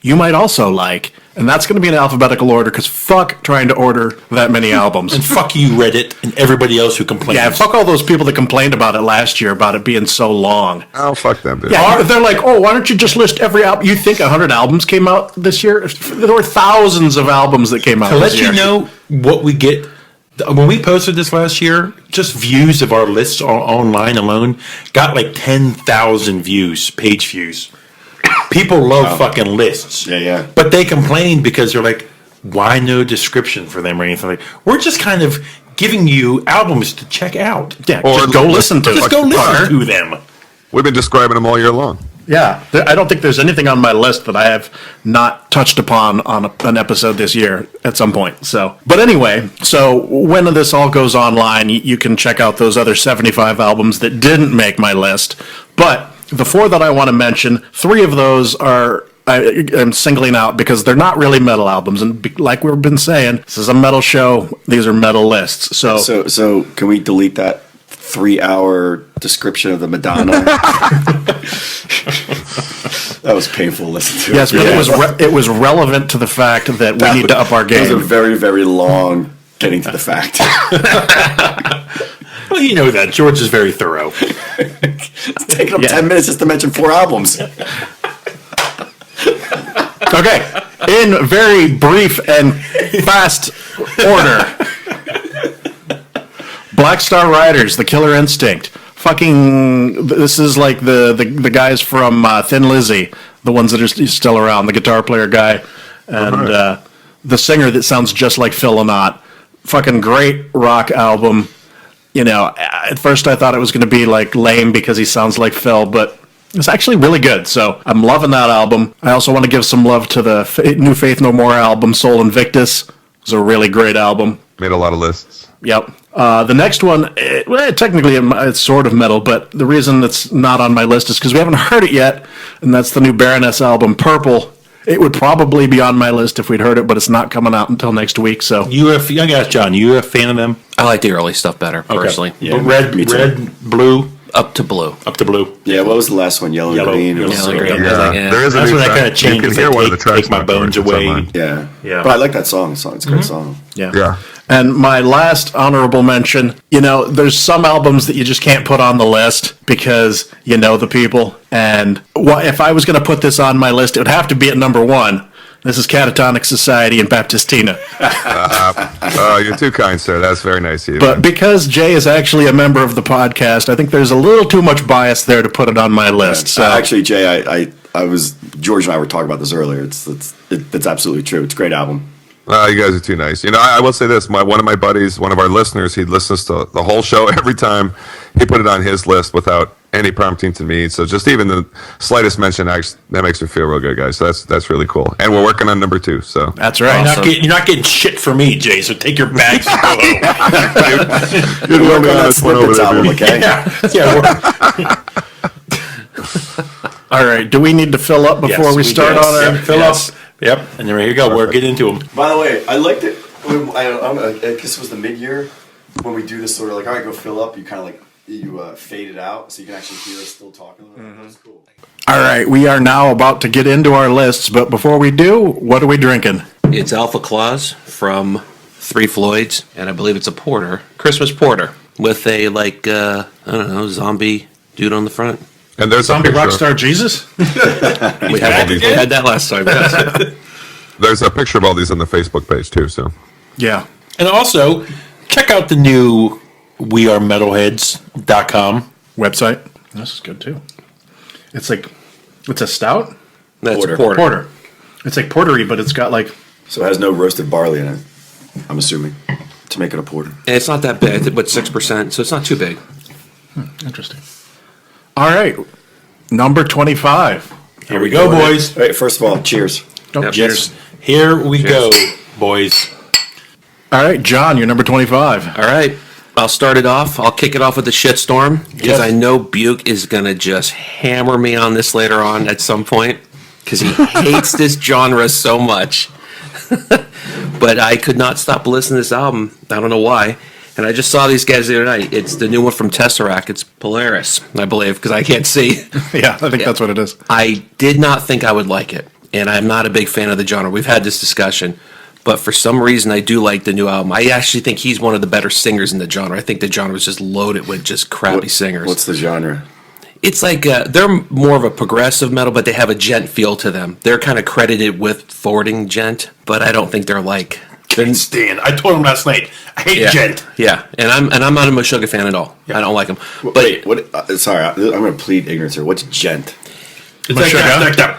S1: you might also like. And that's going to be in alphabetical order because fuck trying to order that many albums.
S2: And fuck you, Reddit, and everybody else who complains.
S1: Yeah, fuck all those people that complained about it last year about it being so long.
S3: Oh, fuck them, dude.
S1: Yeah, they're like, oh, why don't you just list every album? You think 100 albums came out this year? There were thousands of albums that came out this year.
S2: To let you know what we get, when we posted this last year, just views of our lists online alone got like 10,000 views, page views. People love fucking lists.
S4: Yeah.
S2: But they complain because they're like, why no description for them or anything like that? We're just kind of giving you albums to check out.
S1: Yeah, or just go listen to them.
S2: Just go listen to them.
S3: We've been describing them all year long.
S1: Yeah. I don't think there's anything on my list that I have not touched upon on an episode this year at some point. So, but anyway, so when this all goes online, you can check out those other 75 albums that didn't make my list. But the 4 that I want to mention, 3 of those I'm singling out because they're not really metal albums, and like we've been saying, this is a metal show. These are metal lists. So
S4: can we delete that 3-hour description of the Madonna? That was painful to listen to.
S1: Yes, but it was relevant to the fact that we need to up our game.
S4: It was a very, very long getting to the fact.
S2: Well, you know that. George is very thorough.
S4: It's taking up 10 minutes just to mention 4 albums.
S1: Okay. In very brief and fast order. Black Star Riders, The Killer Instinct. Fucking, this is like the guys from Thin Lizzy, the ones that are still around, the guitar player guy. and the singer that sounds just like Phil Lynott. Fucking great rock album. You know, at first I thought it was going to be like lame because he sounds like Phil, but it's actually really good. So I'm loving that album. I also want to give some love to the new Faith No More album, Soul Invictus. It's a really great album.
S3: Made a lot of lists.
S1: Yep. The next one, technically it's sort of metal, but the reason it's not on my list is because we haven't heard it yet, and that's the new Baroness album, Purple. It would probably be on my list if we'd heard it, but it's not coming out until next week. So
S2: I guess, John, you a fan of them?
S5: I like the early stuff better, personally.
S2: Yeah, red, blue,
S5: Up to blue.
S2: Yeah,
S4: what was the last one? Yellow, green.
S5: Yellow, green.
S3: Yeah,
S5: Like,
S3: there is a
S2: That's
S3: new
S2: when I
S3: track.
S2: kind of changed.
S3: You can
S2: It's
S3: hear
S2: like,
S3: one of the tracks.
S2: Take my bones
S3: afterwards. It's
S2: away.
S3: online.
S4: Yeah,
S2: Yeah.
S4: But I like that song. It's a great song.
S3: Yeah.
S1: And my last honorable mention, there's some albums that you just can't put on the list because you know the people. And if I was going to put this on my list, it would have to be at number one. This is Catatonic Society and Baptistina.
S3: Oh, you're too kind, sir. That's very nice of you.
S1: But because Jay is actually a member of the podcast, I think there's a little too much bias there to put it on my list. So
S4: Actually, Jay, George and I were talking about this earlier. It's absolutely true. It's a great album.
S3: You guys are too nice. I will say this. One of my buddies, one of our listeners, he listens to the whole show every time. He put it on his list without any prompting to me. So just even the slightest mention, that makes me feel real good, guys. So that's really cool. And we're working on number 2. So
S1: that's right.
S2: You're not getting shit from me, Jay. So take your bags.
S3: You're
S4: Work on that Snippets album, okay?
S2: Yeah.
S1: All right. Do we need to fill up before we start on our
S2: fill up? Yep. And then here you go. We're getting into them.
S4: By the way, I liked it. I guess it was the mid-year when we do this sort of like, all right, go fill up. You kind of like you fade it out so you can actually hear us still talking. That's cool.
S1: All right, we are now about to get into our lists, but before we do, what are we drinking?
S5: It's Alpha Claus from Three Floyds, and I believe it's a porter, Christmas porter, with a zombie dude on the front.
S3: And there's
S1: Zombie
S3: a picture,
S1: Rockstar Jesus?
S5: We had that last time. Yes.
S3: There's a picture of all these on the Facebook page too. So
S1: Yeah.
S2: And also, check out the new wearemetalheads.com
S1: Website. This is good too. It's a stout?
S5: That's
S4: Porter.
S5: porter.
S1: It's like portery, but it's got like...
S4: So it has no roasted barley in it, I'm assuming, to make it a porter.
S5: And it's not that big, but 6%, so it's not too big.
S1: Interesting. All right. Number 25.
S2: Here we go, boys.
S4: All right, first of all, cheers.
S1: Oh,
S5: Yep.
S1: cheers.
S2: Here we go, boys.
S1: All right, John, you're number 25.
S5: All right. I'll start it off. I'll kick it off with the shitstorm because
S2: Yes.
S5: I know Buke is going to just hammer me on this later on at some point because he hates this genre so much. But I could not stop listening to this album. I don't know why. And I just saw these guys the other night. It's the new one from Tesseract. It's Polaris, I believe, because I can't see.
S1: Yeah, I think that's what it is.
S5: I did not think I would like it, and I'm not a big fan of the genre. We've had this discussion, but for some reason, I do like the new album. I actually think he's one of the better singers in the genre. I think the genre is just loaded with just crappy singers.
S4: What's the genre?
S5: It's like they're more of a progressive metal, but they have a gent feel to them. They're kind of credited with forwarding gent, but I don't think they're like.
S2: Can't stand. I told him last night. I hate gent.
S5: Yeah, and I'm not a Meshuggah fan at all. I don't like him. But
S4: Wait, what? Sorry, I'm going to plead ignorance here. What's gent?
S2: It's like that.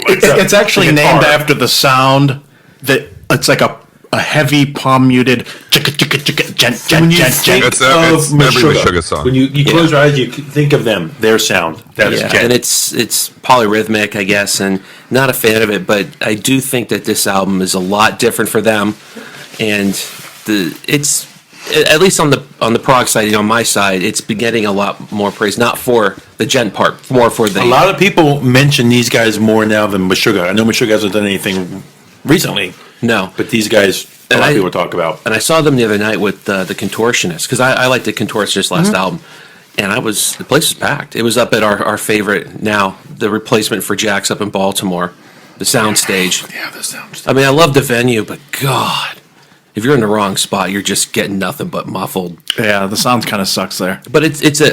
S1: It's actually named after the sound that it's like a heavy palm muted gent.
S2: When you think
S3: It's
S2: of
S3: every
S2: Meshuggah,
S3: Meshuggah song.
S2: when you close your eyes, you think of them, their sound. That is
S5: yeah,
S2: gent.
S5: and it's polyrhythmic, I guess, and not a fan of it. But I do think that this album is a lot different for them, and it's at least on the prog side, on my side, it's been getting a lot more praise. Not for the gent part, more for the.
S2: A lot of people mention these guys more now than Meshuggah. I know Meshuggah hasn't done anything recently,
S5: no,
S2: but these guys, a lot of people talk about.
S5: And I saw them the other night with the Contortionist because I liked the Contortionist last album, and the place was packed. It was up at our favorite now, the replacement for Jack's up in Baltimore, the Soundstage.
S2: Yeah, the sound.
S5: I mean, I love the venue, but God, if you're in the wrong spot, you're just getting nothing but muffled.
S1: Yeah, the sound kind of sucks there.
S5: But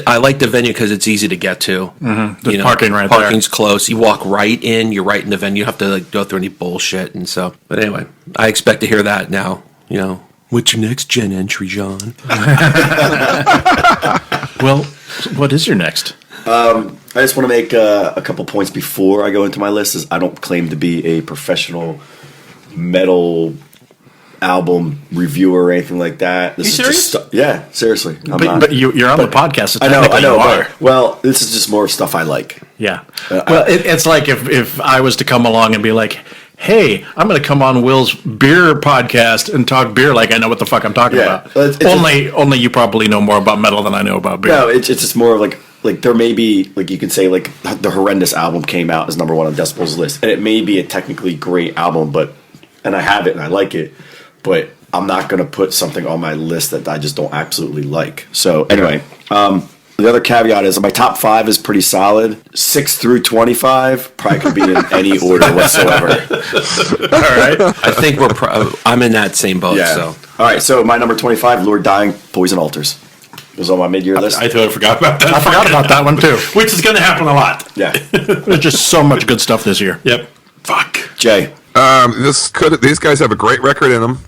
S5: I like the venue because it's easy to get to.
S1: There's parking right there.
S5: Parking's close. You walk right in. You're right in the venue. You don't have to go through any bullshit. And so, but anyway, I expect to hear that now. What's your next gen entry, John?
S1: Well, what is your next?
S4: I just want to make a couple points before I go into my list. Is I don't claim to be a professional metal album reviewer or anything like that. This
S2: You
S4: is
S2: serious?
S4: just yeah, seriously.
S1: But you're on the podcast. So
S4: I know.
S1: technically you are.
S4: But, well, this is just more stuff I like.
S1: Yeah. Well, it's like if I was to come along and be like, hey, I'm going to come on Will's beer podcast and talk beer like I know what the fuck I'm talking
S4: Yeah.
S1: about.
S4: It's
S1: Only you probably know more about metal than I know about beer.
S4: No, it's just more of like there may be, like you could say, like the Horrendous album came out as number one on Decibel's list, and it may be a technically great album, and I have it and I like it, but I'm not going to put something on my list that I just don't absolutely like. So anyway, the other caveat is my top 5 is pretty solid. 6 through 25 probably could be in any order whatsoever.
S1: All right.
S5: I think I'm in that same boat.
S4: Yeah.
S5: So
S4: All right. So my number 25, Lord Dying, Poison Altars. It was on my mid-year list.
S2: I totally forgot about that.
S1: I forgot about that one too.
S2: Which is going to happen a lot.
S4: Yeah.
S1: There's just so much good stuff this year.
S2: Yep. Fuck.
S4: Jay.
S3: These guys have a great record in them.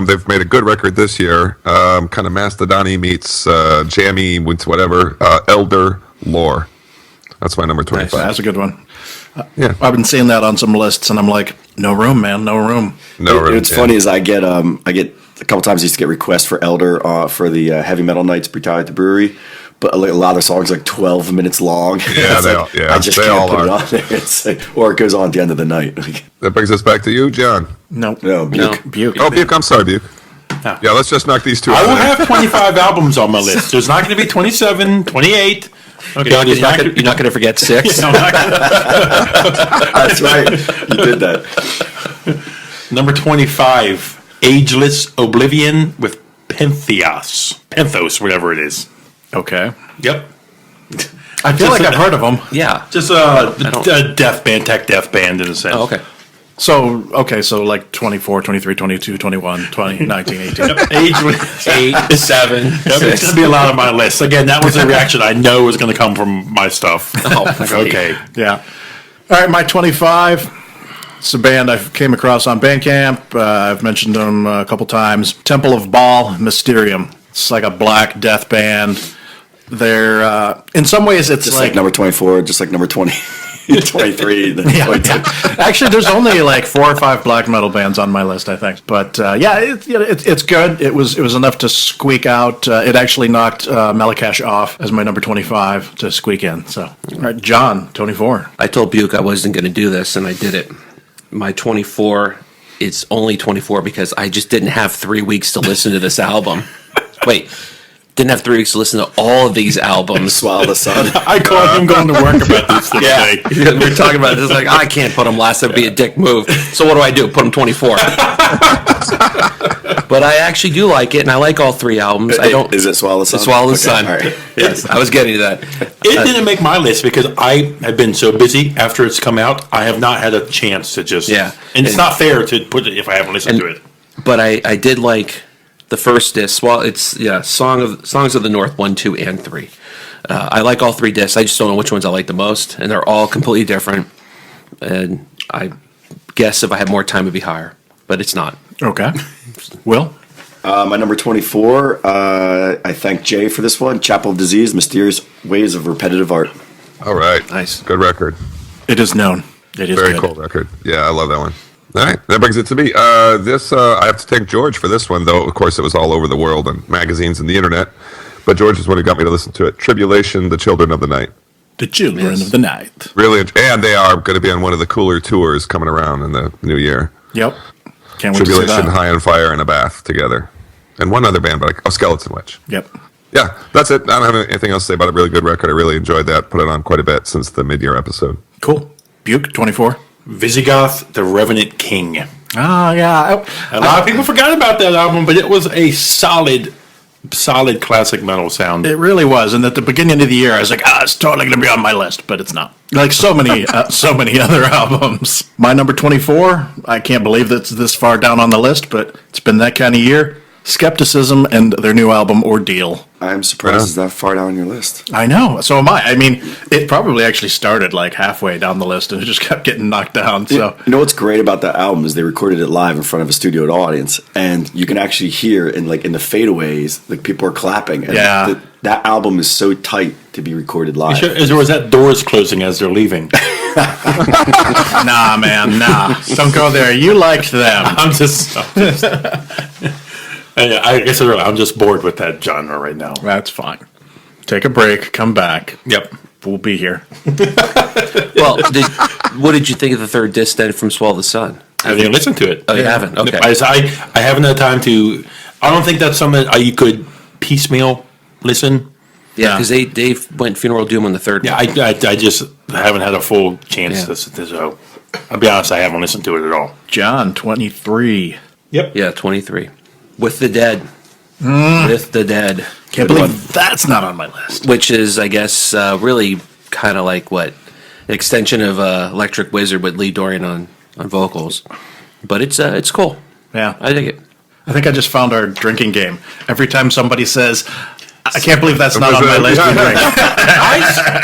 S3: They've made a good record this year. Kind of Mastodon-y meets jammy with whatever. Elder Lore. That's my number 25.
S1: That's a good one.
S3: Yeah.
S1: I've been seeing that on some lists, and I'm like, no room, man, no room.
S4: It's funny is I get a couple times I used to get requests for Elder for the Heavy Metal Nights Brutality at the Brewery, but like, a lot of the songs are like 12 minutes long.
S3: Yeah,
S4: I just
S3: they
S4: can't
S3: all
S4: put
S3: are.
S4: it on there. It's like, or it goes on at the end of the night.
S3: That brings us back to you, John.
S1: No,
S4: Buke.
S1: Buke.
S3: Oh, Buke, I'm sorry, Buke. Yeah, let's just knock these two
S2: I
S3: out.
S2: will have 25 albums on my list. There's not going to be 27, 28. Okay,
S5: John, you're not going to forget 6.
S2: No, not gonna-
S4: That's right. You did that.
S2: Number 25, Ageless Oblivion with Penthos, whatever it is.
S1: Okay.
S2: Yep.
S1: I feel like I've heard of them.
S5: Yeah.
S2: Just a death band, tech death band in a sense.
S5: Oh, okay.
S1: So like 24, 23, 22, 21, 20, 19, 18.
S2: Ageless.
S5: 8, 7.
S2: Yep, it's going to be a lot on my list. Again, that was a reaction I know was going to come from my stuff.
S5: Oh,
S2: Okay.
S1: Yeah. All right, my 25. It's a band I came across on Bandcamp. I've mentioned them a couple times. Temple of Baal, Mysterium. It's like a black death band. They're, in some ways, it's
S4: Just like number 24, just like number 20. 23.
S1: Yeah. Actually, there's only like 4 or 5 black metal bands on my list, I think. But it's good. It was enough to squeak out. It actually knocked Malakash off as my number 25 to squeak in. So, all right, John, 24.
S5: I told Buke I wasn't going to do this, and I did it. My 24, it's only 24 because I just didn't have 3 weeks to listen to this album. Wait. Didn't have 3 weeks to listen to all of these albums.
S4: Swallow the sun.
S2: I called him going to work about this today.
S5: We were talking about this, like, I can't put them last. That'd be a dick move. So what do? Put them 24. But I actually do like it, and I like all 3 albums. I don't.
S4: Is it Swallow the Sun?
S5: It's Swallow the
S4: Okay,
S5: Sun.
S4: all right.
S5: Yes, I was getting to that.
S2: It didn't make my list because I have been so busy after it's come out. I have not had a chance to just.
S5: Yeah.
S2: And it's not fair to put it if I haven't listened to it.
S5: But I did like the first disc. Well, it's Songs of the North 1, 2, and 3. I like all 3 discs. I just don't know which ones I like the most, and they're all completely different. And I guess if I had more time, it'd be higher, but it's not.
S1: Okay. Will?
S4: My number 24, I thank Jay for this one. Chapel of Disease, Mysterious Ways of Repetitive Art.
S3: All right.
S5: Nice.
S3: Good record.
S1: It is known. It is
S3: Very
S1: good.
S3: cool record. Yeah, I love that one. All right, that brings it to me. I have to thank George for this one, though. Of course, it was all over the world and magazines and the internet. But George is one who got me to listen to it. Tribulation, The Children of the Night.
S1: The Children of the Night.
S3: Really, and they are going to be on one of the cooler tours coming around in the new year.
S1: Yep. Can't wait to see
S3: Tribulation,
S1: that.
S3: High on Fire, and A Bath together. And one other band, but Skeleton Witch.
S1: Yep.
S3: Yeah, that's it. I don't have anything else to say about it. Really good record. I really enjoyed that. Put it on quite a bit since the mid-year episode.
S1: Cool. Buke, 24.
S2: Visigoth, The Revenant King.
S1: Oh, yeah.
S2: A lot of people forgot about that album, but it was a solid classic metal sound.
S1: It really was. And at the beginning of the year, I was like, it's totally going to be on my list, but it's not. Like so many other albums. My number 24, I can't believe that's this far down on the list, but it's been that kind of year. Skepticism and their new album, Ordeal.
S4: I'm surprised it's that far down your list.
S1: I know. So am I. I mean, it probably actually started like halfway down the list and it just kept getting knocked down. So
S4: You know what's great about that album is they recorded it live in front of a studio audience, and you can actually hear in the fadeaways, like people are clapping. And
S1: Yeah.
S4: that album is so tight to be recorded live.
S2: Sure, or was that doors closing as they're leaving?
S1: nah, man, nah. Don't go there. You liked them.
S2: I'm just I guess I'm just bored with that genre right now.
S1: That's fine. Take a break. Come back.
S2: Yep.
S1: We'll be here.
S5: Well, what did you think of the third disc then from Swallow the Sun?
S2: I didn't listen to it.
S5: Oh, you haven't? Okay.
S2: I haven't had time to. I don't think that's something you could piecemeal listen.
S5: Yeah, because they went Funeral Doom on the third
S2: Yeah,
S5: one.
S2: I just haven't had a full chance to. So I'll be honest, I haven't listened to it at all.
S1: John, 23.
S2: Yep.
S5: Yeah, 23. With the Dead. With the Dead.
S1: Can't believe that's not on my list.
S5: Which is, I guess, really kind of like an extension of Electric Wizard with Lee Dorian on vocals. But it's cool.
S1: Yeah.
S5: I dig it.
S1: I think I just found our drinking game. Every time somebody says, I can't believe that's not on my list, we drink.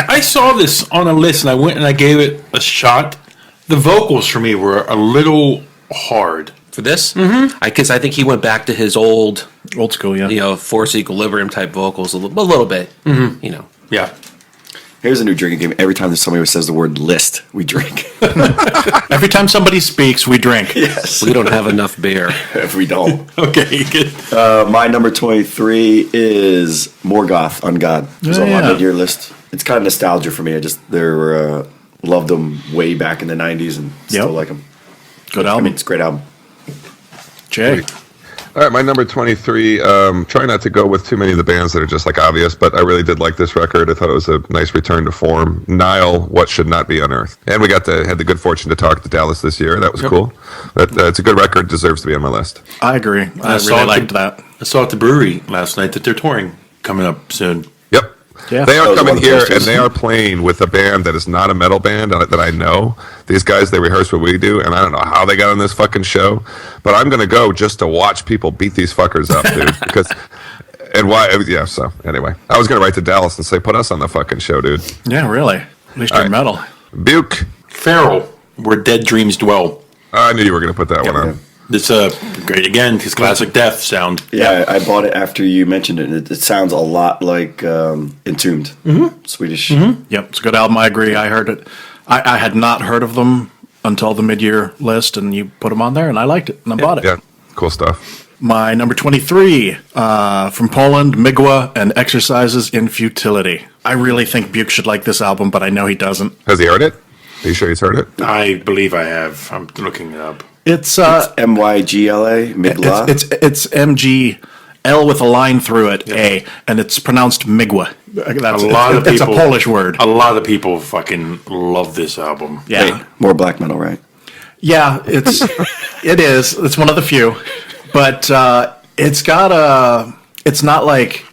S2: I saw this on a list and I went and I gave it a shot. The vocals for me were a little hard.
S5: For this? Mm-hmm. Because I think he went back to his old
S1: school, yeah.
S5: Force Equilibrium type vocals a little bit. Mm-hmm.
S2: Yeah.
S4: Here's a new drinking game. Every time there's somebody who says the word list, we drink.
S1: Every time somebody speaks, we drink.
S4: Yes.
S5: We don't have enough beer.
S4: If we don't.
S2: Okay, good.
S4: My number 23 is Morgoth on God. It's on my mid-year list. It's kind of nostalgia for me. I just loved them way back in the 90s and still like them.
S1: Good album.
S4: It's a great album.
S1: Jay.
S3: All right, my number 23. Try not to go with too many of the bands that are just obvious, but I really did like this record. I thought it was a nice return to form. Nile, What Should Not Be Unearthed, and we had the good fortune to talk to Dallas this year. That was cool. But it's a good record. Deserves to be on my list.
S1: I agree. I really liked that.
S2: I saw at the brewery last night that they're touring coming up soon.
S3: Yep.
S1: Yeah.
S3: They are coming here,
S4: posters.
S3: and they are playing with a band that is not a metal band that I know. These guys, they rehearse what we do, and I don't know how they got on this fucking show, but I'm going to go just to watch people beat these fuckers up, dude. Because, and why? Yeah. So anyway, I was going to write to Dallas and say, put us on the fucking show, dude.
S1: Yeah, really. At least you're metal.
S3: Buke.
S2: Feral, Where Dead Dreams Dwell.
S3: I knew you were going to put that one on.
S2: It's great again. His classic death sound.
S4: Yeah, I bought it after you mentioned it. It sounds a lot like Entombed, Swedish.
S1: Yep, it's a good album. I agree. I heard it. I had not heard of them until the mid-year list, and you put them on there, and I liked it, and I bought it.
S3: Yeah, cool stuff.
S1: My number 23, from Poland, Migwa and Exercises in Futility. I really think Buke should like this album, but I know he doesn't.
S3: Has he heard it? Are you sure he's heard it?
S2: I believe I have. I'm looking it up.
S1: It's
S4: MYGLA, Migla.
S1: It's MGL with a line through it, A, and it's pronounced Migwa. That's, it's a Polish word.
S2: A lot of people fucking love this album.
S1: Yeah.
S4: Hey, more black metal, right?
S1: Yeah, it is. It's one of the few, but it's got it's not like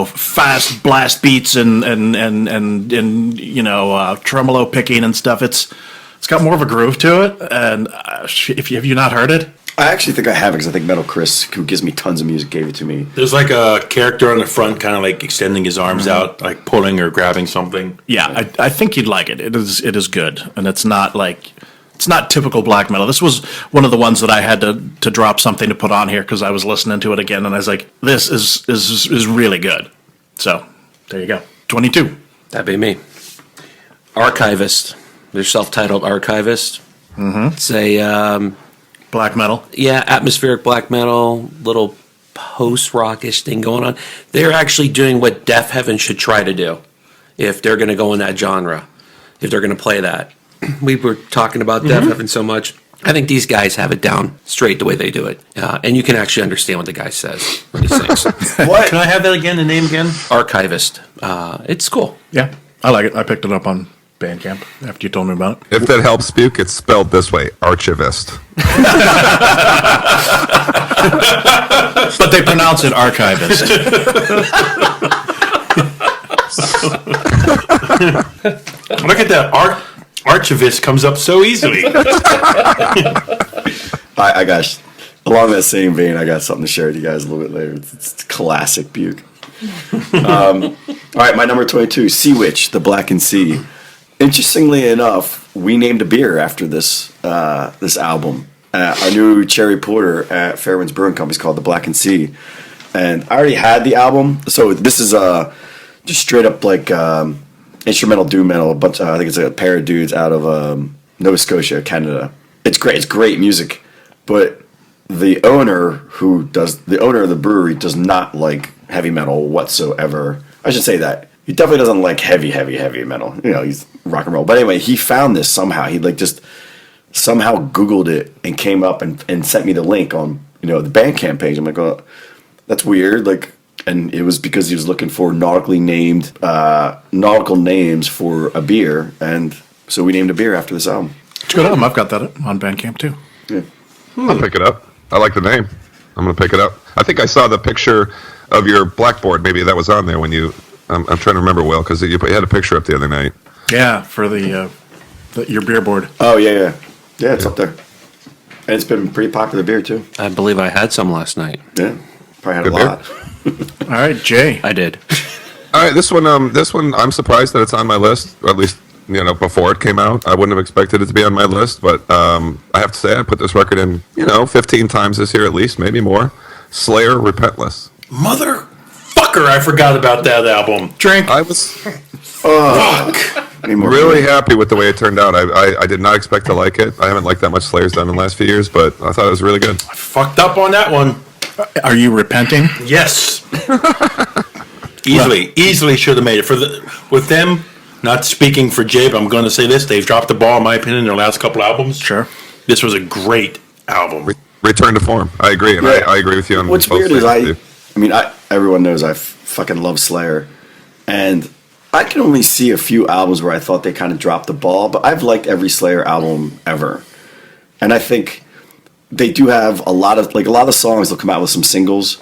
S1: fast blast beats and tremolo picking and stuff. It's got more of a groove to it. And have you not heard it?
S4: I actually think I have, because I think Metal Chris, who gives me tons of music, gave it to me.
S2: There's like a character on the front, kind of like extending his arms out, like pulling or grabbing something.
S1: Yeah, I think you'd like it. It is good, and it's not typical black metal. This was one of the ones that I had to drop something to put on here because I was listening to it again, and I was like, this is really good. So there you go. 22.
S5: That'd be me. Archivist. They're self-titled Archivist.
S1: Mm-hmm.
S5: It's a
S1: black metal.
S5: Yeah, atmospheric black metal, little post-rockish thing going on. They're actually doing what Death Heaven should try to do if they're going to go in that genre, if they're going to play that. We were talking about Death Heaven so much. I think these guys have it down straight the way they do it. And you can actually understand what the guy says when he sings.
S2: What? Can I have that again, the name again?
S5: Archivist. It's cool.
S1: Yeah, I like it. I picked it up on Bandcamp after you told me about it.
S3: If that helps, Buke, it's spelled this way, archivist.
S1: But they pronounce it archivist.
S2: Look at that. Archivist comes up so easily.
S4: I got Along that same vein, I got something to share with you guys a little bit later. It's classic Buke. All right, my number 22, Sea Witch, The Blackened Sea. Interestingly enough, we named a beer after this album. Our new cherry porter at Fairwinds Brewing Company is called The Blackened Sea. And I already had the album, so this is just straight up like instrumental doom metal. I think it's a pair of dudes out of Nova Scotia, Canada. It's great. It's great music, but the owner of the brewery does not like heavy metal whatsoever. I should say that. He definitely doesn't like heavy metal. You know, he's rock and roll. But anyway, he found this somehow. He just somehow Googled it and came up and sent me the link on, the Bandcamp page. I'm like, oh, that's weird. And it was because he was looking for nautical names for a beer. And so we named a beer after this album.
S1: It's a good album. I've got that on Bandcamp too.
S4: Yeah.
S3: I'll pick it up. I like the name. I'm going to pick it up. I think I saw the picture of your blackboard. Maybe that was on there when you. I'm trying to remember, Will, because you had a picture up the other night.
S1: Yeah, for your beer board.
S4: Oh yeah. It's up there, and it's been pretty popular beer too.
S5: I believe I had some last night.
S4: Yeah, probably had
S3: Good
S4: a lot.
S1: All right, Jay.
S5: I did.
S3: All right, this one I'm surprised that it's on my list, or at least before it came out. I wouldn't have expected it to be on my list, but I have to say I put this record in 15 times this year at least, maybe more. Slayer, Repentless.
S2: Motherfucker, I forgot about that album.
S1: Drink.
S3: I was
S2: Fuck.
S3: really happy with the way it turned out. I did not expect to like it. I haven't liked that much Slayer's done in the last few years, but I thought it was really good.
S2: I fucked up on that one.
S1: Are you repenting?
S2: Yes. Easily should have made it. With them, not speaking for Jay, but I'm going to say this. They've dropped the ball, in my opinion, in their last couple albums.
S1: Sure.
S2: This was a great album.
S3: Return to form. I agree, and I agree with you on
S4: What's
S3: both
S4: weird is
S3: things,
S4: everyone knows I fucking love Slayer, and I can only see a few albums where I thought they kind of dropped the ball, but I've liked every Slayer album ever, and I think they do have a lot of songs. They'll come out with some singles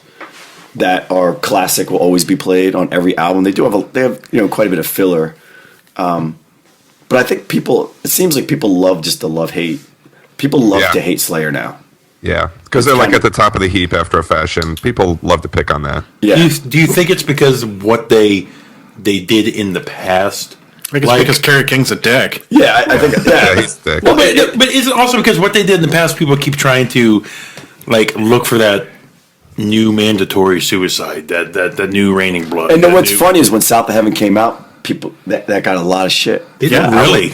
S4: that are classic, will always be played on every album. They have quite a bit of filler, but I think it seems like people love just the love-hate. People love to hate Slayer now.
S3: Yeah, because they're at the top of the heap after a fashion. People love to pick on that.
S4: Yeah.
S2: Do you think it's because of what they did in the past?
S1: I think it's because Kerry King's a dick.
S4: Yeah, I think. Yeah,
S3: he's thick.
S2: Well, but is it also because what they did in the past? People keep trying to look for that new mandatory suicide, that new raining blood.
S4: And then what's funny is when South of Heaven came out, people that got a lot of shit.
S2: Really?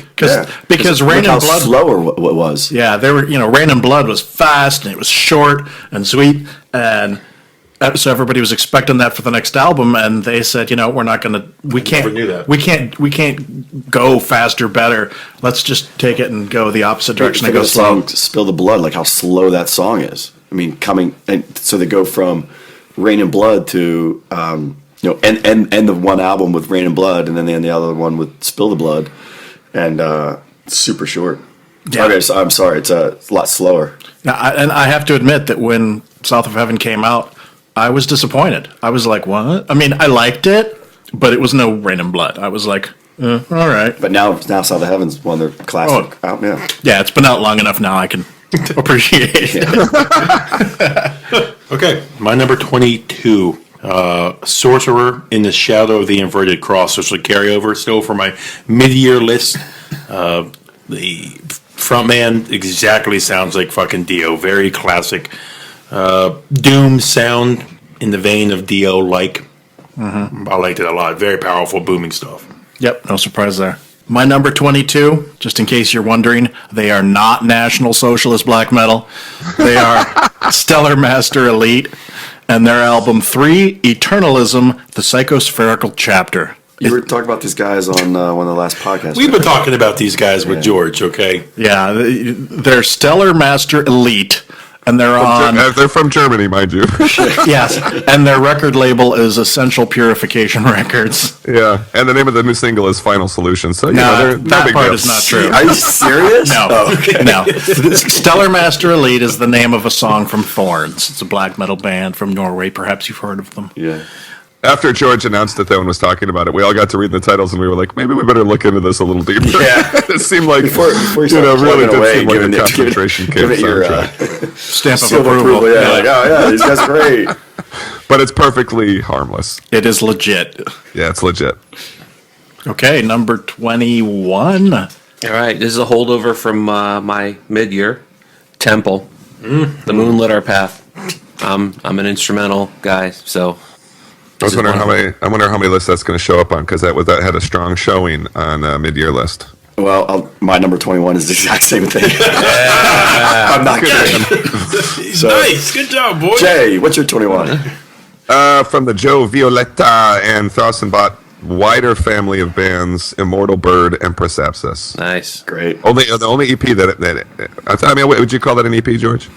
S1: Because Rain and Blood
S4: slower what was.
S1: Yeah, they were. Rain and Blood was fast and it was short and sweet, and so everybody was expecting that for the next album, and they said, we're not going to. We can't.
S2: Never knew that.
S1: We can't go faster, better. Let's just take it and go the opposite direction and go slow.
S4: Song, Spill the Blood, like how slow that song is. I mean, so they go from Rain and Blood to. And the one album with Rain and Blood, and then the other one with Spill the Blood, and super short.
S1: Yeah.
S4: Okay, so I'm sorry, it's a lot slower.
S1: And I have to admit that when South of Heaven came out, I was disappointed. I was like, what? I mean, I liked it, but it was no Rain and Blood. I was like, all right.
S4: But now South of Heaven's one of their classic albums.
S1: Yeah, it's been out long enough now I can appreciate it.
S2: Okay, my number 22. Sorcerer in the Shadow of the Inverted Cross. This is a carryover still for my mid-year list. The frontman exactly sounds like fucking Dio. Very classic doom sound in the vein of Dio-like. Mm-hmm. I liked it a lot. Very powerful, booming stuff.
S1: Yep, no surprise there. My number 22, just in case you're wondering, they are not National Socialist black metal. They are Stellar Master Elite. And their album 3, Eternalism, the Psychospherical Chapter.
S4: You were talking about these guys on one of the last podcasts.
S2: We've been talking about these guys with George, okay?
S1: Yeah, they're Stellar Master Elite, and they're
S3: from Germany, mind you.
S1: Yes, and their record label is Essential Purification Records.
S3: Yeah, and the name of the new single is Final Solution. So
S1: that part is not true.
S4: Are you serious?
S1: No, no. Stellar Master Elite is the name of a song from Thorns. It's a black metal band from Norway. Perhaps you've heard of them.
S4: Yeah.
S3: After George announced it, though, and was talking about it, we all got to read the titles, and we were like, maybe we better look into this a little deeper.
S4: Yeah.
S3: It seemed like,
S4: Before you
S3: really did
S4: away,
S3: seem like a concentration camp
S4: your
S3: soundtrack.
S1: Stamp of
S4: seal of
S1: approval.
S4: Yeah, like, oh yeah, these guys are great.
S3: But it's perfectly harmless.
S1: It is legit.
S3: Yeah, it's legit.
S1: Okay, number 21.
S5: All right, this is a holdover from my mid-year Temple. The Moon Lit Our Path. I'm an instrumental guy, so.
S3: I was wondering I wonder how many lists that's going to show up on, because that had a strong showing on a mid-year list.
S4: Well, my number 21 is the exact same thing. I'm not kidding. So,
S2: Nice, good job, boy.
S4: Jay, what's your 21?
S3: From the Joe Violetta and Throssenbot wider family of bands, Immortal Bird and Persepsis.
S5: Nice.
S4: Great.
S3: The only EP would you call that an EP, George?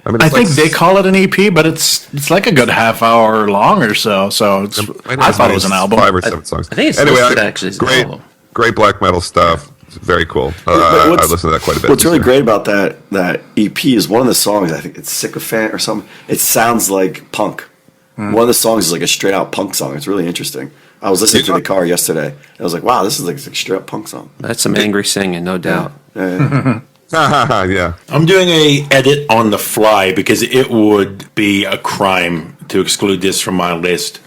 S1: I think they call it an EP, but it's like a good half hour long or so. So I thought it was an album.
S3: 5 or 7 songs.
S5: I think it's listed actually as an album.
S3: Great black metal stuff. It's very cool. I listen to that quite a bit.
S4: What's really great about that EP is one of the songs, I think it's Sycophant or something, it sounds like punk. One of the songs is like a straight out punk song. It's really interesting. I was listening to the car yesterday. And I was like, wow, this is like a straight up punk song.
S5: That's some angry singing, no doubt.
S4: Yeah.
S3: Yeah.
S2: I'm doing a edit on the fly because it would be a crime to exclude this from my list.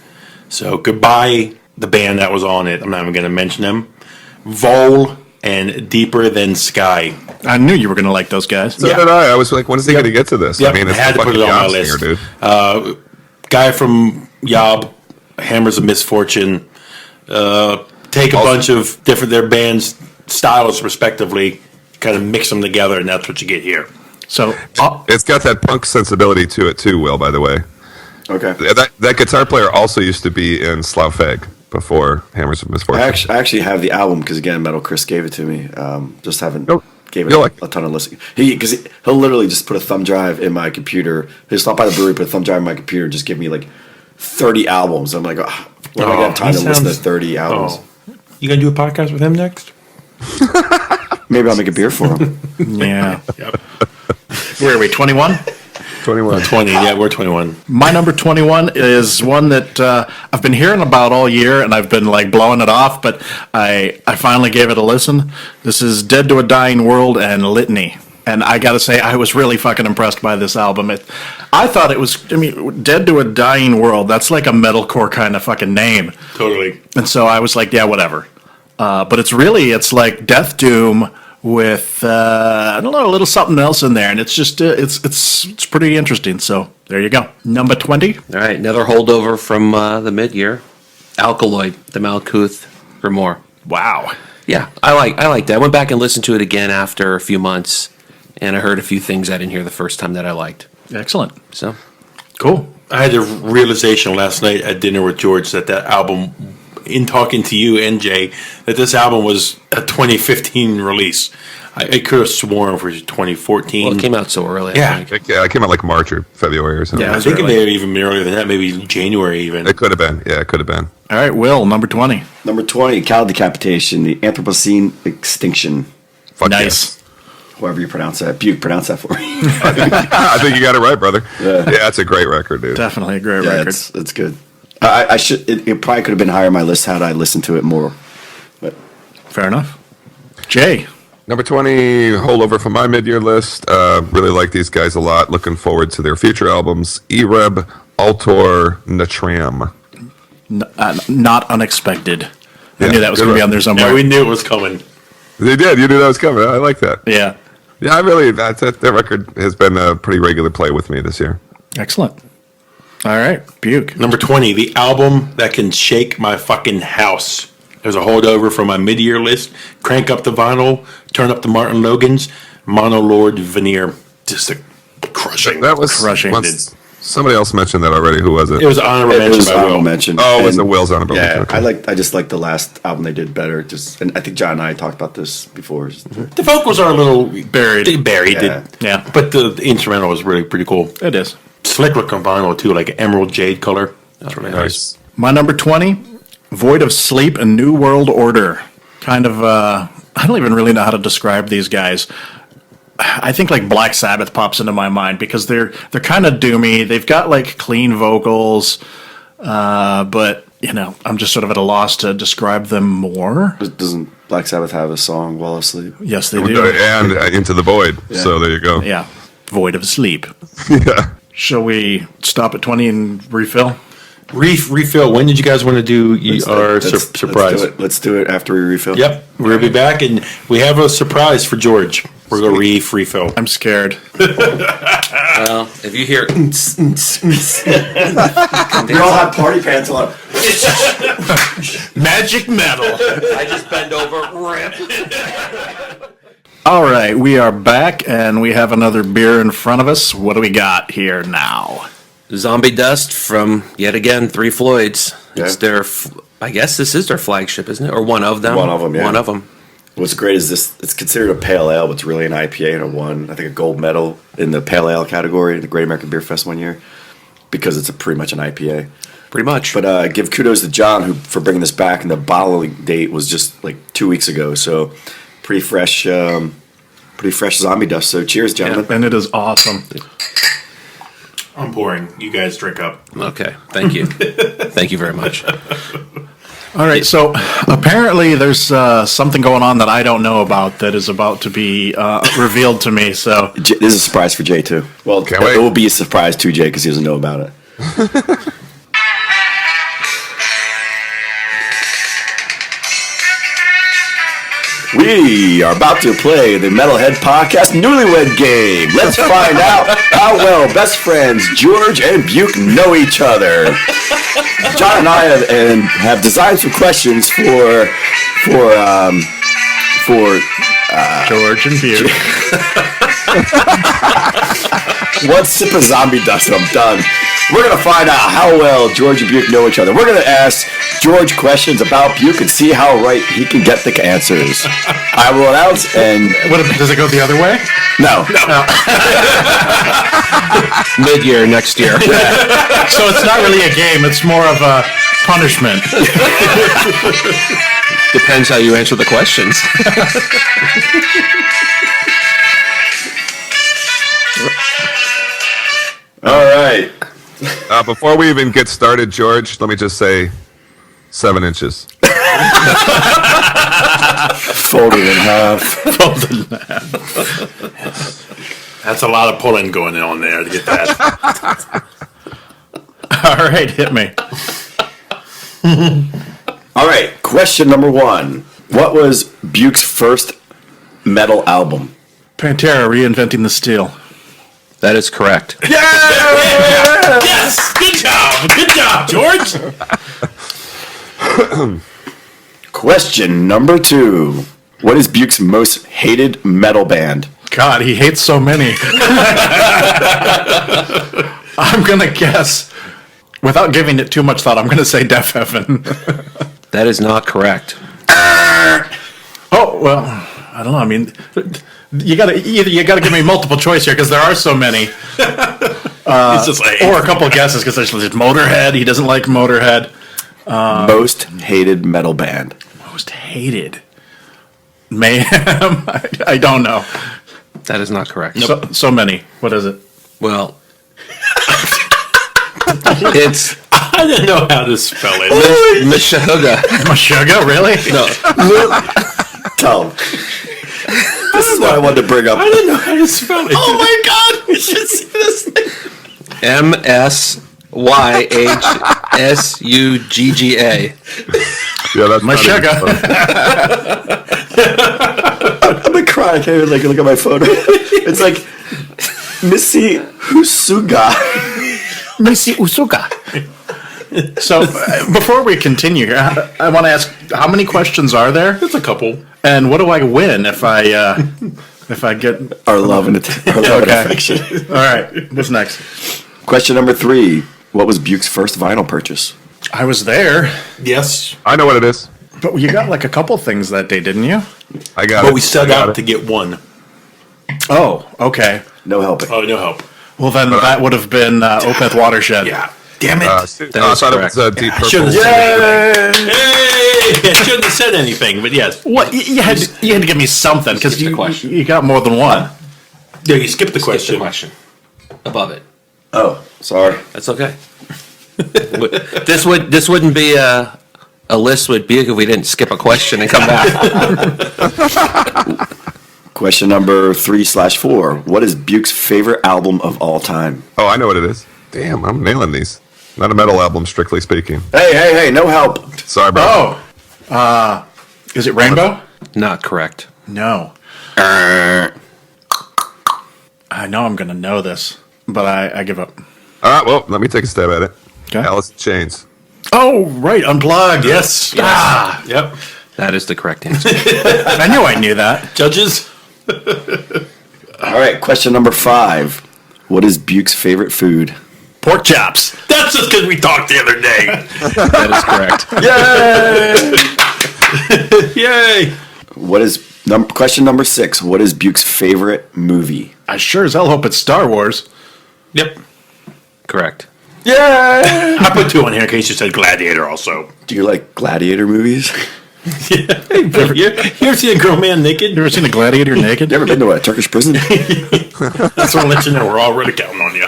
S2: So goodbye, the band that was on it. I'm not even going to mention them. Vol and Deeper Than Sky.
S1: I knew you were going to like those guys.
S3: So did I. I was like, when is he going to get to this?
S2: Yep.
S3: I mean, it's
S2: I had to put it on my list.
S3: Singer, dude.
S2: Guy from Yob, Hammers of Misfortune. Take a bunch of their bands' styles respectively, kind of mix them together, and that's what you get here.
S1: So
S3: it's got that punk sensibility to it too, Will, by the way.
S4: Okay.
S3: That guitar player also used to be in Slaufeg before Hammers of Misfortune.
S4: I actually have the album because, again, Metal Chris gave it to me. Just haven't gave it a ton of listening. He'll literally just put a thumb drive in my computer. He'll stop by the brewery, put a thumb drive in my computer, and just give me like 30 albums. I'm like, when am I going to have time to listen to 30 albums?
S2: You going to do a podcast with him next?
S4: Maybe I'll make a beer for him.
S1: yeah. Yep. Where are we, 21?
S3: 21.
S2: 20, yeah, we're 21.
S1: My number 21 is one that I've been hearing about all year, and I've been like blowing it off, but I finally gave it a listen. This is Dead to a Dying World and Litany. And I got to say, I was really fucking impressed by this album. I thought it was, Dead to a Dying World, that's like a metalcore kind of fucking name.
S2: Totally.
S1: And so I was like, yeah, whatever. But it's like Death Doom with I don't know, a little something else in there, and it's just it's pretty interesting. So there you go, number 20.
S5: All right, another holdover from the mid-year, Alkaloid, the Malkuth Grimoire.
S1: Wow.
S5: Yeah, I like that. I went back and listened to it again after a few months, and I heard a few things I didn't hear the first time that I liked.
S1: Excellent.
S5: So
S1: cool.
S2: I had a realization last night at dinner with George that album, in talking to you and Jay, that this album was a 2015 release. I could have sworn for 2014.
S5: Well, it came out so early.
S2: Yeah.
S5: I think.
S3: It came out like March or February or something.
S2: Yeah, I think it may have even been earlier than that, maybe January even.
S3: It could have been. Yeah, it could have been.
S1: All right, Will, number 20.
S4: Number 20, Cow Decapitation, the Anthropocene Extinction.
S3: Fuck
S1: Nice.
S3: yes.
S4: However you pronounce that. Buke, pronounce that for me.
S3: I think you got it right, brother.
S4: Yeah.
S3: It's a great record, dude.
S1: Definitely a great
S4: Yeah,
S1: record.
S4: it's good. I should. It probably could have been higher on my list had I listened to it more. But
S1: Fair enough. Jay.
S3: Number 20, holdover from my mid-year list. Really like these guys a lot. Looking forward to their future albums. Ereb, Altor, Natram.
S1: Not unexpected. I
S3: Yeah,
S1: knew that was
S3: good
S1: going to be
S3: record.
S1: on there somewhere.
S2: Yeah, we knew it was coming.
S3: They did. You knew that was coming. I like that.
S1: Yeah.
S3: Yeah, I really, that record has been a pretty regular play with me this year.
S1: Excellent. All right, Buke.
S2: Number 20, the album that can shake my fucking house. There's a holdover from my mid-year list. Crank up the vinyl, turn up the Martin Logan's, Monolord Veneer. Just a crushing.
S3: That was
S1: Crushing.
S3: Somebody else mentioned that already. Who was it?
S2: It was honorable
S4: it
S2: mention
S4: was
S2: by
S4: honorable
S2: Will.
S4: mention.
S3: Oh, it was
S4: And-
S3: the Will's honorable
S4: Yeah,
S3: mention. Okay.
S4: I just like the last album they did better. And I think John and I talked about this before.
S2: The vocals are a little
S1: Buried.
S2: Buried.
S1: Yeah.
S2: But the instrumental was really pretty cool.
S1: It is.
S2: Slick look on vinyl too, like emerald jade color. That's really nice.
S1: My number 20, Void of Sleep and New World Order. Kind of, I don't even really know how to describe these guys. I think like Black Sabbath pops into my mind because they're kind of doomy. They've got like clean vocals. but I'm just sort of at a loss to describe them more.
S4: Doesn't Black Sabbath have a song, While Asleep?
S1: Yes, they do.
S3: And Into the Void. Yeah. So there you go.
S1: Yeah, Void of Sleep.
S3: Yeah.
S1: Shall we stop at 20 and refill?
S2: Refill. When did you guys want to do our surprise?
S4: Let's do it after we refill.
S2: Yep. We'll be back, and we have a surprise for George. We're going to refill.
S1: I'm scared.
S5: Well, if you hear...
S4: We all have party pants on.
S1: Magic metal.
S5: I just bend over, rip.
S1: All right, we are back, and we have another beer in front of us. What do we got here now?
S5: Zombie Dust from, yet again, Three Floyds.
S4: Yeah.
S5: It's their... I guess this is their flagship, isn't it? Or one of them?
S4: One of them, yeah.
S5: One of them.
S4: What's great is this, it's considered a pale ale, but it's really an IPA, and it won, I think, a gold medal in the pale ale category at the Great American Beer Fest one year because it's pretty much an IPA.
S5: Pretty much.
S4: But give kudos to John for bringing this back, and the bottling date was just like 2 weeks ago, so pretty fresh Zombie Dust. So cheers, gentlemen.
S1: And it is awesome.
S2: I'm pouring. You guys drink up.
S5: Okay, thank you. Thank you very much.
S1: All right, so apparently there's something going on that I don't know about that is about to be revealed to me. So
S4: This is a surprise for Jay, too. Well,
S3: Can't wait.
S4: it will be a surprise to Jay because he doesn't know about it. We are about to play the Metalhead Podcast Newlywed Game. Let's find out how well best friends George and Buke know each other. John and I have designed some questions for
S1: George and Buke.
S4: one sip of Zombie Dust and I'm done. We're going to find out how well George and Buke know each other. We're going to ask George questions about Buke and see how right he can get the answers. I will announce and...
S1: Does it go the other way?
S4: No.
S5: Mid-year next year.
S1: So it's not really a game. It's more of a punishment.
S5: Depends how you answer the questions.
S4: All right.
S3: Before we even get started, George, let me just say 7 inches.
S4: Folded in half.
S2: That's a lot of pulling going on there to get that.
S1: All right, hit me.
S4: All right. Question number 1. What was Buke's first metal album?
S1: Pantera, Reinventing the Steel.
S5: That is correct.
S2: Yes! Good job! Good job, George!
S4: Question number 2. What is Buke's most hated metal band?
S1: God, he hates so many. I'm going to guess, without giving it too much thought, I'm going to say Deaf Heaven.
S5: That is not correct.
S1: Oh, well, I don't know. I mean, you got to give me multiple choice here because there are so many.
S2: It's just like,
S1: Or a couple of guesses because there's Motorhead. He doesn't like Motorhead.
S4: Most hated metal band.
S1: Most hated. Mayhem. I don't know.
S5: That is not correct.
S1: So many. What is it?
S5: Well, it's
S2: I didn't know how to spell it.
S5: Meshuggah.
S1: Meshuggah, really?
S5: No,
S4: Tell him. This is what I wanted to bring up.
S2: I didn't know how to spell it.
S4: Oh my God! We should see this thing.
S5: Meshuggah.
S3: Yeah, that's
S1: Meshuggah.
S4: I'm gonna cry. I can't even look at my photo. It's like Missy Husuga.
S1: Missy Usuka. So, before we continue here, I want to ask, how many questions are there?
S2: It's a couple.
S1: And what do I win if I get...
S4: Our love and affection.
S1: All right, what's next?
S4: Question number 3. What was Buke's first vinyl purchase?
S1: I was there,
S2: Yes.
S3: I know what it is.
S1: but you got like a couple things that day, didn't you?
S3: I got it.
S2: But we set
S3: I got
S2: out
S3: it.
S2: to get one.
S1: Oh, okay.
S4: No helping.
S2: Oh, no help.
S1: Well, then that would have been Opeth Watershed.
S2: Yeah. Damn it.
S3: I thought it was Deep
S2: I shouldn't
S3: Purple.
S2: have said anything. Hey! I shouldn't have said anything, but yes.
S1: What? You had to give me something because
S5: Skip the question.
S1: you got more than one.
S2: Yeah, you skipped the
S5: Skip
S2: question.
S5: the question. Above it.
S4: Oh, sorry.
S5: That's okay. This wouldn't be a list with Buke if we didn't skip a question and come back.
S4: Question number 3/4. What is Buke's favorite album of all time?
S3: Oh, I know what it is. Damn, I'm nailing these. Not a metal album, strictly speaking.
S4: Hey, no help.
S3: Sorry, bro.
S1: Is it Rainbow?
S5: Not correct.
S1: No. I know I'm going to know this, but I give up.
S3: All right, well, let me take a stab at it.
S1: Okay.
S3: Alice in Chains.
S1: Oh, right. Unplugged.
S2: Yes.
S1: Ah,
S2: Yep.
S5: That is the correct answer.
S1: I knew I knew that.
S2: Judges.
S4: All right, question number 5. What is Buke's favorite food?
S1: Pork chops.
S2: That's just because we talked the other day.
S5: That is correct.
S2: Yay.
S4: What is question number 6? What is Buke's favorite movie?
S1: I sure as hell hope it's Star Wars.
S2: Yep.
S5: Correct.
S4: Yeah.
S2: I put 2 on here in case you said Gladiator also.
S4: Do you like gladiator movies?
S2: Yeah. You ever see a grown man naked?
S1: You ever seen a gladiator naked?
S4: You ever been to a Turkish prison?
S2: That's what I'll let you know. We're already counting on you.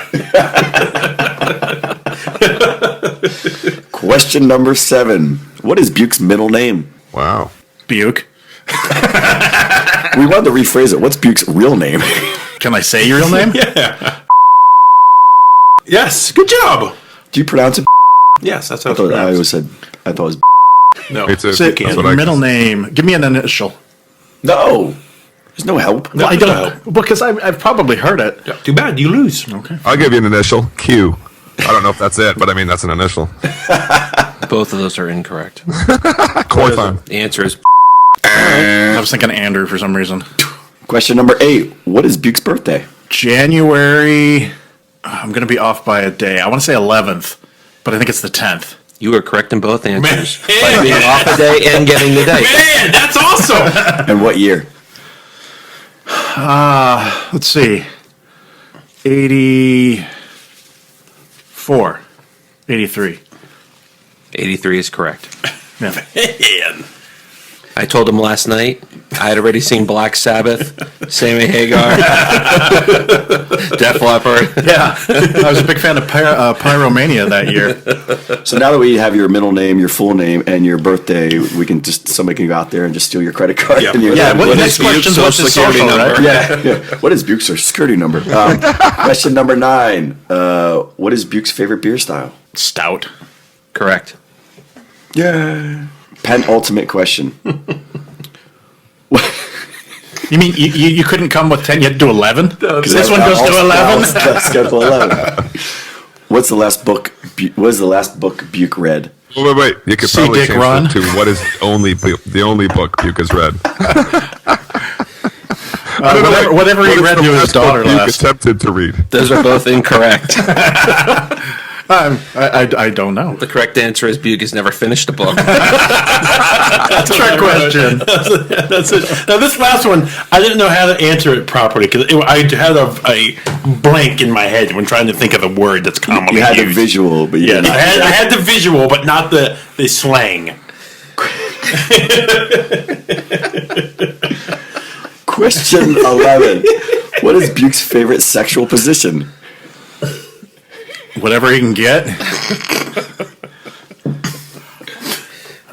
S4: Question number 7. What is Buke's middle name?
S3: Wow.
S1: Buke.
S4: We wanted to rephrase it. What's Buke's real name?
S1: Can I say your real name?
S2: Yeah. Yes. Good job.
S4: Do you pronounce it?
S2: Yes, that's how
S4: I
S2: it's
S4: thought I
S2: pronounced.
S4: always said. I thought it was.
S2: No.
S3: Me too.
S1: Say
S3: That's
S1: your
S3: what I
S1: middle name. Give me an initial.
S4: No. There's no help.
S2: No,
S1: I
S2: no
S1: don't, because I've probably heard it.
S2: Yeah, too bad. You lose.
S1: Okay.
S3: I'll give you an initial. Q. I don't know if that's it, but I mean, that's an initial.
S5: Both of those are incorrect.
S3: Core time.
S5: The answer is
S1: I was thinking Andrew for some reason.
S4: Question number 8. What is Buke's birthday?
S1: January. I'm going to be off by a day. I want to say 11th, but I think it's the 10th.
S5: you were correct in both answers.
S2: Man.
S5: By being off a day and getting the day.
S2: Man, that's awesome.
S4: And what year?
S1: Let's see. 84. 83.
S5: 83 is correct.
S1: Yeah.
S2: Man.
S5: I told him last night I had already seen Black Sabbath, Sammy Hagar, Def Leppard.
S1: Yeah. I was a big fan of Pyromania that year.
S4: So now that we have your middle name, your full name, and your birthday, somebody can go out there and just steal your credit card.
S2: Yeah.
S4: And your
S1: Yeah,
S5: What
S1: next
S5: is Buke's
S1: question is what's
S5: social
S1: his
S5: security
S1: social,
S5: number?
S1: right?
S4: yeah. What is Buke's social security number? Question number 9. What is Buke's favorite beer style?
S1: Stout.
S5: Correct.
S4: Yeah. Penultimate question.
S1: You mean you couldn't come with 10? You had to do 11? Because this one goes to 11?
S4: Let's go to 11. What's the last book? What is the last book Buke read?
S3: Wait. You could
S1: See
S3: probably
S1: Dick
S3: change
S1: run.
S3: it to what is the only book Buke has read.
S1: Whatever he
S3: What is
S1: read
S3: the
S1: to his
S3: last book
S1: daughter
S3: Buke
S1: last.
S3: attempted to read.
S5: Those are both incorrect.
S1: I don't know.
S5: The correct answer is Buke has never finished a book.
S1: Trick question.
S2: That's it. Now this last one, I didn't know how to answer it properly because I had a blank in my head when trying to think of the word that's commonly
S4: You had
S2: used.
S4: the visual, but you
S2: Yes,
S4: didn't.
S2: I had the visual, but not the slang.
S4: Question 11. What is Buke's favorite sexual position?
S1: Whatever he can get.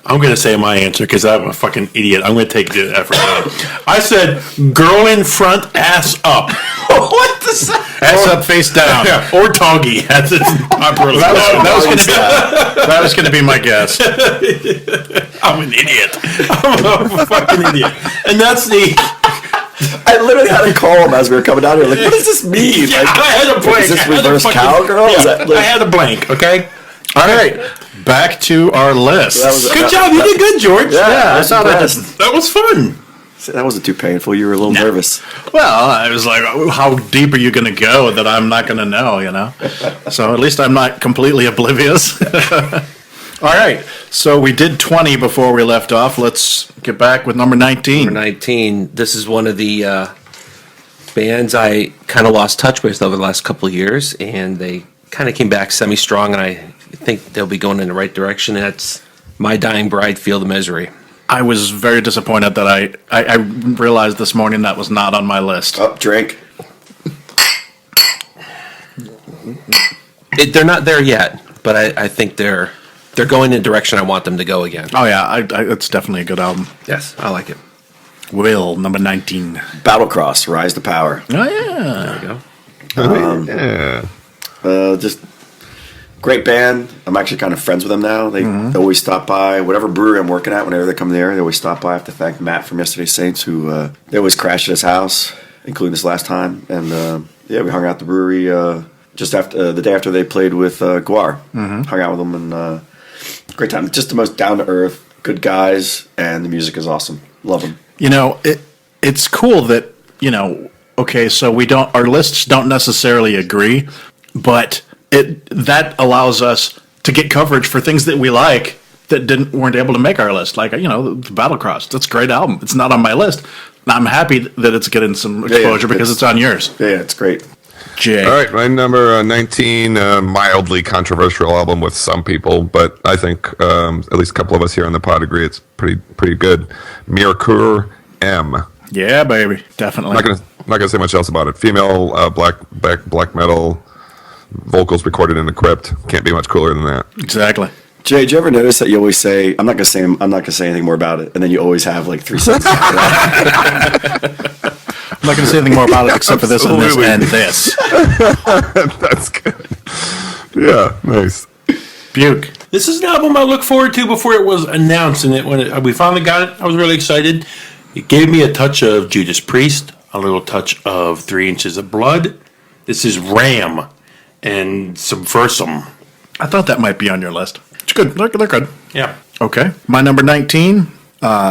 S2: I'm going to say my answer because I'm a fucking idiot. I'm going to take the effort. I said, girl in front, ass up.
S4: What the?
S1: Ass up, face down.
S2: Yeah, or toggy. That's its popular.
S1: That was going to be my guess.
S2: I'm an idiot. I'm a fucking idiot. And that's the...
S4: I literally had to call him as we were coming down here. Like, what does this mean?
S2: Yeah,
S4: Like,
S2: I had a blank.
S4: is this
S2: I had a
S4: reverse
S2: fucking-
S4: cowgirl? Is
S2: Yeah,
S4: that, like-
S2: I had a blank, okay?
S1: All right. Back to our list.
S4: That was-
S2: Good job. You did good, George.
S4: Yeah,
S1: I saw that.
S2: That was fun.
S4: That wasn't too painful. You were a little nervous.
S1: Well, I was like, how deep are you going to go that I'm not going to know, you know? So at least I'm not completely oblivious. All right. So we did 20 before we left off. Let's get back with number 19.
S5: Number 19, this is one of the bands I kind of lost touch with over the last couple of years, and they kind of came back semi-strong, and I think they'll be going in the right direction. And that's My Dying Bride, Feel the Misery.
S1: I was very disappointed that I realized this morning that was not on my list.
S4: Up, drink.
S5: They're not there yet. but I think they're going in the direction I want them to go again.
S1: Oh yeah, it's definitely a good album.
S5: Yes, I like it.
S1: Will, number 19.
S4: Battlecross, Rise to Power.
S1: Oh yeah.
S5: There we go.
S4: Just great band. I'm actually kind of friends with them now. They always stop by whatever brewery I'm working at. Whenever they come there, they always stop by. I have to thank Matt from Yesterday's Saints, who they always crashed at his house, including this last time. And yeah, we hung out at the brewery just after the day after they played with Guar. Hung out with them and great time. Just the most down to earth, good guys, and the music is awesome. Love them.
S1: You know, it's cool that, you know, okay, so our lists don't necessarily agree, but that allows us to get coverage for things that we like that weren't able to make our list. Like, you know, the Battlecross. That's a great album. It's not on my list. I'm happy that it's getting some exposure because it's on yours.
S4: Yeah, it's great.
S1: Jay.
S3: All right, my number 19, mildly controversial album with some people, but I think at least a couple of us here on the pod agree it's pretty good. Mercure M.
S1: Yeah, baby, definitely.
S3: I'm not gonna say much else about it. Female black metal, vocals recorded in the crypt. Can't be much cooler than that.
S1: Exactly.
S4: Jay, did you ever notice that you always say, I'm not gonna say anything more about it, and then you always have like 3 sentences after that?
S1: I'm not going to say anything more about it except for this and this and this.
S3: That's good. Yeah, nice.
S1: Buke.
S2: This is an album I look forward to before it was announced, and when we finally got it, I was really excited. It gave me a touch of Judas Priest, a little touch of 3 Inches of Blood. This is Ram and Subversum.
S1: I thought that might be on your list. It's good. They're good.
S2: Yeah.
S1: Okay. My number 19,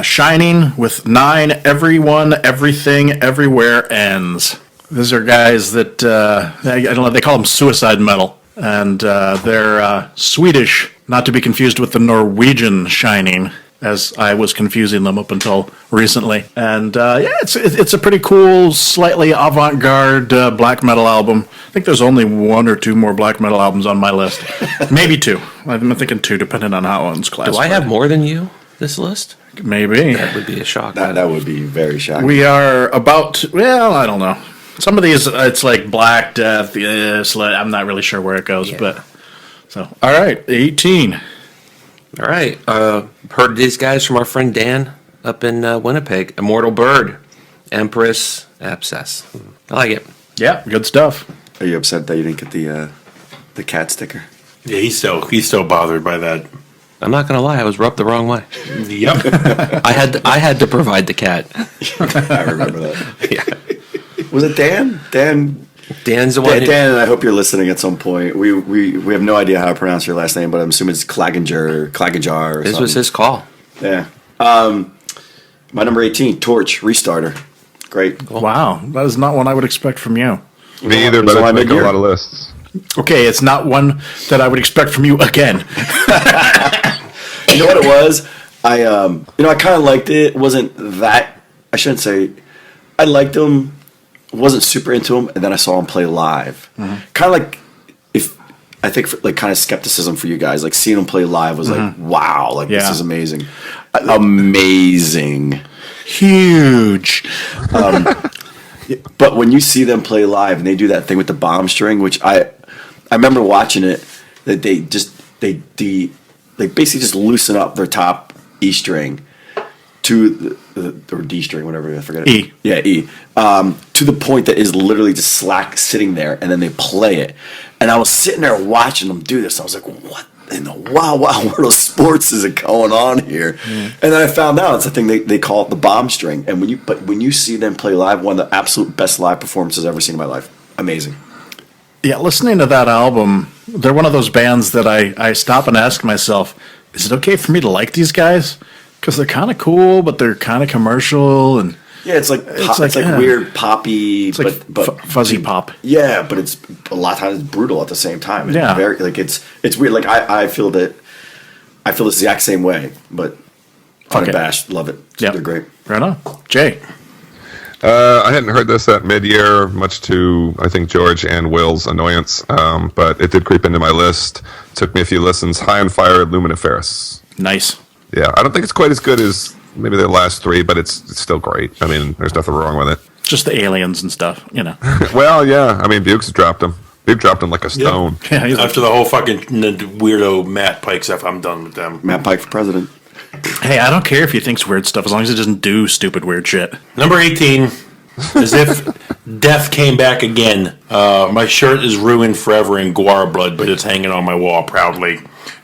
S1: Shining with 9, Everyone, Everything, Everywhere Ends. These are guys that, I don't know, they call them suicide metal. And they're Swedish, not to be confused with the Norwegian Shining, as I was confusing them up until recently. And yeah, it's a pretty cool, slightly avant-garde black metal album. I think there's only 1 or 2 more black metal albums on my list. Maybe 2. I'm thinking 2, depending on how one's classified.
S5: Do I have more than you, this list?
S1: Maybe.
S5: That would be a shock.
S4: That would be very shocking.
S1: We are about, well, I don't know. Some of these, it's like Black Death. I'm not really sure where it goes, but so all right, 18.
S5: All right, heard these guys from our friend Dan up in Winnipeg. Immortal Bird, Empress, Abscess. I like it.
S1: Yeah, good stuff.
S4: Are you upset that you didn't get the cat sticker?
S2: Yeah, he's so bothered by that.
S5: I'm not gonna lie, I was rubbed the wrong way.
S2: Yep.
S5: I had to provide the cat.
S4: I remember that.
S5: Yeah.
S4: Was it Dan?
S5: Dan's the one.
S4: Dan, and I hope you're listening at some point. We have no idea how to pronounce your last name, but I'm assuming it's Klaginger or
S5: This
S4: something.
S5: was his call.
S4: Yeah. My number 18, Torch, Restarter. Great.
S5: Cool.
S1: Wow, that is not one I would expect from you.
S3: Me either, but I make a lot of lists.
S1: Okay, it's not one that I would expect from you again.
S4: You know what it was? I kind of liked it. It wasn't that. I shouldn't say. I liked him. Wasn't super into him, and then I saw him play live. Kind of like kind of skepticism for you guys. Like seeing him play live was like, wow, like this is amazing, amazing,
S1: huge.
S4: But when you see them play live and they do that thing with the bomb string, which I remember watching it, that they basically just loosen up their top E string to or D string, whatever, I forget it.
S1: E.
S4: Yeah, E. To the point that is literally just slack sitting there, and then they play it. And I was sitting there watching them do this. I was like, what in the wow world of sports is it going on here? And then I found out it's a thing they call it the bomb string. And when you see them play live, one of the absolute best live performances I've ever seen in my life. Amazing.
S1: Yeah, listening to that album, they're one of those bands that I stop and ask myself, is it okay for me to like these guys? Because they're kind of cool, but they're kind of commercial, and
S4: yeah, it's like weird poppy,
S1: it's like
S4: but
S1: fuzzy pop.
S4: Yeah, but it's a lot of times brutal at the same time.
S1: Yeah,
S4: very it's weird. Like I feel the exact same way, but unabashed, love it.
S1: Yeah,
S4: they're great.
S1: Right on, Jay.
S3: I hadn't heard this at mid-year, much to, I think, George and Will's annoyance, but it did creep into my list. Took me a few listens. High on Fire, Luminiferous.
S1: Nice.
S3: Yeah, I don't think it's quite as good as maybe the last 3, but it's still great. I mean, there's nothing wrong with it.
S1: Just the aliens and stuff, you know.
S3: Well, yeah. I mean, Buke's dropped them. They've dropped him like a stone.
S1: Yeah,
S2: After the whole fucking weirdo Matt Pike stuff, I'm done with them.
S4: Matt Pike for president.
S1: hey, I don't care if he thinks weird stuff as long as he doesn't do stupid weird shit.
S2: Number 18, as if death came back again. My shirt is ruined forever in guar blood, but it's hanging on my wall proudly.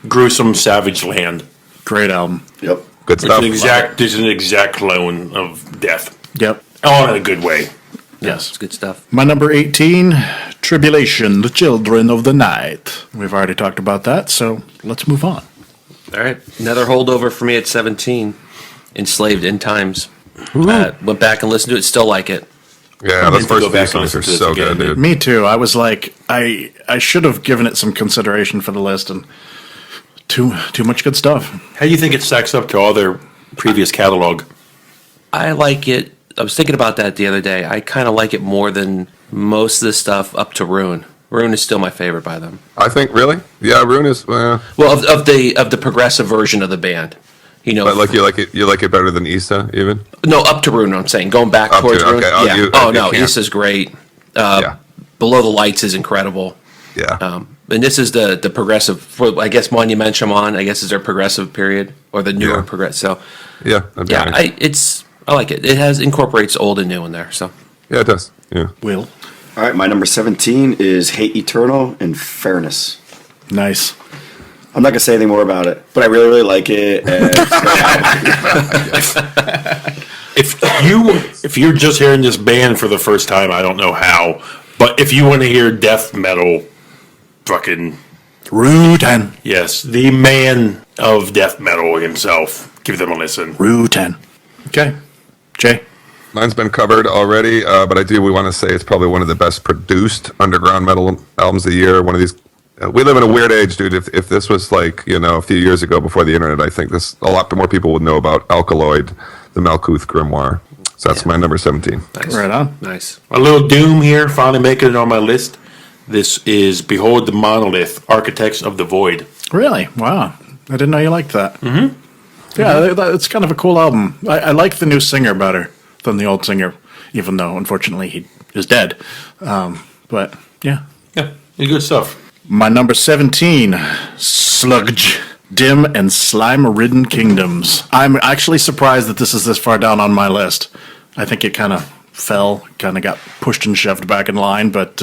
S2: Gruesome Savage Land.
S1: Great album.
S4: Yep.
S3: Good stuff.
S2: It's an exact clone of death.
S1: Yep.
S2: All in a good way.
S1: Yes.
S5: It's good stuff.
S1: My number 18, Tribulation, The Children of the Night. We've already talked about that, so let's move on.
S5: All right. Another holdover for me at 17. Enslaved in Times. Went back and listened to it. Still like it.
S3: Yeah, those
S2: meant to
S3: first
S2: go back
S3: few
S2: and
S3: songs are
S2: listen to
S3: so
S2: this again,
S3: good, dude.
S1: Me too. I was like, I should have given it some consideration for the list, and too much good stuff.
S2: How do you think it stacks up to all their previous catalog?
S5: I like it. I was thinking about that the other day. I kind of like it more than most of the stuff up to Ruin. Ruin is still my favorite by them.
S3: I think, really? Yeah, Rune is,
S5: Well, of the progressive version of the band. You know,
S3: but like you like it better than Issa, even?
S5: no, up to Ruin. I'm saying going back
S3: Up to,
S5: towards Ruin.
S3: okay. Oh,
S5: Yeah.
S3: you
S5: No,
S3: can't.
S5: Issa's great.
S3: Yeah.
S5: Below the Lights is incredible.
S3: Yeah.
S5: And this is the progressive. For, I guess one you mentioned on. I guess is their progressive period or the newer
S3: Yeah.
S5: progressive. So
S3: yeah. I'm
S5: yeah,
S3: down.
S5: I like it. It has incorporates old and new in there. So
S3: Yeah, it does. Yeah.
S1: Will.
S4: All right, my number 17 is Hate Eternal and Fairness.
S1: Nice.
S4: I'm not gonna say anything more about it, but I really, really like it. And
S2: If you're just hearing this band for the first time, I don't know how, but if you want to hear death metal, fucking
S1: Rutan.
S2: yes, the man of death metal himself, give them a listen.
S1: Rutan. Okay. Jay.
S3: Mine's been covered already, but we want to say it's probably one of the best produced underground metal albums of the year. One of these. We live in a weird age, dude. If this was like, a few years ago before the internet, I think a lot more people would know about Alkaloid, the Malkuth Grimoire. So that's my number 17.
S5: nice.
S1: Right on.
S5: Nice.
S2: A little Doom here, finally making it on my list. This is Behold the Monolith, Architects of the Void.
S1: Really? Wow. I didn't know you liked that. Mm-hmm. Yeah, it's kind of a cool album. I like the new singer better than the old singer, even though, unfortunately, he is dead. But, yeah.
S2: Yeah, good stuff.
S1: My number 17, Sludge. Dim and Slime-Ridden Kingdoms. I'm actually surprised that this is this far down on my list. I think it kind of fell, kind of got pushed and shoved back in line, but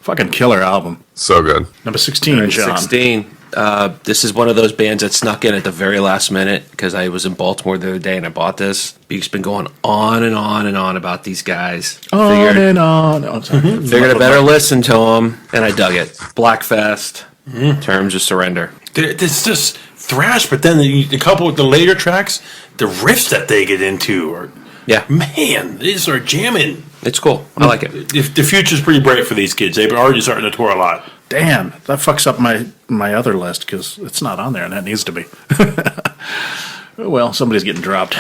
S1: fucking killer album.
S3: So good.
S1: Number 16, John.
S5: 16. This is one of those bands that snuck in at the very last minute because I was in Baltimore the other day and I bought this. Buke's been going on and on and on about these guys.
S1: On and on. Oh, sorry.
S5: Figured I better listen to them, and I dug it. Blackfest, Terms of Surrender.
S2: It's just thrash, but then a couple of the later tracks, the riffs that they get into are,
S5: Yeah,
S2: man, these are jamming.
S5: it's cool. I like it.
S2: The future's pretty bright for these kids. They've already starting to tour a lot.
S1: Damn, that fucks up my other list because it's not on there and that needs to be. Well, somebody's getting dropped.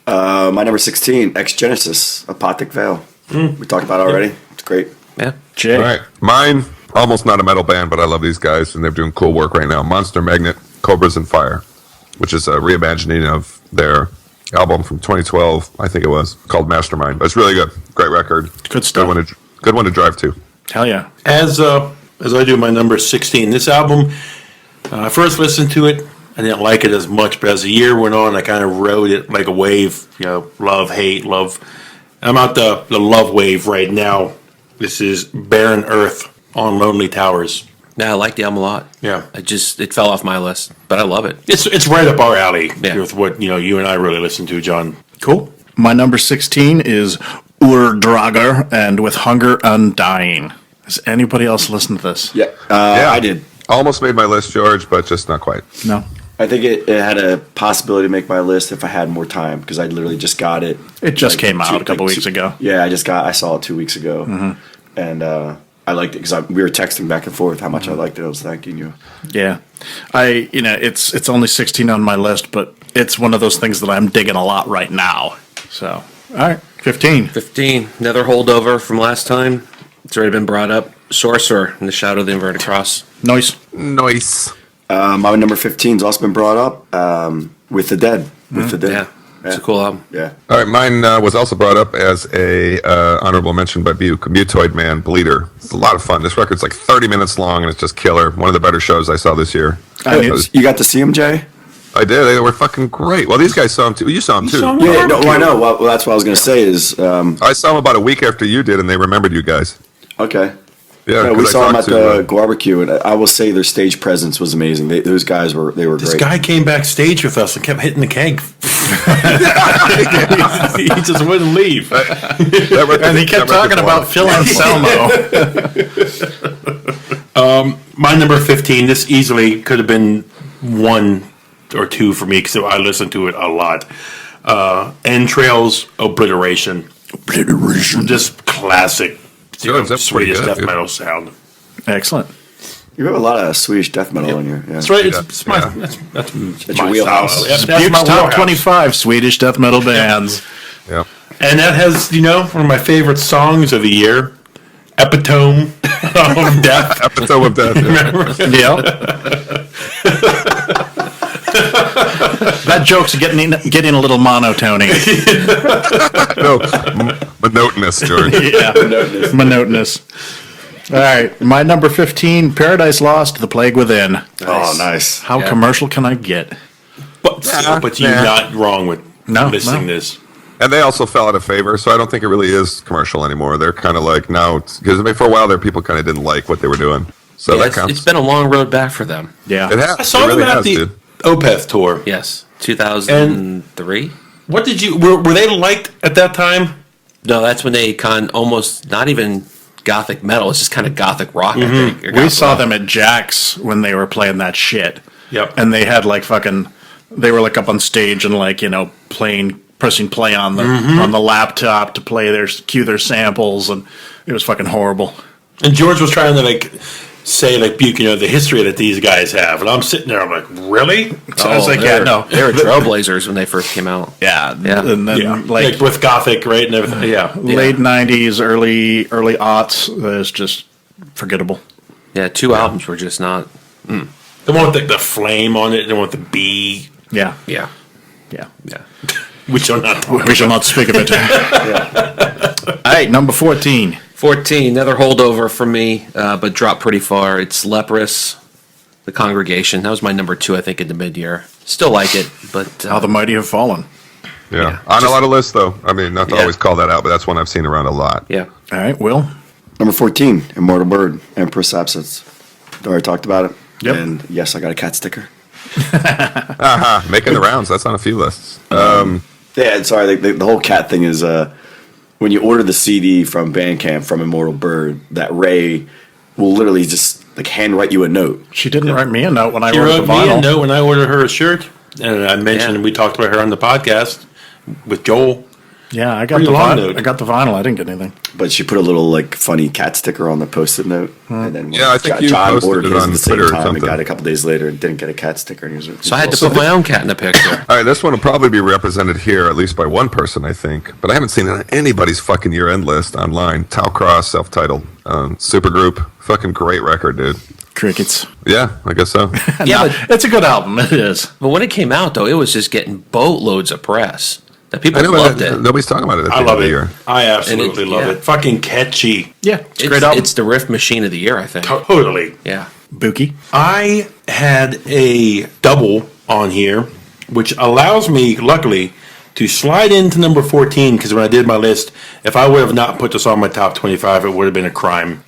S4: my number 16, Ex Genesis, Apothic Veil. We talked about it already. It's great.
S5: Yeah.
S1: Jay.
S3: All right. Mine, almost not a metal band, but I love these guys, and they're doing cool work right now. Monster Magnet, Cobras and Fire, which is a reimagining of their album from 2012, I think it was, called Mastermind. But it's really good. Great record.
S1: Good stuff.
S3: Good one to drive to.
S1: Hell yeah.
S2: As I do my number 16, this album, I first listened to it, I didn't like it as much, but as the year went on, I kind of rode it like a wave, love, hate, love. I'm out the love wave right now. This is Barren Earth on Lonely Towers.
S5: Yeah, I like the album a lot.
S2: Yeah.
S5: It fell off my list, but I love it.
S2: It's right up our alley
S5: Yeah.
S2: with what, you and I really listen to, John.
S1: Cool. My number 16 is Urdrager and With Hunger Undying. Has anybody else listened to this?
S4: Yeah, I did.
S3: Almost made my list, George, but just not quite.
S1: No.
S4: I think it had a possibility to make my list if I had more time because I literally just got it.
S1: It just came out a couple weeks ago.
S4: Yeah, I saw it 2 weeks ago, and I liked it because we were texting back and forth how much I liked it. I was thanking you.
S1: Yeah. It's only 16 on my list, but it's one of those things that I'm digging a lot right now. So, all right, 15.
S5: 15. Another holdover from last time. It's already been brought up. Sorcerer in the Shadow of the Inverted Cross.
S1: Nice.
S3: Nice.
S4: My number 15's also been brought up. With the Dead. With the Dead.
S5: Yeah. It's a cool album.
S4: Yeah.
S3: All right, mine was also brought up as a honorable mention by Buke, Mutoid Man, Bleeder. It's a lot of fun. This record's like 30 minutes long, and it's just killer. One of the better shows I saw this year.
S4: You got to see him, Jay?
S3: I did. They were fucking great. Well, these guys saw him too. You saw him too.
S4: Yeah, no, I know. Well, that's what I was going to say is...
S3: I saw him about a week after you did, and they remembered you guys.
S4: Okay.
S3: Yeah,
S4: we
S3: 'cause I
S4: saw them at
S3: talked
S4: the
S3: to,
S4: barbecue, and I will say their stage presence was amazing. Those guys were
S2: This
S4: great.
S2: guy came backstage with us and kept hitting the keg. He just wouldn't leave.
S1: And he kept talking about Phil Anselmo.
S2: My number 15, this easily could have been 1 or 2 for me because I listened to it a lot. Entrails, Obliteration. Just classic
S3: that's pretty
S2: Swedish
S3: good,
S2: death
S3: yeah.
S2: metal sound.
S1: Excellent.
S4: You have a lot of Swedish death metal in here. Yeah.
S2: That's right.
S3: Yeah.
S2: It's my,
S3: Yeah.
S2: that's
S4: your
S2: my
S4: wheelhouse.
S2: style. That's
S1: Buke's
S2: my
S1: top
S2: wheelhouse.
S1: 25 Swedish death metal bands.
S3: Yeah.
S2: And that has, one of my favorite songs of the year, Epitome of Death.
S3: Epitome of Death. Yeah.
S1: Yeah. That joke's getting a little monotony.
S3: No, monotonous, George.
S1: Yeah, monotonous. All right, my number 15, Paradise Lost, The Plague Within.
S4: Oh, nice.
S1: How
S5: Yeah.
S1: commercial can I get?
S2: But you're not wrong with listing
S1: no.
S2: this.
S3: And they also fell out of favor, so I don't think it really is commercial anymore. They're kind of like now, because for a while there, people kind of didn't like what they were doing. So
S5: Yeah,
S3: that
S5: it's
S3: counts.
S5: been a long road back for them.
S1: Yeah.
S3: It has.
S2: I saw
S3: it
S2: them
S3: really
S2: at
S3: has,
S2: the
S3: dude.
S2: Opeth tour.
S5: Yes, 2003.
S2: What did you were they liked at that time?
S5: No, that's when they almost not even gothic metal. It's just kind of gothic rock. I think. or
S1: We
S5: gothic
S1: saw
S5: rock.
S1: them at Jack's when they were playing that shit.
S2: Yep.
S1: And they had they were like up on stage and pressing play on the laptop to cue their samples, and it was fucking horrible.
S2: And George was trying to say Buke, the history that these guys have, and I'm sitting there, I'm like, really?
S1: So I was like, yeah, no.
S5: They were trailblazers when they first came out.
S1: Yeah.
S5: Yeah.
S1: And then
S2: Yeah, like with Gothic, right, and everything. Yeah,
S1: late 90s, early aughts, it's just forgettable.
S5: Yeah, 2 albums were just not.
S2: the one with the flame on it, the one with the bee.
S1: Yeah.
S5: Yeah,
S1: Yeah.
S5: yeah.
S2: We shall not.
S1: We shall not speak of it. All right, number 14.
S5: 14, another holdover for me, but dropped pretty far. It's Leprous, The Congregation. That was my number 2, I think, in the mid-year. Still like it, but
S1: How the Mighty Have Fallen.
S3: Yeah. On a lot of lists, though. I mean, not to always call that out, but that's one I've seen around a lot.
S5: yeah.
S1: All right, Will.
S4: Number 14, Immortal Bird, Empress Absence. Already talked about it.
S1: Yep.
S4: And yes, I got a cat sticker.
S3: Making the rounds. That's on a few lists.
S4: Yeah, sorry, the whole cat thing is when you order the CD from Bandcamp from Immortal Bird, that Ray will literally just handwrite you a note.
S1: She didn't write me a note when I
S2: She
S1: ordered
S2: wrote
S1: the
S2: me a
S1: vinyl.
S2: note when I ordered her a shirt, and I mentioned we talked about her on the podcast with Joel.
S1: Yeah, I got
S2: Pretty
S1: the
S2: long
S1: vinyl.
S2: note.
S1: I got the vinyl. I didn't get anything.
S4: But she put a little funny cat sticker on the post-it note, and then
S3: Yeah, I think you
S4: John
S3: posted
S4: ordered
S3: it
S4: his
S3: on
S4: at the same
S3: Twitter or
S4: time and
S3: something.
S4: got it a couple days later and didn't get a cat sticker. And he was,
S5: So I had to put my own cat in the picture.
S3: All right, this one will probably be represented here, at least by one person, I think. But I haven't seen it on anybody's fucking year-end list online. Tau Cross, self-titled, supergroup. Fucking great record, dude.
S1: Crickets.
S3: Yeah, I guess so.
S5: Yeah,
S1: No,
S5: but,
S1: it's a good album. It is.
S5: but when it came out, though, it was just getting boatloads of press. That people
S3: I know,
S5: loved
S3: but
S5: it.
S3: nobody's talking about it at the
S2: I
S3: end
S2: love
S3: of the
S2: it.
S3: year.
S2: I absolutely
S5: And it-
S2: love
S5: yeah.
S2: it. Fucking catchy.
S1: Yeah, it's a great album.
S5: It's the riff machine of the year, I think.
S2: Totally.
S5: Yeah.
S1: Buki.
S2: I had a double on here, which allows me, luckily, to slide into number 14, because when I did my list, if I would have not put this on my top 25, it would have been a crime.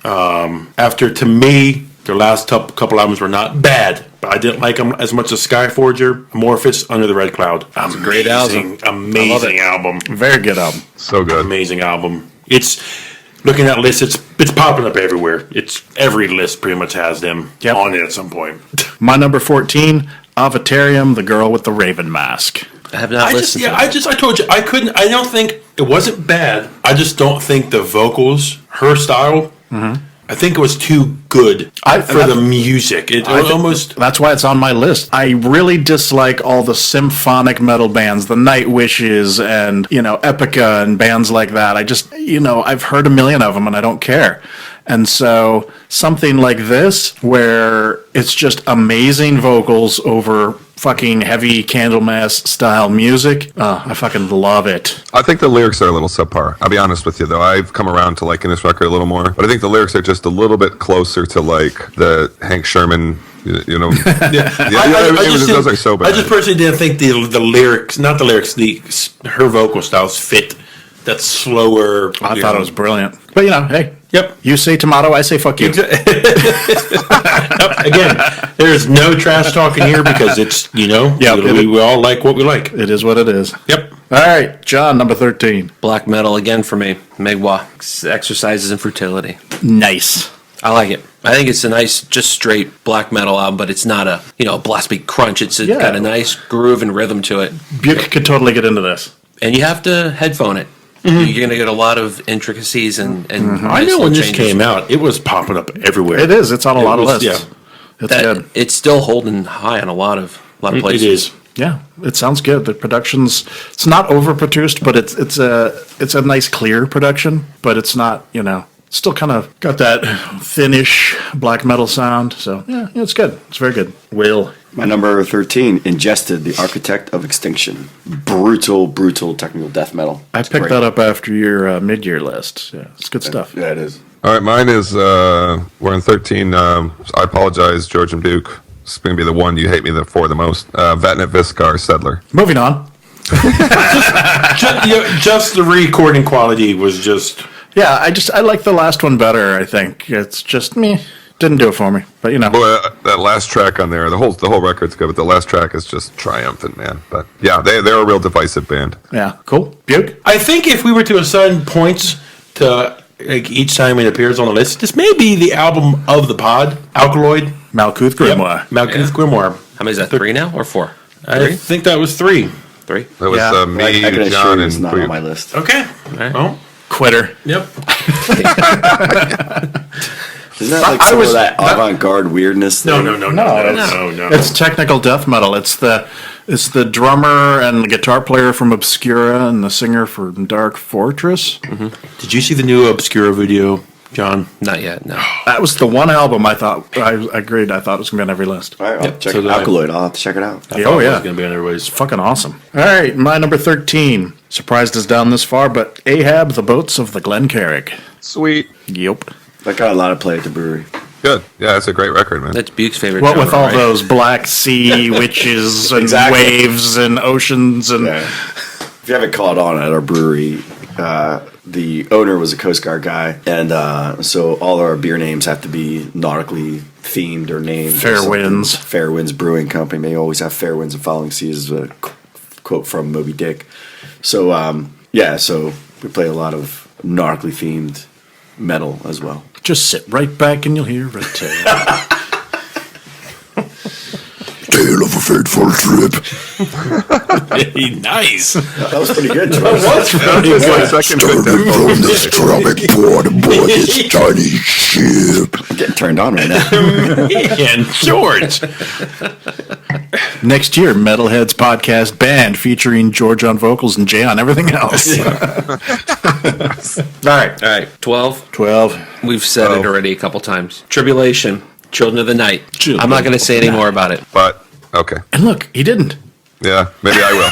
S2: After, to me, their last couple albums were not bad, but I didn't like them as much as Skyforger, Amorphous, Under the Red Cloud.
S5: It's a great album.
S2: Amazing album.
S1: Very good album.
S3: So good.
S2: Amazing album. It's, looking at lists, it's popping up everywhere. It's every list pretty much has them
S1: Yep.
S2: on it at some point.
S1: My number 14, Avatarium, The Girl with the Raven Mask.
S5: I have not listened to it.
S2: I told you, I don't think, it wasn't bad. I just don't think the vocals, her style, I think it was too good for the music. It
S1: I think
S2: almost...
S1: That's why it's on my list. I really dislike all the symphonic metal bands, the Night Wishes and, Epica and bands like that. I just, I've heard a million of them and I don't care. And so something like this, where it's just amazing vocals over fucking heavy Candlemass style music. I fucking love it.
S3: I think the lyrics are a little subpar. I'll be honest with you, though. I've come around to liking this record a little more, but I think the lyrics are just a little bit closer to like the Hank Sherman. You know, those are so bad.
S2: I just personally didn't think the lyrics, not the lyrics, her vocal styles fit that slower.
S1: I thought it was brilliant. But hey.
S2: Yep.
S1: You say tomato, I say fuck you.
S2: Again, there's no trash talking here because it's, we all like what we like.
S1: It is what it is.
S2: Yep.
S1: All right, John, number 13.
S5: Black metal again for me. Megwa. Exercises in Futility.
S1: Nice.
S5: I like it. I think it's a nice, just straight black metal album, but it's not a, blast beat crunch. It's got a nice groove and rhythm to it.
S1: Buke could totally get into this.
S5: And you have to headphone it. Mm-hmm. You're going to get a lot of intricacies and
S2: I know when this came out, it was popping up everywhere.
S1: It is. It's on a lot of lists.
S2: Yeah.
S1: It's good.
S5: It's still holding high on a lot of places.
S2: It is.
S1: Yeah, it sounds good. The production's, it's not overproduced, but it's a nice clear production, but it's not, still kind of got that thinnish black metal sound. So yeah, it's good. It's very good. Will.
S4: My number 13, Ingested, the Architect of Extinction. Brutal technical death metal.
S1: I picked that up after your mid-year list. Yeah, it's good stuff.
S4: Yeah, it is.
S3: All right, mine is, we're in 13. I apologize, George and Buke. This is going to be the one you hate me for the most. Vatnet Viscar Settler.
S1: Moving on.
S2: just the recording quality was just...
S1: Yeah, I like the last one better, I think. It's just me. Didn't do it for me, but
S3: Boy, that last track on there, the whole record's good, but the last track is just triumphant, man. But yeah, they're a real divisive band.
S1: Yeah, cool. Buke?
S2: I think if we were to assign points to each time it appears on the list, this may be the album of the pod, Alkaloid.
S1: Malkuth Grimoire.
S2: Yep. Malkuth Grimoire.
S5: How many is that, 3 now or 4?
S2: I think that was 3.
S5: 3?
S3: That was me,
S4: I can assure
S3: John,
S4: you
S3: and
S4: it's not on my list.
S2: Okay.
S5: Right.
S2: Well,
S1: Quitter.
S2: yep.
S4: Isn't that like some of that avant-garde weirdness?
S2: No.
S1: It's technical death metal. It's the drummer and the guitar player from Obscura and the singer from Dark Fortress.
S5: Mm-hmm.
S2: Did you see the new Obscura video, John?
S5: Not yet, no.
S1: That was the one album I thought, I agreed, I thought it was going to be on every list.
S4: All right, I'll check
S2: so
S4: it.
S2: did I.
S4: Alkaloid, I'll have to check it out.
S1: Oh, yeah.
S2: It's going to be on everybody's.
S1: Fucking awesome. All right, my number 13. Surprised us down this far, but Ahab, the Boats of the Glencarrig.
S3: Sweet.
S1: Yep.
S4: That got a lot of play at the brewery.
S3: Good. Yeah, it's a great record, man.
S5: That's Buke's favorite
S1: What
S5: genre,
S1: with all
S5: right?
S1: those Black Sea witches and
S4: Exactly.
S1: waves and oceans and...
S4: Yeah. If you haven't caught on at our brewery, the owner was a Coast Guard guy, and so all our beer names have to be nautically themed or named.
S1: Fair Winds.
S4: Fair Winds Brewing Company. May always have fair winds and following seas, a quote from Moby Dick. So, so we play a lot of nautically themed metal as well.
S1: Just sit right back and you'll hear a tale.
S10: Tale of a fateful trip.
S2: Nice.
S4: That was pretty good, George.
S2: That's really good.
S10: Starting from this tropic port aboard this tiny ship.
S4: I'm getting turned on right now.
S2: Man, George.
S1: Next year, Metalheads podcast band featuring George on vocals and Jay on everything else. All right.
S5: 12.
S1: 12.
S5: We've said it already a couple times. Tribulation. Children of the Night.
S1: Children
S5: I'm not going to say any more about it.
S3: But, okay.
S1: And look, he didn't.
S3: Yeah, maybe I will.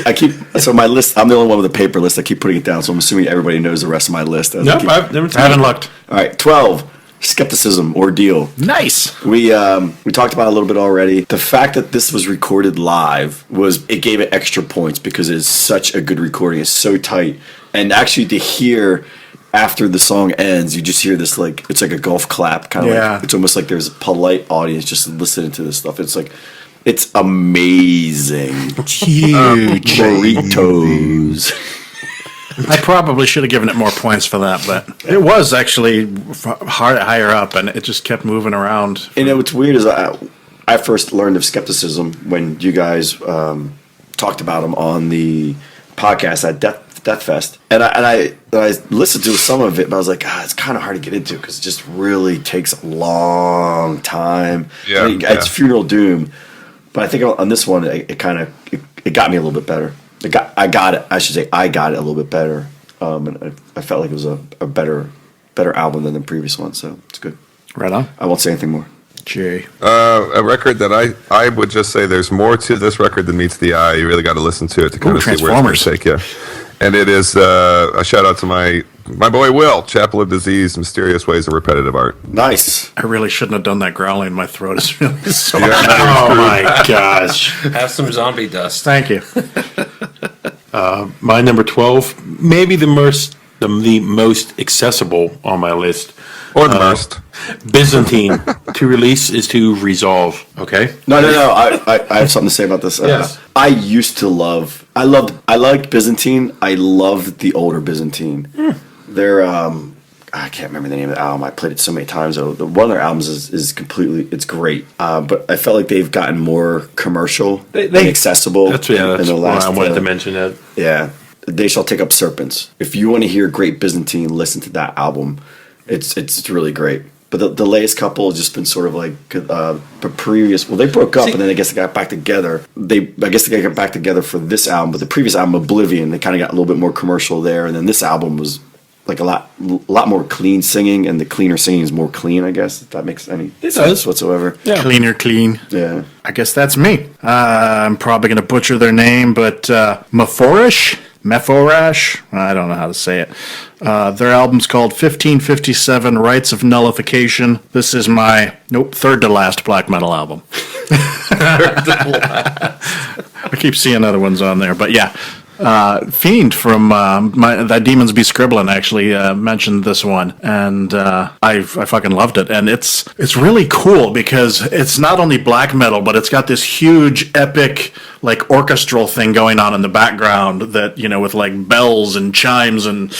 S4: I keep so my list. I'm the only one with a paper list. I keep putting it down, so I'm assuming everybody knows the rest of my list.
S2: Nope, I've never seen
S1: I haven't
S2: it.
S1: looked.
S4: All right, 12. Skepticism, Ordeal.
S1: Nice.
S4: We talked about it a little bit already. The fact that this was recorded live it gave it extra points because it's such a good recording. It's so tight, and actually to hear after the song ends, you just hear this it's like a golf clap kind of.
S1: Yeah.
S4: Like, it's almost like there's a polite audience just listening to this stuff. It's amazing.
S1: Huge.
S4: Burritos.
S1: I probably should have given it more points for that, but it was actually higher up, and it just kept moving around.
S4: And what's weird is I first learned of Skepticism when you guys talked about them on the podcast at Death Fest, and I listened to some of it, but I was like, it's kind of hard to get into because it just really takes a long time.
S3: Yeah,
S4: It's Funeral Doom, but I think on this one it got me a little bit better. I got it a little bit better, and I felt like it was a better album than the previous one, so it's good.
S1: Right on.
S4: I won't say anything more.
S1: Jay.
S3: A record that I would just say there's more to this record than meets the eye. You really got to listen to it to kind of see where it's going to take you. And it is a shout out to my boy Will, Chapel of Disease, Mysterious Ways of Repetitive Art.
S4: Nice.
S1: I really shouldn't have done that growling. My throat is really sore.
S2: Oh my gosh.
S5: Have some zombie dust.
S1: Thank you.
S2: My number 12, maybe the most accessible on my list.
S3: Or the most.
S2: Byzantine. To release is to resolve. Okay?
S4: No. I have something to say about this.
S2: Yes.
S4: I liked Byzantine. I loved the older Byzantine. They're, I can't remember the name of the album. I played it so many times. One of their albums is completely, it's great. But I felt like they've gotten more commercial and accessible.
S2: That's
S4: in the last,
S2: why I wanted to mention that.
S4: Yeah. They Shall Take Up Serpents. If you want to hear great Byzantine, listen to that album. It's really great. But the latest couple has just been sort of like previous. Well, they broke up and then I guess they got back together. I guess they got back together for this album. But the previous album, Oblivion, they kind of got a little bit more commercial there. And then this album was like a lot more clean singing, and the cleaner singing is more clean. I guess if that makes any sense whatsoever.
S1: Yeah. Clean.
S4: Yeah.
S1: I guess that's me. I'm probably going to butcher their name, but Mephorash, I don't know how to say it. Their album's called 1557 Rites of Nullification. This is my, third to last black metal album. I keep seeing other ones on there, but yeah. Fiend from that Demons Be Scribbling actually mentioned this one, and I fucking loved it. And it's really cool because it's not only black metal, but it's got this huge epic like orchestral thing going on in the background that, with like bells and chimes and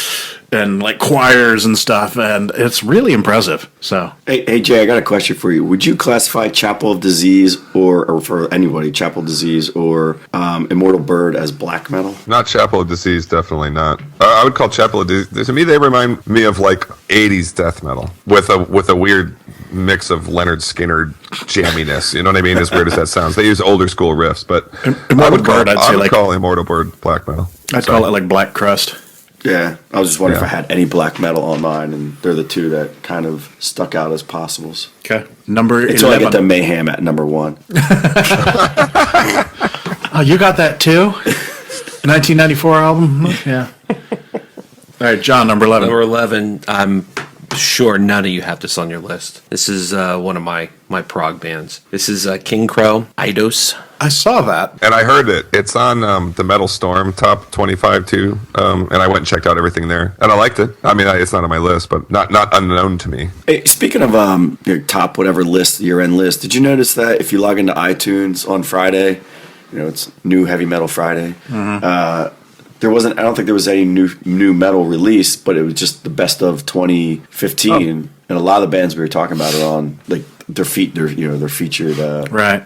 S1: like choirs and stuff, and it's really impressive. So
S4: hey Jay, I got a question for you. Would you classify Chapel of Disease or for anybody, Chapel of Disease or Immortal Bird as black metal?
S3: Not Chapel of Disease, definitely not. I would call Chapel of Disease. To me, they remind me of like '80s death metal with a weird mix of Leonard Skinner jamminess. You know what I mean? As weird as that sounds, they use older school riffs, but I would call Immortal Bird black metal.
S1: I'd call it like Black Crust.
S4: Yeah, I was just wondering if I had any black metal on mine, and they're the two that kind of stuck out as possibles.
S1: Okay, number 11.
S4: Until I get the Mayhem at number 1.
S1: Oh, you got that too? 1994 album? Yeah. All right, John, number 11.
S5: Number 11, I'm sure none of you have this on your list. This is one of my prog bands. This is King Crow, Eidos.
S1: I saw that.
S3: And I heard it. It's on the Metal Storm top 25 too. And I went and checked out everything there. And I liked it. I mean, it's not on my list, but not unknown to me.
S4: Hey, speaking of your top whatever list, year-end list, did you notice that if you log into iTunes on Friday, it's New Heavy Metal Friday, there wasn't. I don't think there was any new metal release, but it was just the best of 2015, and a lot of the bands we were talking about are on like their featured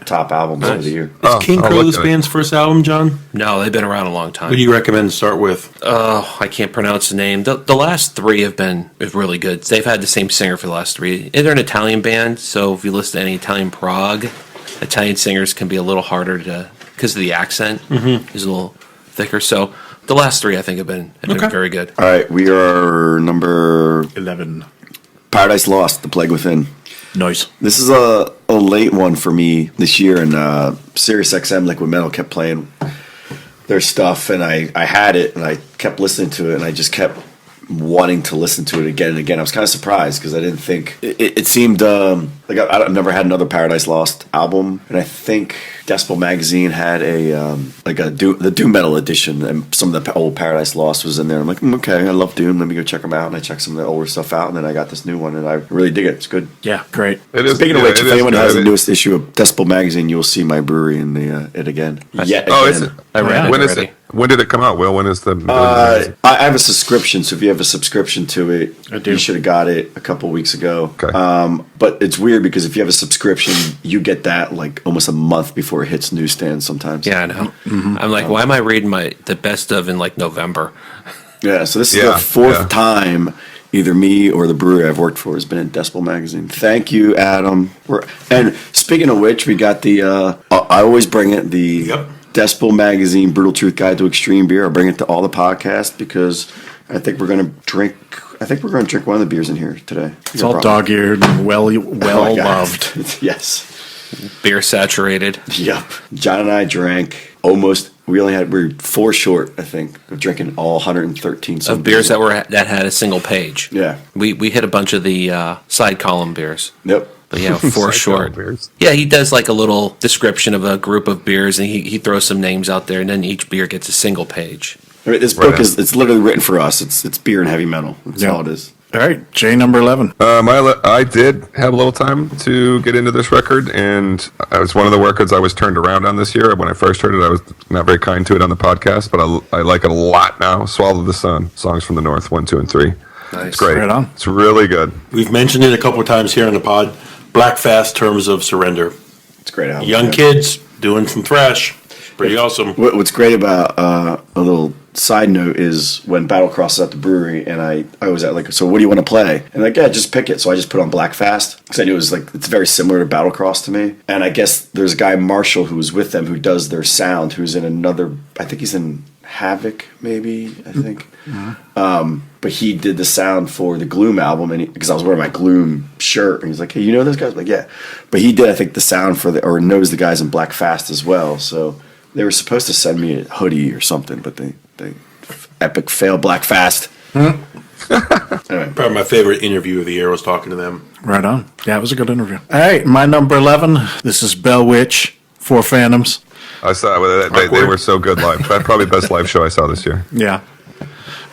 S4: top albums of the year.
S2: Is King Crow this band's first album, John?
S5: No, they've been around a long time.
S2: What do you recommend to start with?
S5: I can't pronounce the name. The last three have been really good. They've had the same singer for the last three. They're an Italian band, so if you listen to any Italian prog, Italian singers can be a little harder to, because of the accent is a little thicker. So the last three, I think, have been very good.
S4: All right, we are number
S1: 11.
S4: Paradise Lost, The Plague Within.
S1: Nice.
S4: This is a late one for me this year, and SiriusXM Liquid Metal kept playing their stuff, and I had it, and I kept listening to it, and I just kept wanting to listen to it again and again. I was kind of surprised because I didn't think it seemed like I've never had another Paradise Lost album, and I think Decibel Magazine had the Doom Metal edition, and some of the old Paradise Lost was in there. I'm like, okay, I love Doom. Let me go check them out, and I checked some of the older stuff out, and then I got this new one, and I really dig it. It's good.
S1: Yeah, great.
S4: Speaking of which, if anyone has the newest issue of Decibel Magazine, you'll see my brewery in it again.
S3: Is it?
S5: I read it already.
S3: When did it come out, Will? When is the...
S4: I have a subscription, so if you have a subscription to it, you should have got it a couple weeks ago.
S3: Okay.
S4: But it's weird because if you have a subscription, you get that like almost a month before it hits newsstands sometimes.
S5: Yeah, I know. I'm like, why am I reading the best of in like November?
S4: Yeah, so this is the fourth time either me or the brewery I've worked for has been in Decibel Magazine. Thank you, Adam. And speaking of which, we got the... I always bring it, Decibel Magazine Brutal Truth Guide to Extreme Beer. I bring it to all the podcasts because I think we're going to drink I think we're going to drink one of the beers in here today.
S1: It's all dog-eared and well
S4: Oh my God.
S1: loved.
S4: Yes.
S5: Beer saturated.
S4: Yep. John and I drank almost. We were 4 short, I think, of drinking all 113
S5: Of beers that had a single page.
S4: Yeah.
S5: We hit a bunch of the side column beers.
S4: Yep.
S5: But yeah, 4 short.
S3: Beers.
S5: Yeah, he does like a little description of a group of beers, and he throws some names out there, and then each beer gets a single page.
S4: I mean, this book it's literally written for us. It's beer and heavy metal. That's all it is.
S1: All right, Jay, number 11.
S3: I did have a little time to get into this record, and it was one of the records I was turned around on this year. When I first heard it, I was not very kind to it on the podcast, but I like it a lot now. Swallow the Sun, Songs from the North, 1, 2, and 3.
S5: Nice.
S3: It's great.
S1: Right on.
S3: It's really good.
S2: We've mentioned it a couple of times here on the pod. Black Fast, Terms of Surrender.
S4: It's a great album.
S2: Young kids doing some thrash. Pretty awesome.
S4: What's great about a little side note is when Battle Cross is at the brewery, and I was at like, so what do you want to play? And like, yeah, just pick it. So I just put on Black Fast because I knew it was like, it's very similar to Battle Cross to me. And I guess there's a guy, Marshall, who was with them, who does their sound, who's in another, I think he's in Havoc, maybe, I think. But he did the sound for the Gloom album, and because I was wearing my Gloom shirt, and he's like, hey, you know those guys? I'm like, yeah. But he did, I think, the sound for or knows the guys in Black Fast as well. So they were supposed to send me a hoodie or something, but they epic fail Black Fast. Anyway.
S2: Probably my favorite interview of the year was talking to them.
S1: Right on. Yeah, it was a good interview. All right, my number 11. This is Bell Witch, Four Phantoms.
S3: I saw they were so good live. Probably the best live show I saw this year.
S1: Yeah.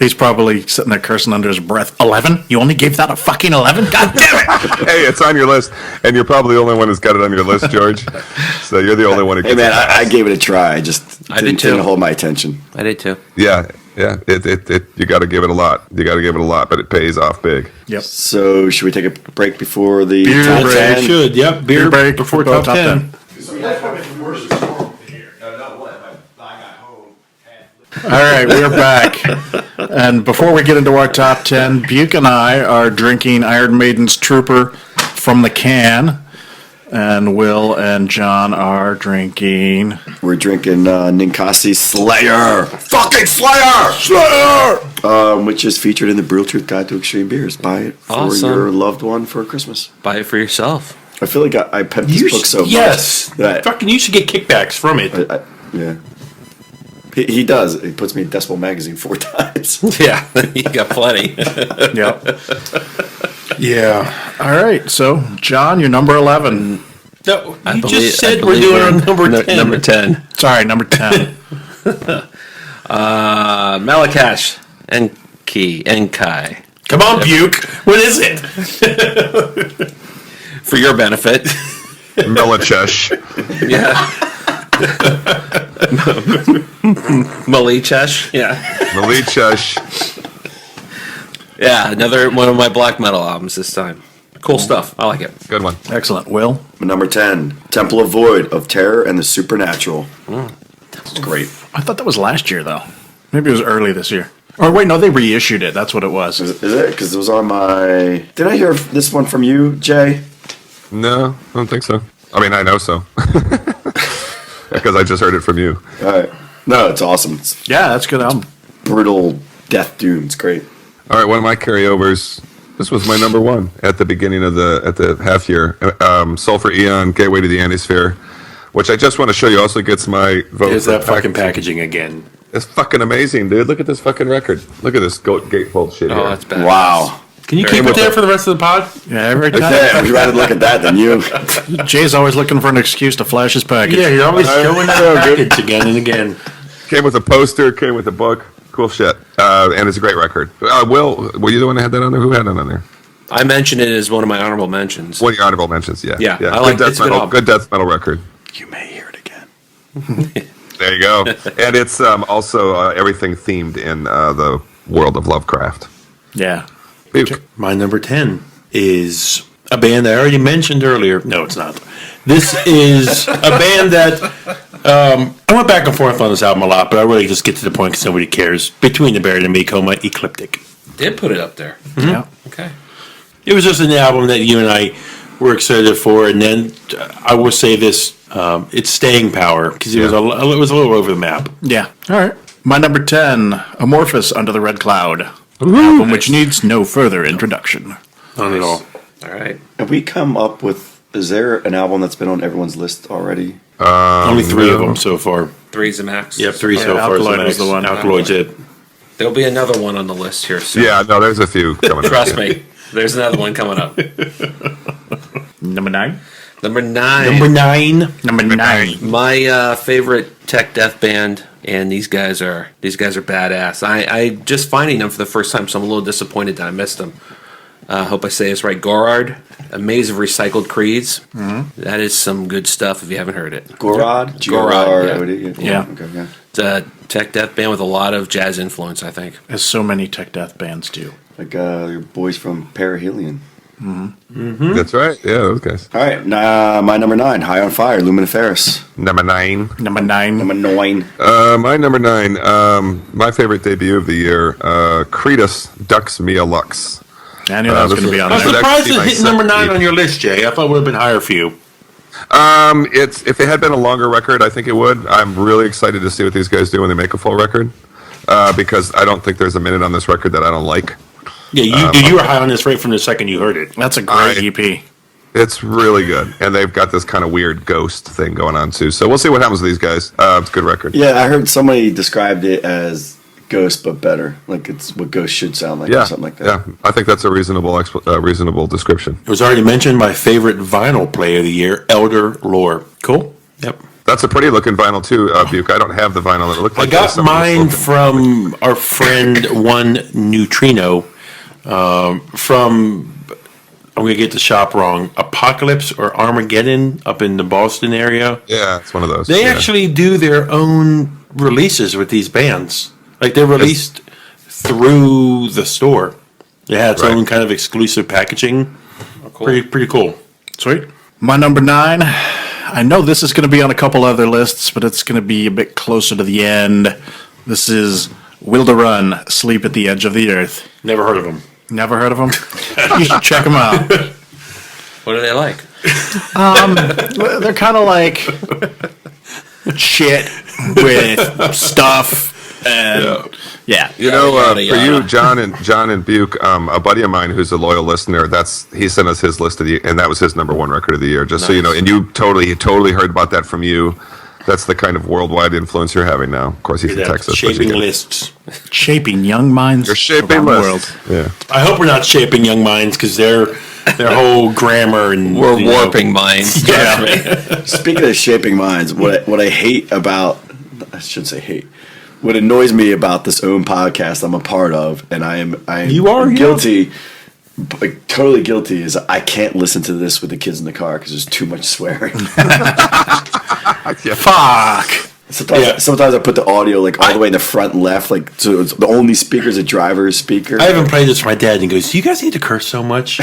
S1: He's probably sitting there cursing under his breath. 11? You only gave that a fucking 11? God damn it!
S3: Hey, it's on your list, and you're probably the only one who's got it on your list, George. So you're the only one who
S4: Hey
S3: gets
S4: man,
S3: it.
S4: I gave it a try. I just
S5: I did
S4: didn't,
S5: too.
S4: didn't hold my attention.
S5: I did too.
S3: Yeah. It you got to give it a lot. You got to give it a lot, but it pays off big.
S1: Yep.
S4: So should we take a break before the
S1: Beer
S4: top
S1: break.
S4: 10?
S2: We should. Yep. Beer
S1: break
S2: before
S1: before
S2: top 10.
S1: All right, we're back. And before we get into our top 10, Buke and I are drinking Iron Maiden's Trooper from the can. And Will and John are drinking...
S4: We're drinking Ninkasi Slayer. Fucking Slayer! Slayer! Which is featured in the Brutal Truth Guide to Extreme Beers. Buy it for
S5: Awesome.
S4: your loved one for Christmas.
S5: Buy it for yourself.
S4: I feel like I pepped this book so
S2: yes.
S4: much. That
S2: Fucking, you should get kickbacks from it.
S4: yeah. He does. He puts me in Decibel Magazine 4 times.
S5: Yeah, you got plenty.
S1: Yep.
S2: Yeah.
S1: All right, so, John, you're number 11.
S2: No,
S5: I
S2: you
S5: believe-
S2: just said
S5: I
S2: we're
S5: believe
S2: doing on number 10.
S5: Number 10.
S1: Sorry, number 10.
S5: Malakash and Kai.
S2: Come on, Buke. What is it?
S5: For your benefit.
S3: Melichesh.
S5: Yeah. Malichesh. Yeah.
S3: Melichesh.
S5: Yeah, another one of my black metal albums this time. Cool stuff. I like it.
S3: Good one.
S1: Excellent. Will?
S4: Number 10, Temple of Void of Terror and the Supernatural. It's great.
S1: I thought that was last year, though. Maybe it was early this year. Or wait, no, they reissued it. That's what it was.
S4: Is it? Because it was on my... Did I hear this one from you, Jay?
S3: No, I don't think so. I mean, I know so. Because I just heard it from you.
S4: All right. No, it's awesome. It's
S1: Yeah, that's a good album.
S4: brutal death doom. It's great.
S3: All right, one of my carryovers. This was my number one at the beginning of the half year. Sulfur Eon, Gateway to the Antisphere, which I just want to show you. Also gets my vote.
S2: There's
S3: for
S2: that fucking packaging again.
S3: It's fucking amazing, dude. Look at this fucking record. Look at this gatefold shit
S5: Oh,
S3: here.
S5: that's bad.
S4: Wow.
S2: Can you
S5: Very
S2: keep it
S5: well.
S2: there for the rest of the pod?
S1: Yeah, every
S4: Yeah,
S1: time.
S4: I'd rather look at that than you.
S1: Jay's always looking for an excuse to flash his package.
S2: Yeah, you're always showing that package again and again.
S3: Came with a poster. Came with a book. Cool shit. And it's a great record. Will, were you the one that had that on there? Who had it on there?
S5: I mentioned it as one of my honorable mentions.
S3: One of your honorable mentions. Yeah.
S5: Yeah, I
S3: Good
S5: like
S3: death
S5: it's a good
S3: metal.
S5: album.
S3: Good death metal record.
S4: You may hear it again.
S3: There you go. And it's also everything themed in the world of Lovecraft.
S1: Yeah.
S3: Buke.
S2: My number 10 is a band I already mentioned earlier. No, it's not. This is a band that I went back and forth on this album a lot, but I really just get to the point because nobody cares. Between the Buried and Me, Coma, Ecliptic.
S5: Did put it up there.
S1: Yeah.
S5: Okay.
S2: It was just an album that you and I were excited for, and then I will say this: it's staying power because it was a little over the map.
S1: Yeah. All right. My number 10, Amorphous Under the Red Cloud. An album which needs no further introduction.
S2: Not at all.
S5: All right.
S4: Have we come up with? Is there an album that's been on everyone's list already?
S2: Only 3 of them so far.
S5: 3's the max.
S2: Yep, 3 so far.
S1: Alkaloid
S2: is
S1: was the one.
S2: Alkaloid's it.
S5: There'll be another one on the list here soon.
S3: Yeah, no, there's a few coming up.
S5: Trust me. There's another one coming up.
S1: Number 9.
S5: Number 9.
S2: Number 9.
S5: My favorite tech death band, and these guys are badass. I just finding them for the first time, so I'm a little disappointed that I missed them. Hope I say this right. Gorard, A Maze of Recycled Creeds. Mm-hmm. That is some good stuff if you haven't heard it.
S4: Gorard?
S5: Gorard,
S1: yeah.
S4: Okay, yeah.
S5: It's a tech death band with a lot of jazz influence, I think.
S1: As so many tech death bands do.
S4: Like your boys from Perihelion.
S3: That's right. Yeah, those guys.
S4: All right, my number 9, High on Fire, Luminiferous.
S3: Number 9.
S1: Number 9.
S4: Number 9.
S3: My number 9. My favorite debut of the year. Cretus Dux Mia Lux.
S1: I knew that was going to be on
S2: I'm
S1: there.
S2: surprised it hit number 9 on your list, Jay. I thought it would have been higher for you.
S3: It's if it had been a longer record, I think it would. I'm really excited to see what these guys do when they make a full record, because I don't think there's a minute on this record that I don't like.
S2: Yeah, you were high on this right from the second you heard it.
S1: That's a great EP.
S3: It's really good, and they've got this kind of weird ghost thing going on too. So we'll see what happens with these guys. It's a good record.
S4: Yeah, I heard somebody described it as Ghost, but better. Like it's what Ghost should sound like, or something like that.
S3: Yeah, I think that's a reasonable description.
S2: It was already mentioned my favorite vinyl play of the year, Elder Lore. Cool. Yep.
S3: That's a pretty looking vinyl too, Buke. I don't have the vinyl that looked like
S2: I got mine from our friend One Neutrino. From, I'm going to get the shop wrong, Apocalypse or Armageddon up in the Boston area.
S3: Yeah, it's one of those.
S2: They actually do their own releases with these bands. Like they're released through the store. It had its own kind of exclusive packaging.
S5: Oh, cool.
S2: Pretty cool.
S1: Sweet. My number 9. I know this is going to be on a couple other lists, but it's going to be a bit closer to the end. This is Will to Run, Sleep at the Edge of the Earth.
S2: Never heard of them.
S1: Never heard of them? You should check them out.
S5: What are they like?
S1: They're kind of like shit with stuff. And yeah,
S3: You know, for you, John and Buke, a buddy of mine who's a loyal listener, he sent us his list of and that was his number 1 record of the year. Just so you know, and you totally heard about that from you. That's the kind of worldwide influence you're having now. Of course, he's in Texas.
S2: Shaping lists.
S1: Shaping young minds.
S3: You're shaping
S1: around the
S3: lists.
S1: world.
S3: Yeah.
S2: I hope we're not shaping young minds because their whole grammar and
S5: We're warping minds.
S2: Yeah.
S4: Speaking of shaping minds, what I hate about, I should say hate, what annoys me about this own podcast I'm a part of, and I am guilty, like, totally guilty, is I can't listen to this with the kids in the car because there's too much swearing.
S1: Fuck.
S4: Sometimes I put the audio like all the way in the front left, like so it's the only speaker is a driver's speaker.
S2: I haven't played this for my dad, and he goes, "Do you guys need to curse so much?"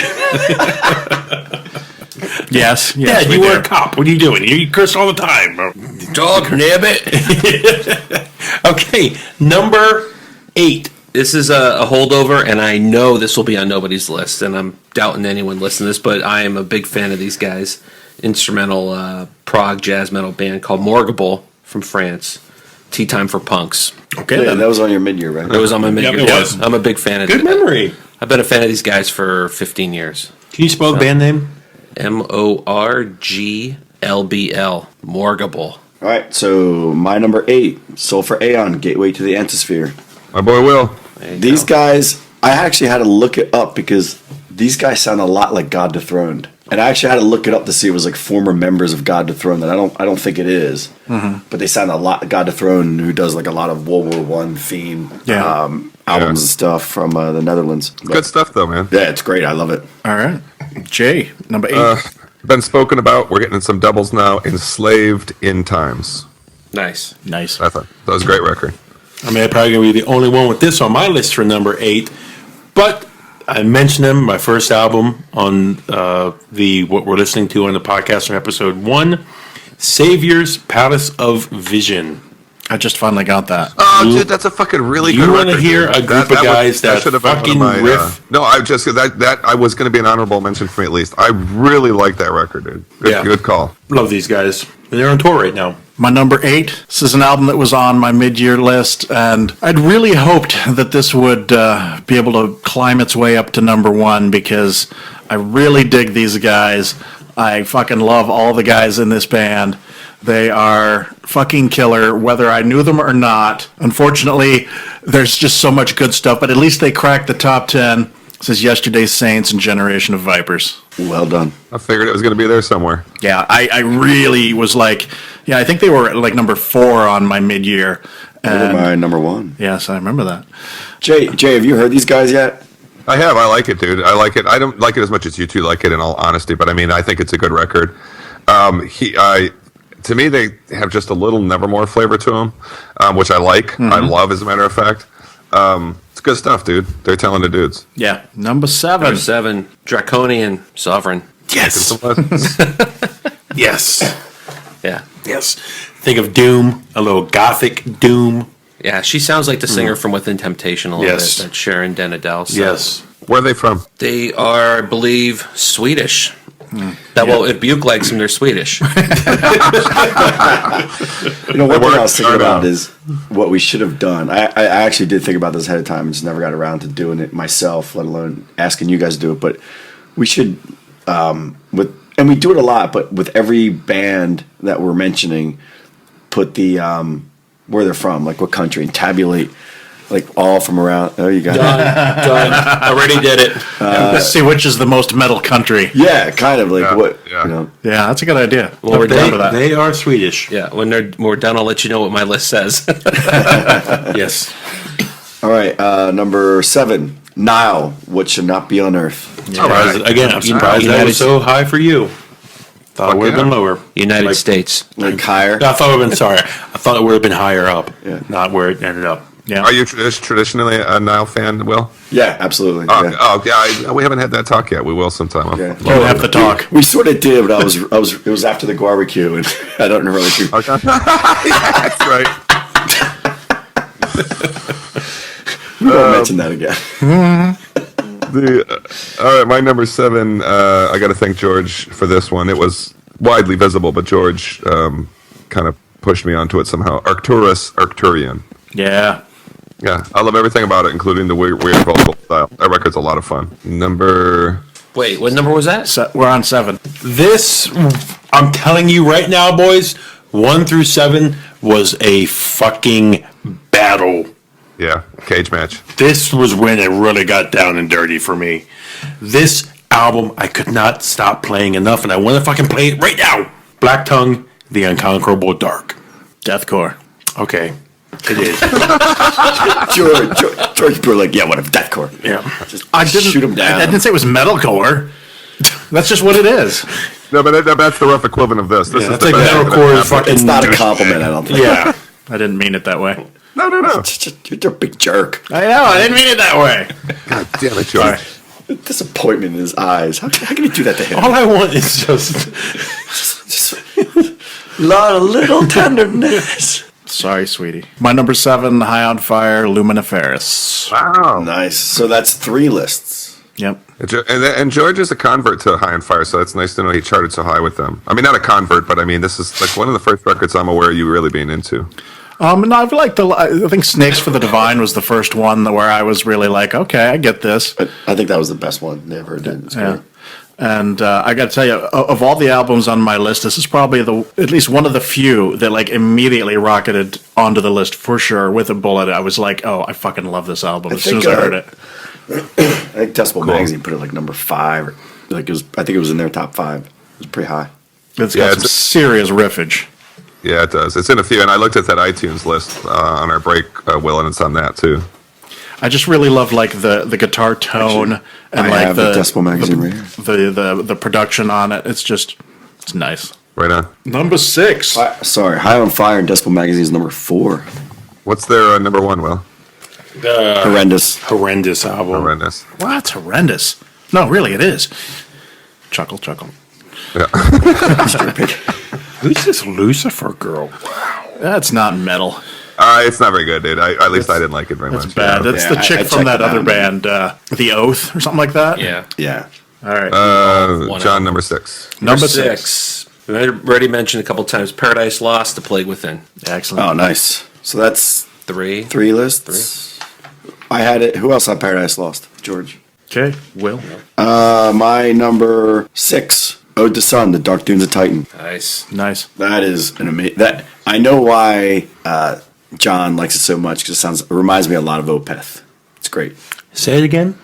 S1: Yes.
S2: Dad, you were a cop. What are you doing? You curse all the time.
S5: Dog nabbit.
S2: Okay, number 8.
S5: This is a holdover, and I know this will be on nobody's list, and I'm doubting anyone listening to this, but I am a big fan of these guys. Instrumental prog jazz metal band called Morgable from France. Tea Time for Punks.
S1: Okay,
S4: Yeah, that was on your mid-year, right?
S5: It was on my mid-year.
S2: it was.
S5: I'm a big fan of
S2: Good memory.
S5: I've been a fan of these guys for 15 years.
S2: Can you spell the band name?
S5: Morglbl. Morgable.
S4: All right, so my number 8, Sulfur Aeon, Gateway to the Antisphere.
S3: My boy Will.
S4: These guys, I actually had to look it up because these guys sound a lot like God Dethroned. And I actually had to look it up to see it was like former members of God Dethroned. And I don't think it is. Mm-hmm. But they sound a lot God Dethroned, who does like a lot of World War I theme albums and stuff from the Netherlands. But,
S3: Good stuff though, man.
S4: yeah, it's great. I love it.
S1: All right. Jay, number 8.
S3: Been spoken about. We're getting some doubles now. Enslaved in Times.
S5: Nice.
S1: Nice.
S3: I thought that was a great record.
S2: I mean, I'm probably going to be the only one with this on my list for number 8. But I mentioned them, my first album on what we're listening to on the podcast on episode 1, Savior's Palace of Vision.
S1: I just finally got that.
S3: Oh, dude, that's a fucking really good
S2: You
S3: record.
S2: want to hear a group of guys that
S3: should have been one of
S2: fucking
S3: my,
S2: riff?
S3: no, I just that I was going to be an honorable mention for me at least. I really like that record, dude. Good call.
S2: Love these guys. And they're on tour right now.
S1: My number 8. This is an album that was on my mid-year list, and I'd really hoped that this would be able to climb its way up to number 1 because I really dig these guys. I fucking love all the guys in this band. They are fucking killer, whether I knew them or not. Unfortunately, there's just so much good stuff, but at least they cracked the top 10. This is Yesterday's Saints and Generation of Vipers.
S4: Well done.
S3: I figured it was going to be there somewhere.
S1: Yeah, I really was like, yeah, I think they were like number 4 on my mid-year.
S4: They were my number 1.
S1: Yes, I remember that.
S4: Jay, have you heard these guys yet?
S3: I have. I like it, dude. I like it. I don't like it as much as you two like it, in all honesty. But I mean, I think it's a good record. To me, they have just a little Nevermore flavor to them, which I like. Mm-hmm. I love, as a matter of fact. It's good stuff, dude. They're talented dudes.
S1: Yeah. Number 7.
S5: Number 7, Draconian Sovereign.
S2: Yes. Yes.
S5: Yeah.
S2: Yes. Think of Doom, a little gothic Doom.
S5: Yeah, she sounds like the singer from Within Temptation a little
S2: Yes.
S5: bit, that Sharon Denadel. So.
S2: Yes.
S3: Where are they from?
S5: They are, I believe, Swedish. Well, if Buke likes them, they're Swedish.
S4: You know, one thing I was thinking about is what we should have done. I actually did think about this ahead of time and just never got around to doing it myself, let alone asking you guys to do it. But we should, and we do it a lot, but with every band that we're mentioning, put the where they're from, like what country, and tabulate like all from around. Oh, you got it.
S5: Done. Already did it.
S1: Let's see which is the most metal country.
S4: Yeah, kind of like what.
S3: Yeah.
S4: You know.
S1: Yeah, that's a good idea.
S5: Well, we're done with
S1: that.
S2: They are Swedish.
S5: Yeah, when we're done, I'll let you know what my list says.
S2: Yes.
S4: All right, number 7, Nile. What should not be on Earth?
S2: Surprised, again, I'm surprised that was so high for you. Thought it would have been lower.
S5: United States.
S4: Like higher.
S2: I thought it would have been, sorry. I thought it would have been higher up,
S4: Yeah.
S2: not where it ended up.
S1: Yeah.
S3: Are you traditionally a Nile fan, Will?
S4: Yeah, absolutely.
S3: We haven't had that talk yet. We will sometime.
S4: Yeah.
S1: We'll have the talk.
S4: We sort of did, but it was after the barbecue, and I don't really.
S3: Okay. That's right.
S4: We won't mention that again.
S3: All right, my number 7. I got to thank George for this one. It was widely visible, but George kind of pushed me onto it somehow. Arcturian.
S1: Yeah.
S3: Yeah, I love everything about it, including the weird vocal style. That record's a lot of fun.
S5: Wait, what number was that?
S1: We're on 7.
S2: This, I'm telling you right now, boys, 1 through 7 was a fucking battle.
S3: Yeah, cage match.
S2: This was when it really got down and dirty for me. This album, I could not stop playing enough, and I want to fucking play it right now. Black Tongue, The Unconquerable Dark.
S1: Deathcore.
S2: Okay, it is.
S4: George, people were like, yeah, whatever, deathcore.
S2: Yeah.
S4: Just
S1: I didn't
S4: shoot him down.
S1: I didn't say it was metalcore. That's just what it is.
S3: No, but that's the rough equivalent of this. This is
S2: That's
S3: the
S2: like
S3: best
S2: metalcore
S3: that
S2: fucking.
S4: It's not a compliment, I don't think.
S2: Yeah.
S1: I didn't mean it that way.
S3: No.
S4: You're a big jerk.
S1: I know. I didn't mean it that way.
S3: God damn it, George.
S4: Disappointment in his eyes. How can you do that to him?
S2: All I want is just.
S4: A little tenderness.
S1: Sorry, sweetie. My number 7, High on Fire, Luminiferous.
S3: Wow.
S4: Nice. So that's 3 lists.
S1: Yep.
S3: And George is a convert to High on Fire, so it's nice to know he charted so high with them. I mean, not a convert, but I mean, this is like one of the first records I'm aware of you really being into.
S1: No, I feel like I think Snakes for the Divine was the first one where I was really like, okay, I get this.
S4: I think that was the best one they ever did. It's
S1: Yeah.
S4: great.
S1: And I got to tell you, of all the albums on my list, this is probably at least one of the few that like immediately rocketed onto the list for sure with a bullet. I was like, oh, I fucking love this album as soon as I heard it.
S4: I think Decibel Magazine put it like number 5. Or, like it was. I think it was in their top 5. It was pretty high.
S1: It's got some serious riffage.
S3: Yeah, it does. It's in a few, and I looked at that iTunes list on our break, Will, and it's on that too.
S1: I just really love like the guitar tone and
S4: I
S1: like
S4: have the Decibel Magazine right here.
S1: the production on it. It's nice.
S3: Right on.
S1: Number 6.
S4: Sorry, High on Fire and Decibel Magazine is number 4.
S3: What's their number 1, Will?
S4: Horrendous
S2: album.
S3: Horrendous.
S1: Wow, it's horrendous. No, really, it is. Chuckle.
S3: Yeah.
S2: Who's this Lucifer girl?
S1: That's not metal.
S3: It's not very good, dude. At least I didn't like it very much.
S1: It's bad.
S3: Yeah.
S1: That's the chick from that other band, The Oath, or something like that.
S5: Yeah.
S4: Yeah.
S1: All right.
S3: John, number 6.
S1: Number 6.
S5: I already mentioned a couple times Paradise Lost, The Plague Within.
S1: Excellent.
S4: Oh, nice. So that's
S5: Three.
S4: three lists. I had it. Who else had Paradise Lost? George.
S1: Okay, Will.
S4: My number 6, Ode to Sun, The Dark Dunes of Titan.
S1: Nice.
S4: That is an amazing. That I know why John likes it so much because it reminds me a lot of Opeth. It's great.
S2: Say it again.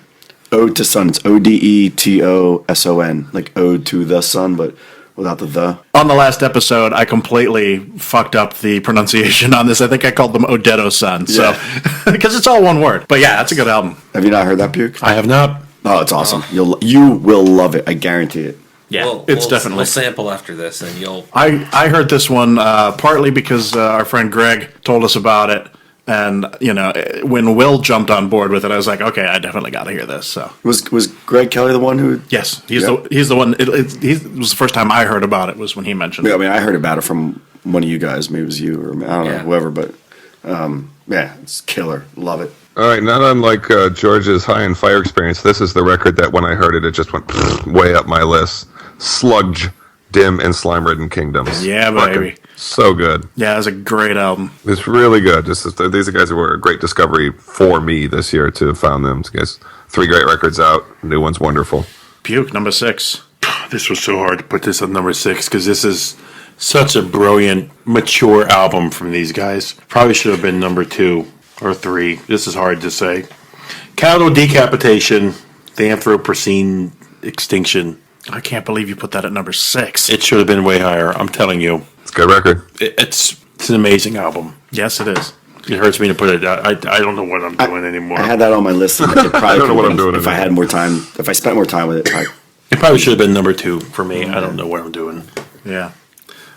S4: Ode to Sun. It's Odeton, like Ode to the Sun, but without the.
S1: On the last episode, I completely fucked up the pronunciation on this. I think I called them Odetto Sun. So, because it's all one word. But yeah, that's a good album.
S4: Have you not heard that, Buke?
S2: I have not.
S4: Oh, it's awesome. You will love it. I guarantee it.
S1: Yeah,
S5: We'll sample after this, and you'll.
S1: I heard this one partly because our friend Greg told us about it. And, when Will jumped on board with it, I was like, okay, I definitely got to hear this. So
S4: Was Greg Kelly the one who?
S1: Yes, he's the one. It was the first time I heard about it was when he mentioned
S4: Yeah,
S1: it.
S4: I mean, I heard about it from one of you guys. Maybe it was you or I don't know, whoever. But it's killer. Love it.
S3: All right, not unlike George's High and Fire experience, this is the record that when I heard it, it just went way up my list. Sludge, Dim, and Slime-Ridden Kingdoms.
S1: Yeah, baby.
S3: Fucking so good.
S1: Yeah, it's a great album.
S3: It's really good. These are guys who were a great discovery for me this year to have found them. Guys, 3 great records out. New one's wonderful.
S1: Buke, number 6.
S2: This was so hard to put this on number 6 because this is such a brilliant, mature album from these guys. Probably should have been number 2 or 3. This is hard to say. Cattle Decapitation, the Anthropocene Extinction.
S1: I can't believe you put that at number 6.
S2: It should have been way higher. I'm telling you.
S3: It's a good record.
S2: It's an amazing album.
S1: Yes, it is.
S2: It hurts me to put it. I don't know what I'm doing anymore.
S4: I had that on my list. And I could probably
S3: I don't know what I'm doing
S4: if I had more time. If I spent more time with it.
S2: It probably should have been number 2 for me. I don't know what I'm doing.
S1: Yeah.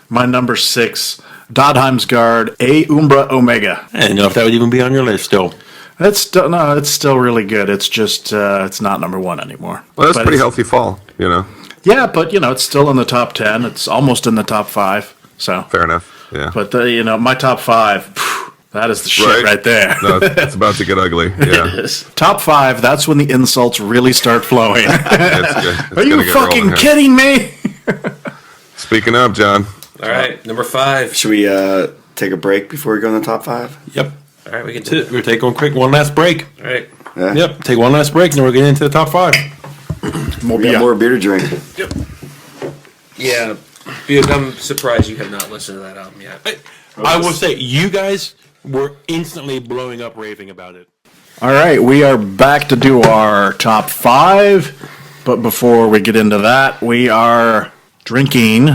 S1: My number 6, Dodheim's Guard, A Umbra Omega.
S2: I didn't know if that would even be on your list still.
S1: It's still really good. It's just it's not number 1 anymore.
S3: Well, that's
S1: But
S3: a pretty
S1: it's-
S3: healthy fall,
S1: Yeah, but it's still in the top 10. It's almost in the top 5. So
S3: Fair enough. Yeah.
S1: But my top 5, that is the shit right there.
S3: No, it's about to get ugly. Yeah.
S1: Top 5. That's when the insults really start flowing.
S3: It's
S1: Are you
S3: gonna get
S1: fucking
S3: rolling here.
S1: kidding me?
S3: Speaking of, John.
S5: All right, number 5.
S4: Should we take a break before we go in the top 5?
S2: Yep.
S5: All right, we can
S2: That's
S5: do
S2: it. We're taking one last break.
S5: All right.
S4: Yeah.
S2: Yep. Take one last break, and then we're getting into the top 5.
S4: We got more beer to drink.
S5: Yeah, Buke, I'm surprised you have not listened to that album yet.
S2: I will say, you guys were instantly blowing up, raving about it.
S1: All right, we are back to do our top 5. But before we get into that, we are drinking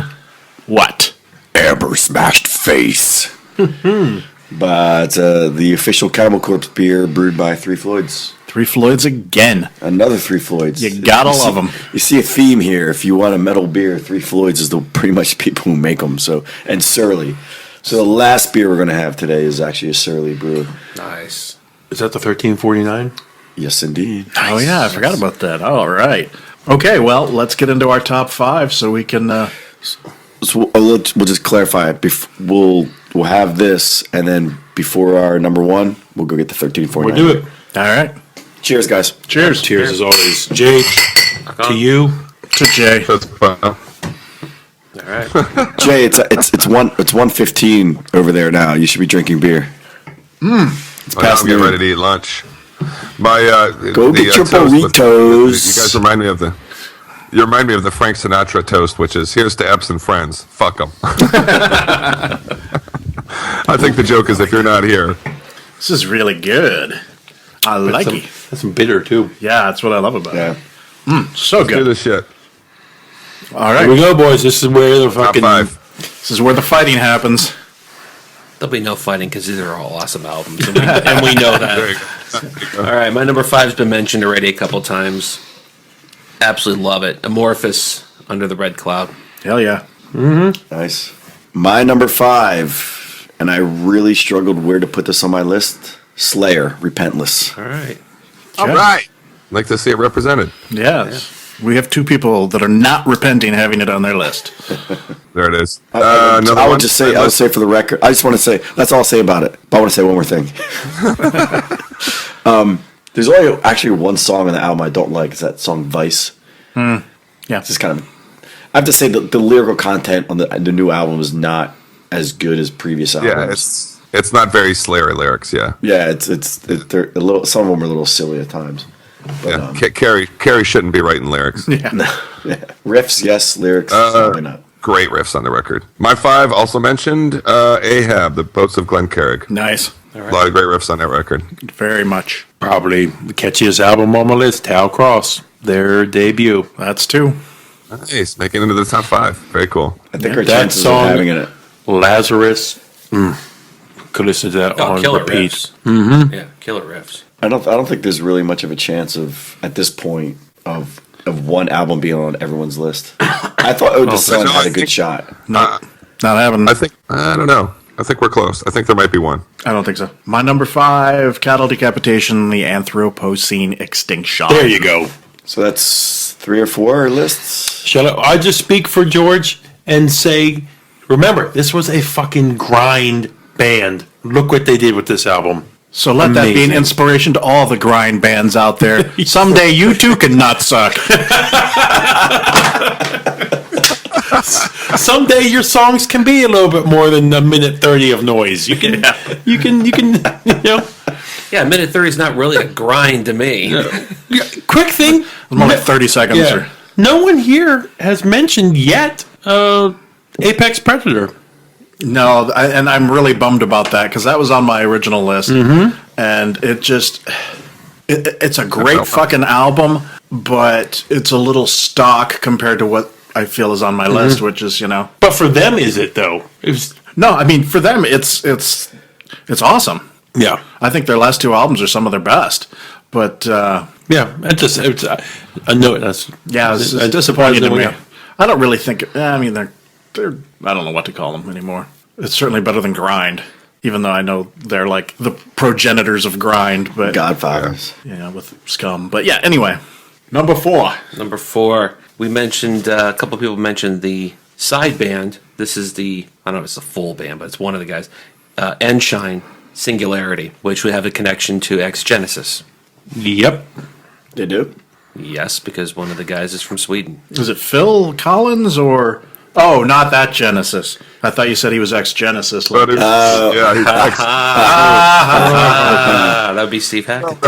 S1: what?
S10: Amber Smashed Face.
S4: But the official Cannibal Corpse beer brewed by Three Floyds.
S1: Three Floyds again.
S4: Another Three Floyds.
S1: You gotta love them.
S4: You see a theme here. If you want a metal beer, Three Floyds is the pretty much people who make them. And Surly. So the last beer we're going to have today is actually a Surly brew.
S5: Nice.
S2: Is that the 1349?
S4: Yes, indeed.
S1: Oh, yeah, I forgot about that. All right. Okay, well, let's get into our top 5 so we can...
S4: So we'll just clarify it. We'll have this, and then before our number 1, we'll go get the 1349.
S2: We'll do it.
S1: All right.
S4: Cheers, guys.
S1: Cheers.
S2: Cheers as always. Jay, to you.
S1: To Jay.
S3: That's fun.
S5: All right.
S4: Jay, it's 1:15 over there now. You should be drinking beer. It's past
S3: I'm getting
S4: noon.
S3: ready to eat lunch. My
S4: Go get your
S3: toast
S4: burritos.
S3: You guys remind me of the. You remind me of the Frank Sinatra toast, which is "Here's to Epps and friends. Fuck them." I think the joke is if you're not here.
S1: This is really good. I like it.
S2: That's some bitter, too.
S1: Yeah, that's what I love about
S4: Yeah.
S1: it. So
S3: Do
S1: good.
S3: this shit.
S1: All
S2: Here we
S1: right.
S2: go, boys. This is where the
S3: Top
S2: fucking...
S3: 5.
S1: This is where the fighting happens.
S5: There'll be no fighting because these are all awesome albums, and we know
S3: There you
S5: that.
S3: go.
S5: All right, my number 5's been mentioned already a couple times. Absolutely love it. Amorphous, Under the Red Cloud.
S1: Hell yeah.
S4: Nice. My number 5, and I really struggled where to put this on my list. Slayer, Repentless.
S5: All right.
S3: All right. Like to see it represented.
S1: Yes. We have 2 people that are not repenting having it on their list.
S3: There it is.
S4: I
S3: Another
S4: would
S3: one?
S4: just say, I would say for the record, I just want to say, that's all I'll say about it. But I want to say one more thing. There's only actually one song on the album I don't like. It's that song Vice.
S1: Yeah.
S4: It's just kind of, I have to say the lyrical content on the new album is not as good as previous albums.
S3: Yeah, it's not very Slayer lyrics. Yeah,
S4: yeah, they're a little. Some of them are a little silly at times. But,
S3: Carrie shouldn't be writing lyrics.
S1: Yeah.
S4: Riffs, yes. Lyrics, probably not.
S3: Great riffs on the record. My 5 also mentioned Ahab, the Boats of Glencarrig.
S1: Nice.
S3: A lot of great riffs on that record.
S1: Very much.
S2: Probably the catchiest album on my list, Tal Cross, their debut.
S1: That's 2.
S3: Nice, making it into the top 5. Very cool.
S4: I think our
S2: That
S4: chances
S2: song,
S4: of having it.
S2: Lazarus, could listen to that on
S5: killer
S2: repeat.
S5: riffs. Mm-hmm. Yeah, killer riffs.
S4: I don't think there's really much of a chance of at this point of one album being on everyone's list. I thought Ode to Sun had a good shot.
S1: Not having.
S3: I don't know. I think we're close. I think there might be one.
S1: I don't think so. My number 5, Cattle Decapitation, the Anthropocene Extinction.
S2: There you go.
S4: So that's 3 or 4 lists.
S2: Shall I just speak for George and say, remember, this was a fucking grind band. Look what they did with this album.
S1: So let that be an inspiration to all the grind bands out there. Someday you too can not suck.
S2: Someday your songs can be a little bit more than a minute 30 of noise. You can,
S5: Yeah, a minute 30 is not really a grind to me.
S2: Quick thing.
S1: More like 30 seconds.
S2: Yeah. No one here has mentioned yet Apex Predator.
S1: No, and I'm really bummed about that because that was on my original list, and it just it's a great fucking album, but it's a little stock compared to what I feel is on my list, which is
S2: But for them, is it though?
S1: No, I mean for them, it's awesome.
S2: Yeah,
S1: I think their last 2 albums are some of their best, but
S2: yeah, it's a note. That's
S1: it's disappointing to me. I don't really think. I mean, they're I don't know what to call them anymore. It's certainly better than grind, even though I know they're like the progenitors of grind, but
S4: Godfathers.
S1: with Scum. But yeah, anyway, number 4.
S5: Number 4, we mentioned a couple of people mentioned the side band. This is I don't know if it's the full band, but it's one of the guys. Enshine Singularity, which would have a connection to Ex Genesis.
S2: Yep.
S4: They do?
S5: Yes, because one of the guys is from Sweden.
S1: Is it Phil Collins or? Oh, not that Genesis. I thought you said he was Ex Genesis.
S3: But he's ex.
S5: That would be Steve Hackett.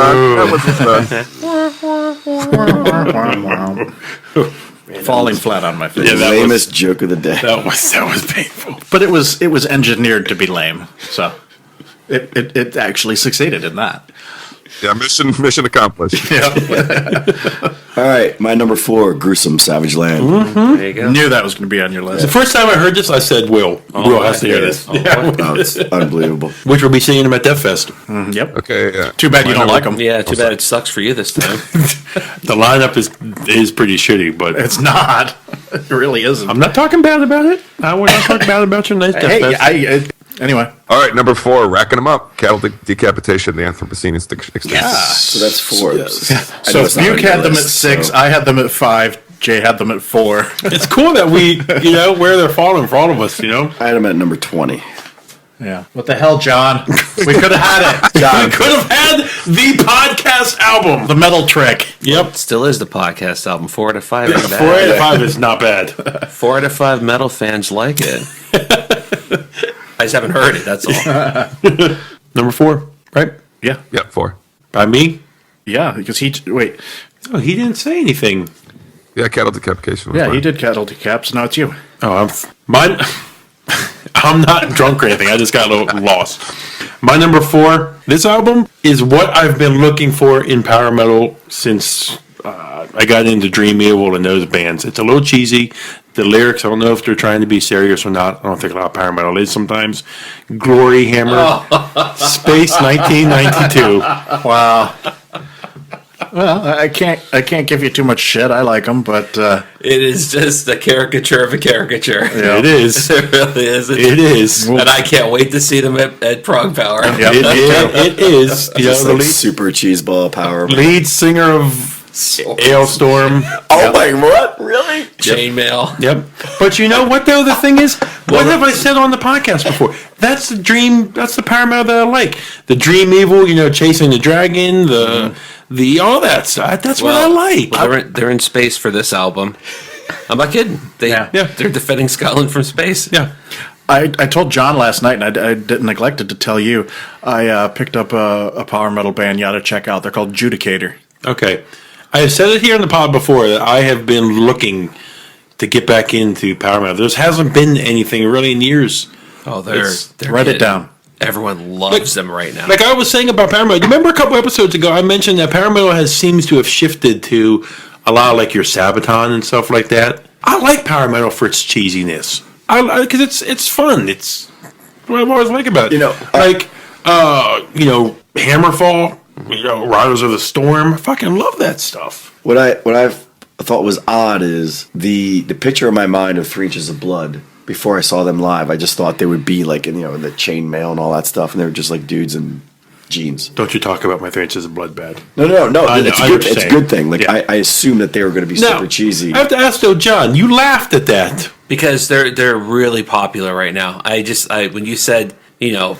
S1: Falling flat on my face.
S4: Yeah, the lamest joke of the day.
S2: That was painful.
S1: But it was engineered to be lame, so it actually succeeded in that.
S3: Yeah, mission accomplished.
S4: All right, my number 4, Gruesome Savage Land.
S5: There you go.
S1: Knew that was going to be on your list.
S2: The first time I heard this, I said, Will has to hear this.
S4: Oh, it's unbelievable.
S2: Which will be seeing him at Death Fest.
S1: Yep.
S3: Okay, yeah.
S1: Too bad you don't like them.
S5: Yeah, too bad it sucks for you this time.
S2: The lineup is pretty shitty, but
S1: It's not. It really isn't.
S2: I'm not talking bad about it. I would not talk bad about your nice Death Fest.
S1: Anyway.
S3: All right, number 4, racking them up. Cattle Decapitation, the Anthropocene Extinction.
S4: So that's 4.
S1: So Buke had them at 6. I had them at 5. Jay had them at 4.
S2: It's cool that we, where they're falling for all of us,
S4: I had them at number 20.
S1: Yeah. What the hell, John? We could have had it.
S2: We could have had the podcast album.
S1: The Metal Trick.
S2: Yep.
S5: Still is the podcast album. 4 out of 5 ain't
S2: 4
S5: bad.
S2: out of 5 is not bad.
S5: 4 out of 5 metal fans like it. I just haven't heard it, that's all.
S2: Number 4, right?
S1: Yeah.
S3: Yeah, 4.
S2: By me?
S1: Yeah, because wait.
S2: Oh, he didn't say anything.
S3: Yeah, Cattle Decapitation. Was
S1: Yeah,
S3: fine.
S1: he did Cattle Decaps. Now it's you.
S2: Oh, I'm not drunk or anything. I just got a little lost. My number 4, this album is what I've been looking for in power metal since I got into Dream Evil and those bands. It's a little cheesy. The lyrics, I don't know if they're trying to be serious or not. I don't think a lot of power metal is sometimes. Glory Hammer, Space 1992.
S1: Wow. Well, I can't give you too much shit. I like them, but
S5: It is just a caricature of a caricature.
S2: It is.
S5: It really is.
S2: It is.
S5: And I can't wait to see them at Prog Power.
S1: Yep.
S2: It is.
S4: Just like super cheeseball power.
S2: Lead singer of Ailstorm.
S4: Oh my, what? Really?
S5: Chainmail.
S2: Yep. But you know what though? The thing is, what have I said on the podcast before? That's the dream. That's the power metal that I like. The Dream Evil, chasing the dragon, the all that stuff. That's what I like.
S5: Well, they're in space for this album. I'm not kidding. They're defending Scotland from space.
S2: Yeah.
S1: I told John last night, and I didn't neglected to tell you, I picked up a power metal band you ought to check out. They're called Judicator.
S2: Okay. I have said it here in the pod before that I have been looking to get back into power metal. There hasn't been anything really in years.
S5: Oh, they're
S1: write it down.
S5: Everyone loves them right now.
S2: Like I was saying about power metal. You remember a couple episodes ago I mentioned that power metal seems to have shifted to a lot of like your Sabaton and stuff like that. I like power metal for its cheesiness. Because it's fun. It's what I've always liked about it. Hammerfall. Riders of the Storm. I fucking love that stuff.
S4: What I thought was odd is the picture in my mind of 3 Inches of Blood. Before I saw them live, I just thought they would be like in the chainmail and all that stuff, and they were just like dudes in jeans.
S2: Don't you talk about my 3 Inches of Blood bad?
S4: No. It's a good thing. Like I assumed that they were going to be super cheesy.
S2: I have to ask though, John. You laughed at that
S5: because they're really popular right now. When you said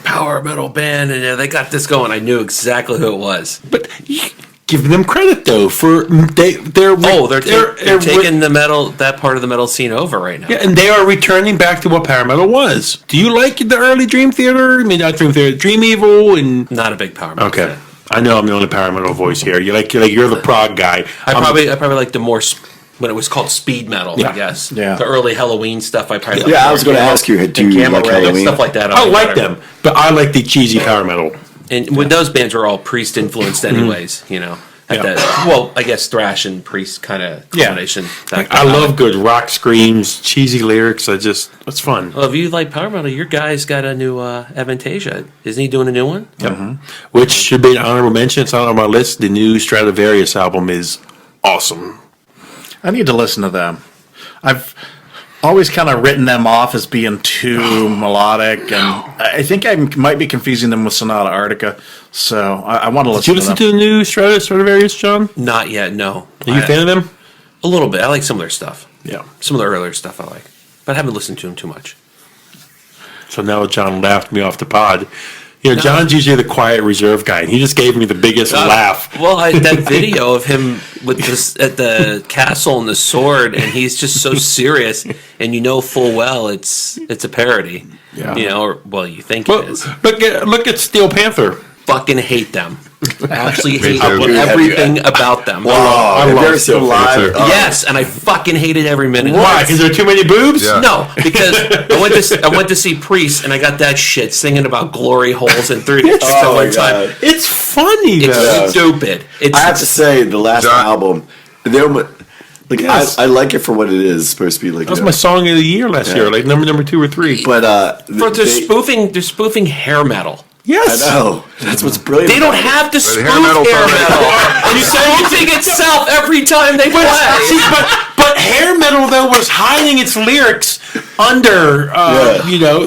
S5: power metal band and they got this going, I knew exactly who it was.
S2: But give them credit though for they're
S5: taking the metal, that part of the metal scene over right now.
S2: Yeah, and they are returning back to what power metal was. Do you like the early Dream Theater? I mean, not Dream Theater, Dream Evil, and
S5: not a big power metal.
S2: Okay,
S5: fan.
S2: I know I'm the only power metal voice here. You're the prog guy.
S5: I probably like the more when it was called speed metal. I guess.
S1: Yeah.
S5: The early Halloween stuff. I probably
S4: I was going to ask you, do you like Halloween?
S5: Stuff like that.
S2: I like them, but I like the cheesy power metal.
S5: And when those bands were all Priest influenced, anyways, I guess thrash and Priest kind of combination.
S2: I love good rock screams, cheesy lyrics. It's fun.
S5: Well, if you like power metal, your guy's got a new Avantasia. Isn't he doing a new one?
S2: Yep. Mm-hmm. Which should be an honorable mention. It's not on my list. The new Stradivarius album is awesome.
S1: I need to listen to them. I've always kind of written them off as being too melodic, and I think I might be confusing them with Sonata Arctica. So I want to listen.
S2: Did you listen to the new Stradivarius, John?
S5: Not yet. No.
S2: Are you a fan of them?
S5: A little bit. I like some of their stuff.
S2: Yeah,
S5: some of the earlier stuff I like, but I haven't listened to them too much.
S2: So now John laughed me off the pod. John's usually the quiet, reserved guy, and he just gave me the biggest laugh.
S5: Well, that video of him with this at the castle and the sword, and he's just so serious, and full well it's a parody. Yeah. You think it is.
S2: Look at Steel Panther.
S5: Fucking hate them. Actually hate everything about them.
S4: Wow, I love Steel Panther.
S5: Yes, and I fucking hated every minute.
S2: Why? Because there are too many boobs?
S5: Yeah. No, because I went to see Priest, and I got that shit singing about glory holes and 3 dicks at one time.
S2: It's funny.
S5: It's stupid.
S4: I have to say, the last album, I like it for what it is. It's supposed to be like
S2: that was my song of the year last year, like number 2 or 3.
S4: But
S5: they're spoofing hair metal.
S2: Yes,
S4: I know. That's what's brilliant.
S5: They don't have to spoof hair metal. You spoofing itself every time they play.
S2: But hair metal though was hiding its lyrics under.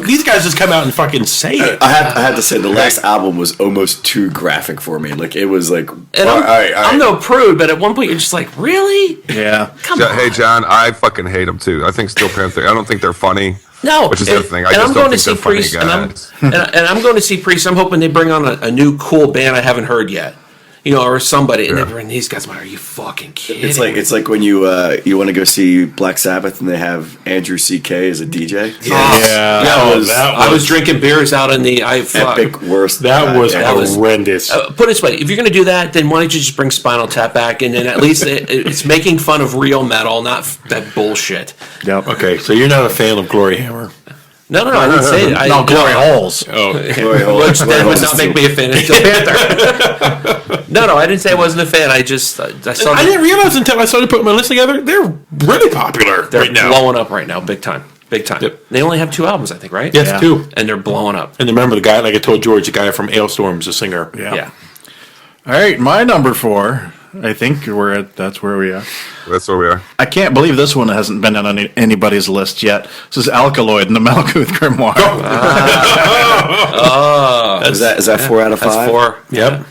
S2: These guys just come out and fucking say it.
S4: I have to say the last album was almost too graphic for me. Like it was like.
S5: And I'm no prude, but at one point you're just like, really?
S1: Yeah.
S3: Come on. Hey John, I fucking hate them too. I think Steel Panther. I don't think they're funny.
S5: No,
S3: which is the thing.
S5: I'm going to see Priest, and I'm going to see Priest. I'm hoping they bring on a new cool band I haven't heard yet, or somebody. And they bring these guys. Are you fucking kidding?
S4: It's like when you want to go see Black Sabbath and they have Andrew C.K. as a DJ.
S5: I was drinking beers out in the
S4: epic worst.
S2: That was horrendous.
S5: Put it this way: if you're going to do that, then why don't you just bring Spinal Tap back, and then at least it's making fun of real metal, not that bullshit.
S2: Yep. Okay, so you're not a fan of Glory Hammer.
S5: No, I didn't say it.
S1: No, Glory Holes.
S2: Oh,
S5: Glory Holes. Which then would not make me a fan of Steel Panther. No, I didn't say I wasn't a fan. I saw.
S2: I didn't realize until I started putting my list together. They're really popular right now.
S5: They're blowing up right now, big time. Yep. They only have 2 albums, I think, right?
S2: Yes, 2,
S5: and they're blowing up.
S2: And remember the guy, like I told George, the guy from Ailstorm's a singer.
S5: Yeah.
S1: All right, my number 4. I think that's where we are.
S3: That's where we are.
S1: I can't believe this one hasn't been on anybody's list yet. This is Alkaloid and the Malkuth Grimoire.
S4: Is that 4 out of 5?
S5: That's 4.
S2: Yep.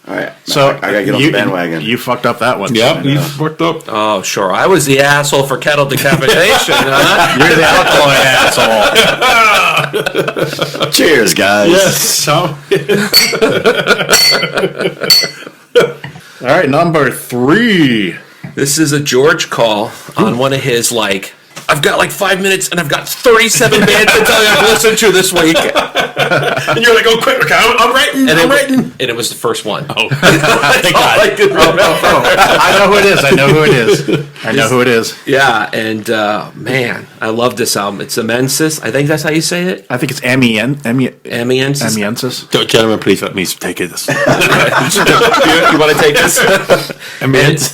S4: All right.
S1: So
S4: I gotta get on the bandwagon.
S1: You fucked up that one.
S2: Yep, you fucked up.
S5: Oh, sure. I was the asshole for kettle decapitation, huh?
S1: You're the Alkaloid asshole.
S4: Cheers, guys.
S2: Yes.
S1: All right, number 3.
S5: This is a George call on one of his, like, I've got like 5 minutes and I've got 37 bands to tell you I've listened to this week.
S2: And you're like, oh, quick, I'm writing.
S5: And it was the first one.
S2: Oh, thank God.
S1: I know who it is. I know who it is.
S5: Yeah, and man, I love this album. It's Amensis. I think that's how you say it.
S1: I think it's
S5: Amiensis.
S1: Amiensis.
S2: Gentlemen, please let me take it.
S5: You want to take this? And it's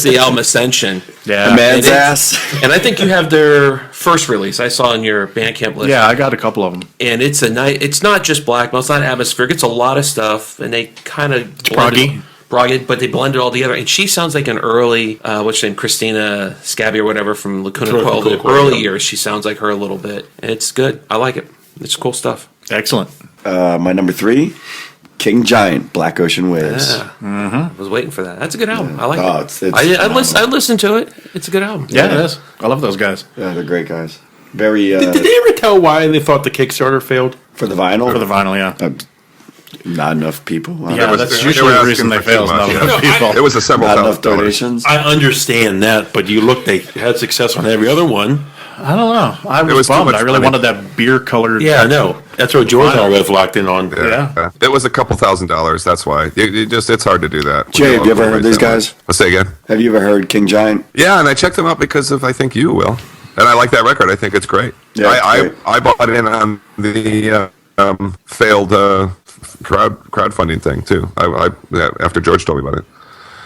S5: the album Ascension.
S1: Yeah.
S4: A man's ass.
S5: And I think you have their first release. I saw on your Bandcamp list.
S1: Yeah, I got a couple of them.
S5: And it's a night. It's not just black metal. It's not atmospheric. It's a lot of stuff, and they kind of
S1: proggy,
S5: but they blend it all together. And she sounds like an early, what's her name, Christina Scabby or whatever from Lacuna Coil. The early years, she sounds like her a little bit. And it's good. I like it. It's cool stuff.
S1: Excellent.
S4: My number 3, King Giant, Black Ocean Waves.
S5: Yeah. I was waiting for that. That's a good album. I like it.
S4: I
S5: I listened to it. It's a good album.
S1: Yeah, it is. I love those guys.
S4: Yeah, they're great guys. Very.
S2: Did they ever tell why they thought the Kickstarter failed?
S4: For the vinyl?
S1: For the vinyl, yeah.
S4: Not enough people.
S1: Yeah, that's usually the reason they fail. Not enough people.
S3: It was a several
S4: Not enough
S3: thousand dollars.
S4: donations.
S2: I understand that, but you look, they had success on every other one.
S1: I don't know. I was
S3: was too
S1: bummed.
S3: much
S1: I really
S3: money.
S1: wanted that beer colored.
S2: Yeah, I know. That's what George and I both locked in on.
S1: Yeah.
S3: It was a couple $1,000s. That's why. It's hard to do that.
S4: Jay, have you ever heard these guys?
S3: Let's say again.
S4: Have you ever heard King Giant?
S3: Yeah, and I checked them out because of I think you will, and I like that record. I think it's great.
S4: Yeah, it's great.
S3: I bought in on the failed crowdfunding thing too. After George told me about it.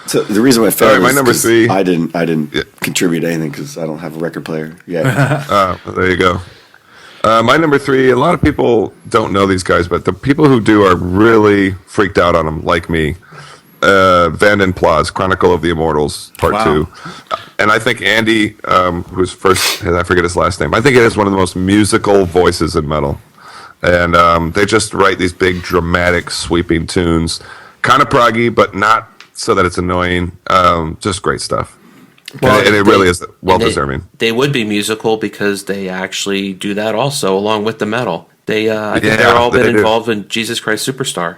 S4: So the reason why I failed
S3: All right, my
S4: is
S3: number
S4: 'cause
S3: 3.
S4: I didn't
S3: Yeah.
S4: contribute anything because I don't have a record player. Yeah.
S3: There you go. My number 3. A lot of people don't know these guys, but the people who do are really freaked out on them, like me. Van den Plas, Chronicle of the Immortals, Part 2. And I think Andy, who's first, I forget his last name, I think it is one of the most musical voices in metal. And they just write these big, dramatic, sweeping tunes. Kind of proggy, but not so that it's annoying. Just great stuff.
S5: Well,
S3: and it really is well-deserving.
S5: They would be musical because they actually do that also, along with the metal. I think they're all been involved in Jesus Christ Superstar.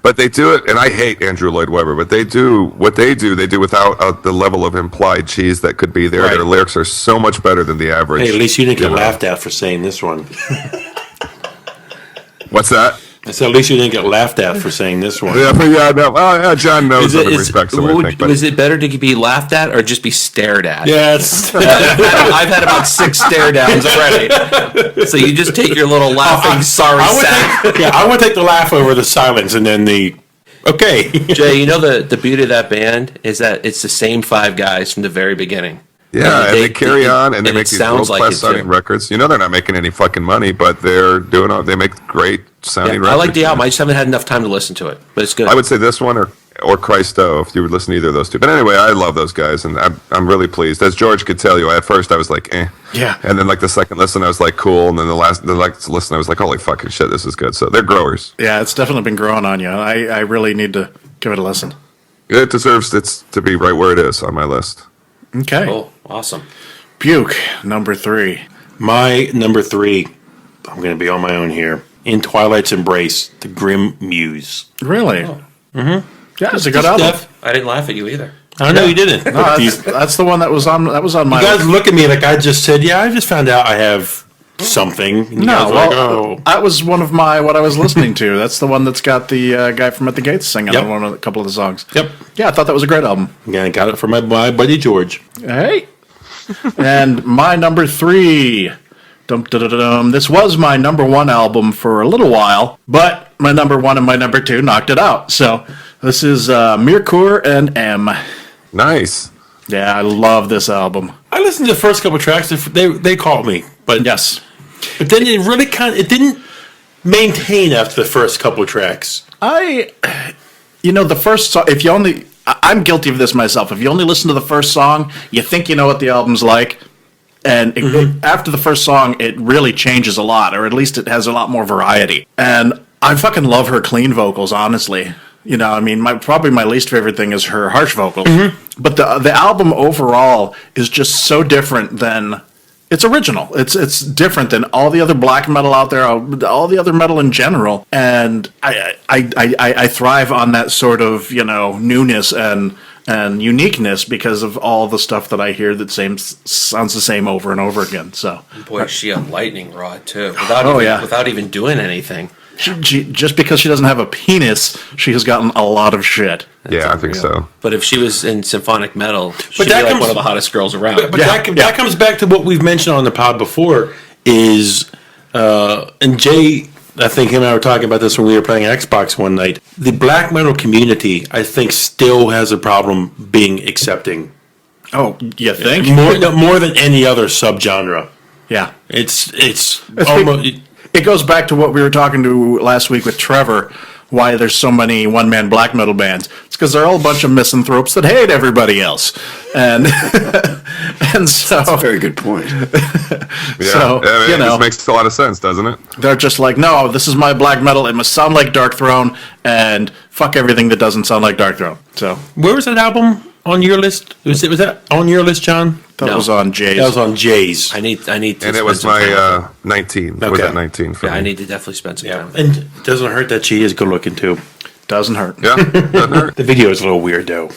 S3: But they do it, and I hate Andrew Lloyd Webber, but they do they do without the level of implied cheese that could be there.
S2: Right.
S3: Their lyrics are so much better than the average.
S2: Hey, at least you didn't get laughed at for saying this one.
S3: What's that?
S2: I said, at least you didn't get laughed at for saying this one.
S3: Yeah, no. John knows and respects them, I think. But
S5: Was it better to be laughed at or just be stared at?
S2: Yes.
S5: I've had about 6 stare downs already. So you just take your little laughing sorry sack.
S2: I want to take the laugh over the silence and then the okay.
S5: Jay, you know the beauty of that band is that it's the same 5 guys from the very beginning.
S3: yeah, and they carry on, and they make these
S5: sounds like
S3: world-class
S5: it,
S3: sounding
S5: too.
S3: records. You know they're not making any fucking money, but they make great sounding records.
S5: I like the album. I just haven't had enough time to listen to it, but it's good.
S3: I would say this one or Christo, if you would listen to either of those two. But anyway, I love those guys, and I'm really pleased. As George could tell you, at first I was like, eh.
S1: Yeah.
S3: And then like the second listen, I was like, cool. And then the next listen, I was like, holy fucking shit, this is good. So they're growers.
S1: Yeah, it's definitely been growing on you. I really need to give it a listen.
S3: It deserves it to be right where it is on my list.
S1: Okay.
S5: Oh, awesome.
S1: Buke, number 3.
S2: My number 3, I'm going to be on my own here. In Twilight's Embrace, The Grim Muse.
S1: Really?
S5: Oh.
S1: Mm-hmm. Yeah, it's a good album.
S5: I didn't laugh at you either.
S2: I know you didn't.
S1: No, that's the one that was on my
S2: You guys
S1: list.
S2: look at me like I just said, yeah, I just found out I have something. And you
S1: No,
S2: guys are
S1: well,
S2: like, oh.
S1: that was one of what I was listening to. That's the one that's got the guy from At the Gates singing
S2: Yep.
S1: on a couple of the songs.
S2: Yep.
S1: Yeah, I thought that was a great album.
S2: Yeah, I got it from my buddy George.
S1: Hey. And my number 3. Dum-da-da-da-dum. This was my number 1 album for a little while, but my number 1 and my number 2 knocked it out. So this is Mirkur and M.
S3: Nice.
S1: Yeah, I love this album.
S2: I listened to the first couple tracks. They called me, but
S1: Yes.
S2: But then it really it didn't maintain after the first couple tracks.
S1: The first song, I'm guilty of this myself. If you only listen to the first song, you think you know what the album's like. And after the first song, it really changes a lot, or at least it has a lot more variety. And I fucking love her clean vocals, honestly. Probably my least favorite thing is her harsh vocals. But the album overall is just so different than... It's original. It's different than all the other black metal out there, all the other metal in general. And I thrive on that sort of, newness and and uniqueness because of all the stuff that I hear that sounds the same over and over again. So,
S5: Boy, she a lightning rod too. Without even doing anything.
S1: She just because she doesn't have a penis, she has gotten a lot of shit.
S3: I think so.
S5: But if she was in symphonic metal, she'd be
S2: that
S5: like
S2: comes-
S5: one of the hottest girls around.
S2: But that comes back to what we've mentioned on the pod before is, and Jay, I think him and I were talking about this when we were playing Xbox one night. The black metal community, I think, still has a problem being accepting.
S1: Oh, you think?
S2: More than any other subgenre.
S1: Yeah.
S2: It's almost...
S1: It goes back to what we were talking to last week with Trevor, why there's so many one-man black metal bands. It's because they're all a bunch of misanthropes that hate everybody else. And and so...
S4: That's a very good point.
S1: So, you know,
S3: it makes a lot of sense, doesn't it?
S1: they're just like, no, this is my black metal. It must sound like Dark Throne, and fuck everything that doesn't sound like Dark Throne. So
S2: Where was that album on your list? Was that on your list, John?
S1: that was on Jay's.
S2: That was on Jay's.
S5: I need to.
S3: And it
S5: spend
S3: was
S5: some time with her.
S3: my 19. It was
S2: Okay.
S3: at 19 for
S5: Yeah,
S3: me.
S5: I need to definitely spend some time. With her.
S2: And it doesn't hurt that she is good looking too.
S1: Doesn't hurt.
S3: Yeah, doesn't hurt.
S2: The video is a little weird though.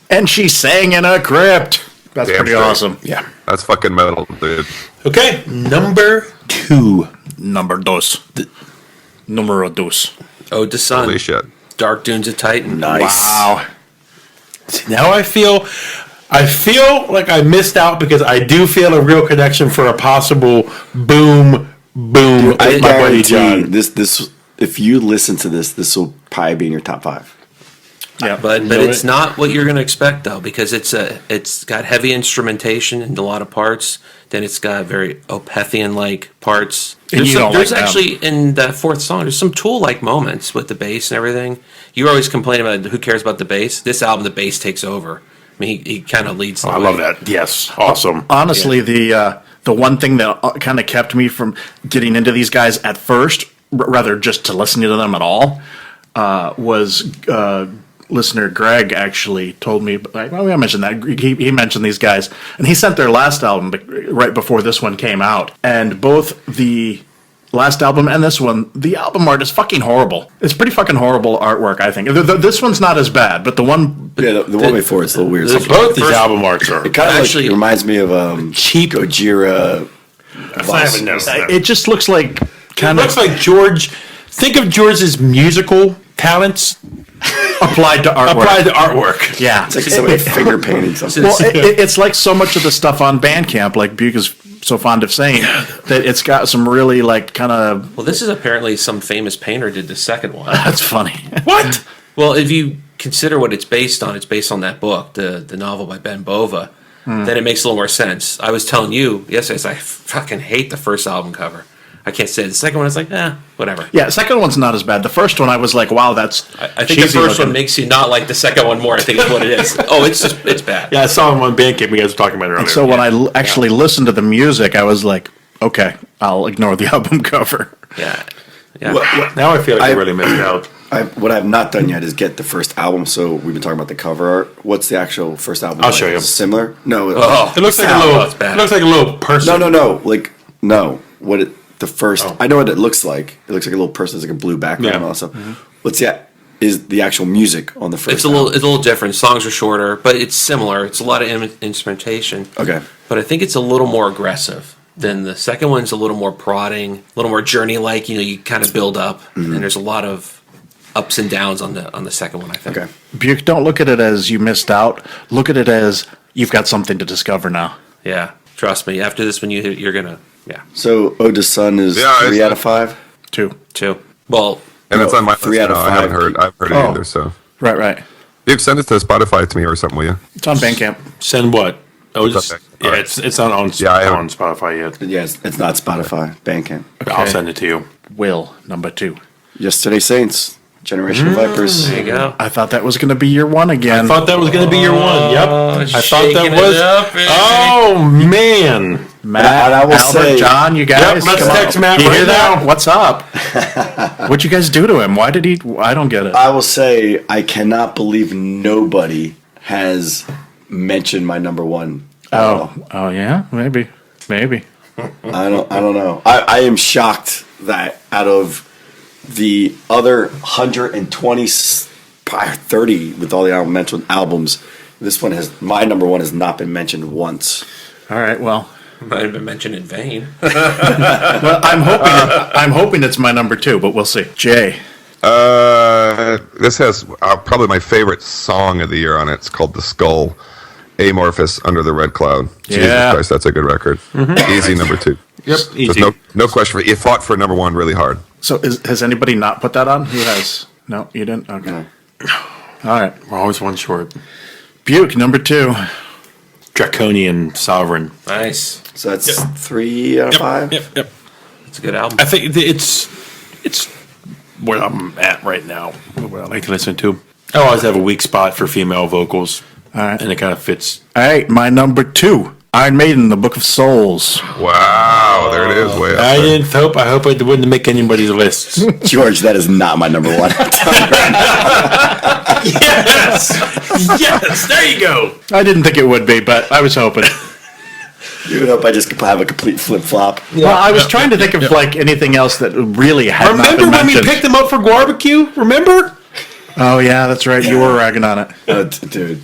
S1: And she sang in a crypt. That's
S3: Damn
S1: pretty
S3: straight.
S1: awesome.
S2: Yeah.
S3: That's fucking metal, dude.
S2: Okay, number 2.
S1: Number dos. Numero dos.
S5: Ode to Sun.
S3: Holy shit.
S5: Dark Dunes of Titan.
S1: Wow.
S2: Now I feel like I missed out because I do feel a real connection for a possible boom with
S4: I
S2: my buddy
S4: guarantee
S2: John.
S4: this. If you listen to this will probably be in your top 5.
S1: Yeah.
S5: But
S2: know
S5: it's
S2: it.
S5: not what you're going to expect though, because it's got heavy instrumentation and a lot of parts. Then it's got very Opethian like parts.
S1: And you don't
S5: There's
S1: like them.
S5: actually in that fourth song, there's some Tool like moments with the bass and everything. You always complain about who cares about the bass. This album, the bass takes over. I mean, he kind of leads. The
S2: I
S5: way.
S2: love that. Yes, awesome.
S1: Honestly, the one thing that kind of kept me from getting into these guys at first, rather just to listening to them at all, was listener Greg actually told me. Well, I mentioned that he mentioned these guys, and he sent their last album right before this one came out, and both the last album and this one, the album art is fucking horrible. It's pretty fucking horrible artwork, I think. This one's not as bad, but the one...
S4: Yeah, the one before it's a little weird.
S2: Both these album arts are.
S4: It kind of
S5: Actually-
S4: reminds me of
S2: Cheap.
S4: Gojira.
S2: I haven't noticed that.
S1: It just looks like
S2: It
S1: kind
S2: looks
S1: of
S2: like George. Think of George's musical talents
S1: applied to artwork.
S2: applied to artwork.
S1: Yeah.
S4: It's like somebody finger painting something.
S1: Well, it's like so much of the stuff on Bandcamp, like Buke is so fond of saying, that it's got some really like kind of...
S5: Well, this is apparently some famous painter did the second one.
S1: That's funny.
S2: What?
S5: Well, if you consider what it's based on that book, the novel by Ben Bova, then it makes a little more sense. I was telling you yesterday, I fucking hate the first album cover. I can't say it. The second one is like, whatever.
S1: Yeah, the second one's not as bad. The first one, I was like, wow, that's
S5: I think the
S1: cheesy
S5: first
S1: looking.
S5: one makes you not like the second one more. I think is what it is. Oh, it's bad.
S2: Yeah, I saw him on Bandcamp. You guys were talking about it earlier.
S1: So when I actually listened to the music, I was like, okay, I'll ignore the album cover.
S5: Yeah. Yeah.
S2: Now I feel like I really missed out.
S4: What I've not done yet is get the first album. So we've been talking about the cover art. What's the actual first album?
S2: I'll
S4: like?
S2: show you.
S4: Similar? No.
S5: Oh,
S2: It looks like a
S5: Oh,
S2: little.
S5: it's bad.
S2: It looks like a little person.
S4: No. Like no. What it the first? I know what it looks like. It looks like a little person. It's like a blue background
S2: Yeah.
S4: and all that stuff. What's is the actual music on the first?
S5: It's a little different. Songs are shorter, but it's similar. It's a lot of instrumentation.
S4: Okay.
S5: But I think it's a little more aggressive than the second one's. A little more prodding, a little more journey-like. You know, you kind of build up, and there's a lot of ups and downs on the second one. I think.
S4: Okay.
S1: Buke, don't look at it as you missed out. Look at it as you've got something to discover now.
S5: Yeah. Trust me. After this one, you're gonna. Yeah.
S4: So Ode to Sun is
S3: Yeah,
S4: 3
S3: it's-
S4: out of 5.
S1: 2.
S5: Well,
S3: And it's on my
S4: 3
S3: list
S4: out of
S3: now. I haven't
S4: 5.
S3: heard. I've heard it
S1: Oh.
S3: either. So,
S1: Right.
S3: Dude, send it to Spotify to me or something, will you?
S1: It's on Bandcamp.
S2: Send what? Oh,
S3: Okay.
S2: yeah,
S3: Alright.
S2: it's not on.
S3: Yeah, I haven't-
S2: on Spotify yet.
S4: Yeah, it's not Spotify. Bandcamp.
S2: I'll send it to you.
S1: Will, number 2.
S4: Yesterday Saints. Generation of Vipers.
S5: there you go.
S1: I thought that was going to be your one again.
S2: I thought that was going to be your one. Yep. I thought
S5: shaking
S2: that was.
S5: it up, baby.
S2: Oh man.
S1: Matt,
S4: And I will
S1: Albert,
S4: say-
S1: John, you guys.
S2: Yep, let's
S1: come on.
S2: text Matt
S1: You
S2: right
S1: hear that?
S2: now.
S1: What's up? What'd you guys do to him? Why did he? I don't get it.
S4: I will say I cannot believe nobody has mentioned my number one.
S1: Oh yeah, maybe.
S4: I don't know. I am shocked that out of the other 120, probably 30 with all the mentioned albums, my number one has not been mentioned once.
S1: All right, well,
S5: Might have been mentioned in vain.
S1: well, I'm hoping it's my number 2, but we'll see. Jay.
S3: This has probably my favorite song of the year on it. It's called "The Skull." Amorphous, Under the Red Cloud. Jesus Christ, that's a good record. Easy number 2.
S2: Yep, easy.
S3: There's no question. You fought for number 1 really hard.
S1: So has anybody not put that on? Who has? No, you didn't? Okay.
S4: No.
S1: All right.
S2: We're always one short.
S1: Buke, number 2.
S2: Draconian Sovereign.
S5: Nice.
S4: So that's 3 out of 5?
S2: Yep.
S5: It's a good album.
S2: I think it's where I'm at right now. What I like to listen to. I always have a weak spot for female vocals.
S1: All right.
S2: And it kind of fits.
S1: All right, my number 2. Iron Maiden, The Book of Souls.
S3: Wow, there it is. Way up
S2: I
S3: there.
S2: didn't hope. I hope it wouldn't make anybody's lists.
S4: George, that is not my number 1.
S2: Yes. There you go.
S1: I didn't think it would be, but I was hoping.
S4: You would hope I just have a complete flip flop.
S1: Well, I was trying to think of like anything else that really had not
S2: Remember
S1: been
S2: when we
S1: mentioned.
S2: picked them up for barbecue? Remember?
S1: Oh yeah, that's right. You were ragging on it.
S4: Dude.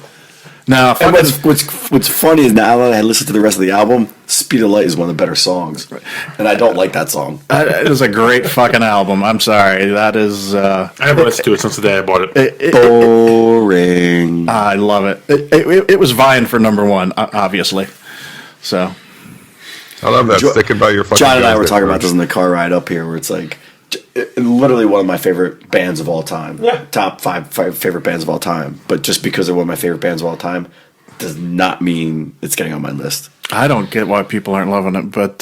S1: No,
S4: And
S1: fucking,
S4: what's funny is now that I listened to the rest of the album, Speed of Light is one of the better songs. And I don't like that song.
S1: it was a great fucking album. I'm sorry. That is.
S2: I haven't listened to it since the day I bought it.
S4: Boring.
S1: I love it. It was vying for number 1, obviously. So.
S3: I love that. Sticking by your fucking
S4: John and I
S3: guns
S4: were
S3: there,
S4: talking about
S3: George.
S4: this in the car ride up here, where it's like literally one of my favorite bands of all time.
S2: Yeah.
S4: Top five favorite bands of all time. But just because they're one of my favorite bands of all time does not mean it's getting on my list.
S1: I don't get why people aren't loving it, but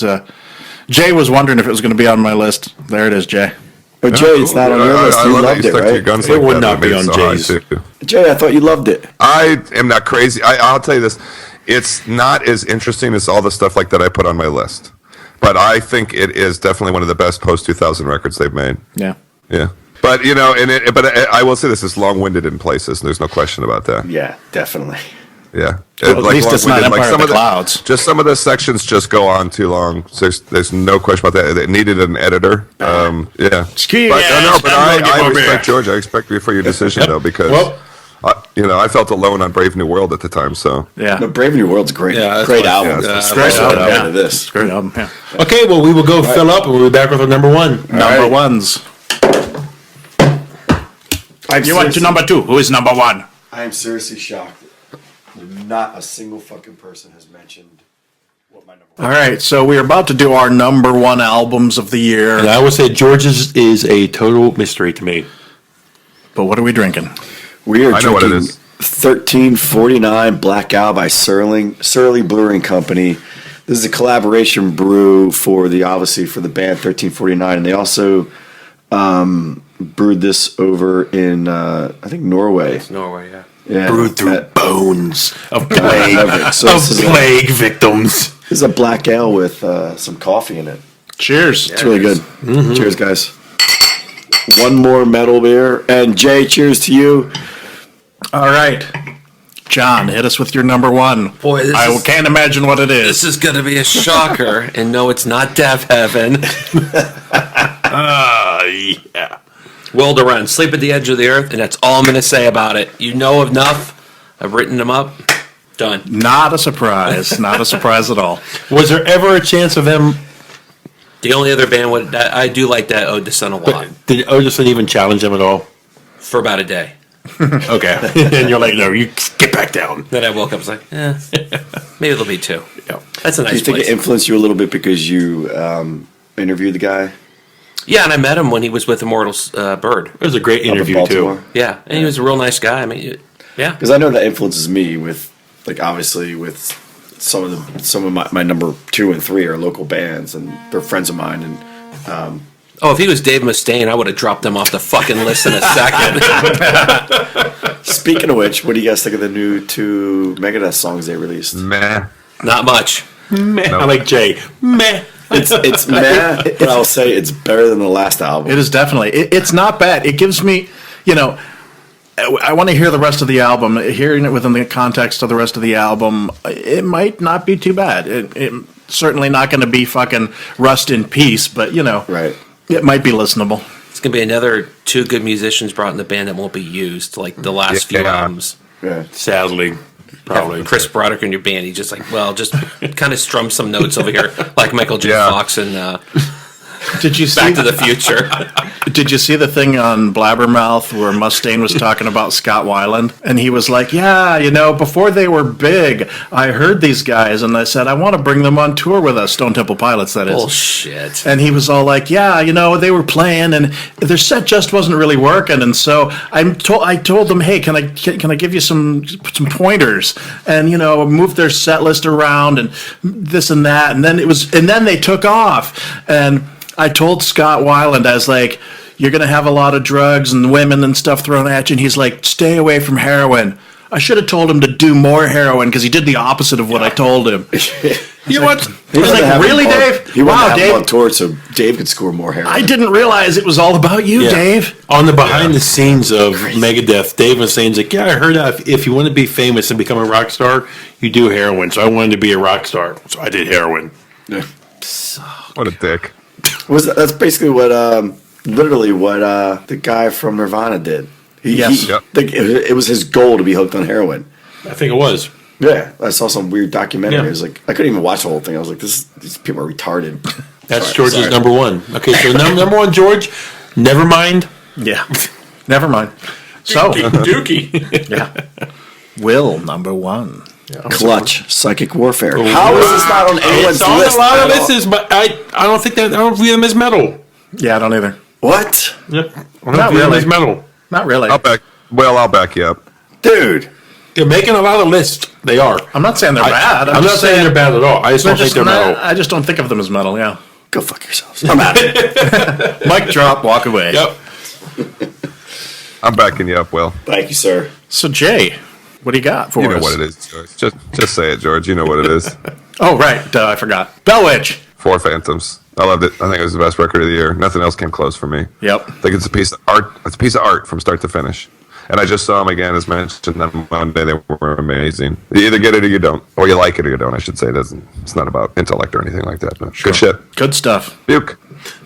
S1: Jay was wondering if it was going to be on my list. There it is, Jay.
S4: But Jay, it's not on your list. You
S3: love that
S4: loved
S3: you
S4: it,
S3: stuck to your
S4: right?
S3: guns
S2: It
S3: like
S2: would
S3: that.
S2: not
S3: Made
S2: be
S3: it
S2: on
S3: so high,
S2: Jay's.
S3: too.
S4: Jay, I thought you loved it.
S3: I am not crazy. I'll tell you this. It's not as interesting as all the stuff like that I put on my list. But I think it is definitely one of the best post-2000 records they've made.
S1: Yeah.
S3: Yeah. But, but I will say this, it's long-winded in places, and there's no question about that.
S4: Yeah, definitely.
S3: Yeah.
S1: Well, at least it's not
S3: long-winded,
S1: Empire of the Clouds.
S3: Just some of the sections just go on too long. So there's no question about that. It needed an editor. Yeah.
S1: Excuse
S3: But,
S1: me.
S3: I respect George. I respect you for your decision, though, because...
S2: Well-
S3: I felt alone on Brave New World at the time, so...
S1: Yeah.
S4: No, Brave New World's great.
S2: Yeah, that's
S4: great
S2: what-
S4: album.
S3: yeah,
S1: it's a great
S4: Especially
S1: album,
S4: compared
S1: yeah.
S4: to this.
S1: Great album, yeah.
S2: Okay, well, we will go fill up, and we'll be back with our number 1.
S1: Number 1s. You went to number 2. Who is number 1?
S4: I am seriously shocked that not a single fucking person has mentioned what my number 1
S1: All right, so we're about to do our number 1 albums of the year.
S2: And I would say George's is a total mystery to me.
S1: But what are we drinking?
S4: We are
S3: I know what it
S4: drinking
S3: is.
S4: 1349 Black Owl by Surly Brewing Company. This is a collaboration brew for the band 1349, and they also brewed this over in I think Norway.
S5: Norway, yeah.
S4: Yeah,
S2: Brewed through
S4: at-
S2: bones of plague,
S4: So this is a-
S2: plague victims.
S4: This is a black ale with some coffee in it.
S1: Cheers.
S4: It's really good. Cheers, guys. One more metal beer, and Jay, cheers to you.
S1: All right. John, hit us with your number 1.
S5: Boy,
S1: can't imagine what it is.
S5: This is going to be a shocker, and no, it's not Death Heaven.
S2: Yeah.
S5: World Around, Sleep at the Edge of the Earth, and that's all I'm going to say about it. You know enough. I've written them up. Done.
S1: Not a surprise. Not a surprise at all.
S2: Was there ever a chance of them?
S5: The only other band I do like that Ode to Sun a lot
S2: Did Odison even challenge them at all?
S5: for about a day.
S2: Okay. And you're like, no, you get back down.
S5: Then I woke up, I was like, maybe it'll be 2.
S2: Yeah.
S5: That's a
S4: Do you
S5: nice
S4: think
S5: place.
S4: it influenced you a little bit because you interviewed the guy?
S5: Yeah, and I met him when he was with Immortal Bird.
S2: It was a great
S4: up in
S2: interview,
S4: Baltimore?
S2: too.
S5: Yeah, and he was a real nice guy. I mean, yeah.
S4: Because I know that influences me with, like, obviously with some of my number 2 and 3 are local bands and they're friends of mine. And
S5: Oh, if he was Dave Mustaine, I would have dropped them off the fucking list in a second.
S4: speaking of which, what do you guys think of the new 2 Megadeth songs they released?
S3: Meh.
S5: Not much.
S2: Meh. I like Jay. Meh.
S4: It's meh, but I'll say it's better than the last album.
S1: It is definitely. It's not bad. It gives me, I want to hear the rest of the album. Hearing it within the context of the rest of the album, it might not be too bad. It certainly not going to be fucking Rust in Peace, but,
S4: Right.
S1: it might be listenable.
S5: It's going to be another 2 good musicians brought in the band that won't be used, like the last few
S3: Yeah.
S5: albums.
S4: Yeah.
S2: Sadly. Probably.
S5: Chris Broderick in your band. He's just like, well, just kind of strum some notes over here, like Michael J.
S3: Yeah.
S5: Fox and
S1: Did you see
S5: Back to the Future.
S1: Did you see the thing on Blabbermouth where Mustaine was talking about Scott Weiland? And he was like, yeah, before they were big, I heard these guys and I said, I want to bring them on tour with us, Stone Temple Pilots, that is.
S5: Bullshit.
S1: And he was all like, yeah, they were playing and their set just wasn't really working. And so I told them, hey, can I give you some pointers? And, move their set list around and this and that. And then they took off. And I told Scott Weiland, I was like, you're going to have a lot of drugs and women and stuff thrown at you. And he's like, stay away from heroin. I should have told him to do more heroin because he did the opposite of what I told him. You know what? I was like, really, Dave?
S4: He wanted to have him on tour so Dave could score more heroin.
S1: I didn't realize it was all about you, Dave.
S2: On the behind the scenes of Megadeth, Dave was saying, like, yeah, I heard that if you want to be famous and become a rock star, you do heroin. So I wanted to be a rock star. So I did heroin.
S4: Yeah.
S3: What a dick.
S4: That's basically literally what the guy from Nirvana did. It was his goal to be hooked on heroin.
S2: I think it was.
S4: Yeah, I saw some weird documentary.
S2: Yeah.
S4: I was like, I couldn't even watch the whole thing. I was like, these people are retarded.
S2: That's George's number one. Okay, so number one, George, Nevermind.
S1: Yeah, never mind. So,
S2: Dookie.
S1: yeah. Will, number one.
S4: Clutch, Psychic Warfare. How is this not on anyone's
S2: It's on
S4: list?
S2: a lot of lists, but I don't view them as metal.
S1: Yeah, I don't either.
S4: What?
S2: Yep. I
S1: Not
S2: don't view them
S1: really.
S2: as metal.
S1: Not really.
S3: I'll back you up.
S4: Dude.
S2: They're making a lot of lists. They are.
S1: I'm not saying they're bad.
S2: I'm not saying they're bad at all. I just don't think they're metal.
S1: I just don't think of them as metal, yeah.
S4: Go fuck yourselves. I'm out.
S1: Mic drop, walk away.
S2: Yep.
S3: I'm backing you up, Will.
S4: Thank you, sir.
S1: So, Jay, what do you got for us?
S3: You know what it is, George. Just say it, George. You know what it is.
S1: Oh, right. I forgot. Bell Witch.
S3: 4 Phantoms. I loved it. I think it was the best record of the year. Nothing else came close for me.
S1: Yep.
S3: I think it's a piece of art. It's a piece of art from start to finish. And I just saw them again, as mentioned, on Monday. They were amazing. You either get it or you don't. Or you like it or you don't, I should say. It's not about intellect or anything like that. But Good shit.
S1: Good stuff.
S3: Buke.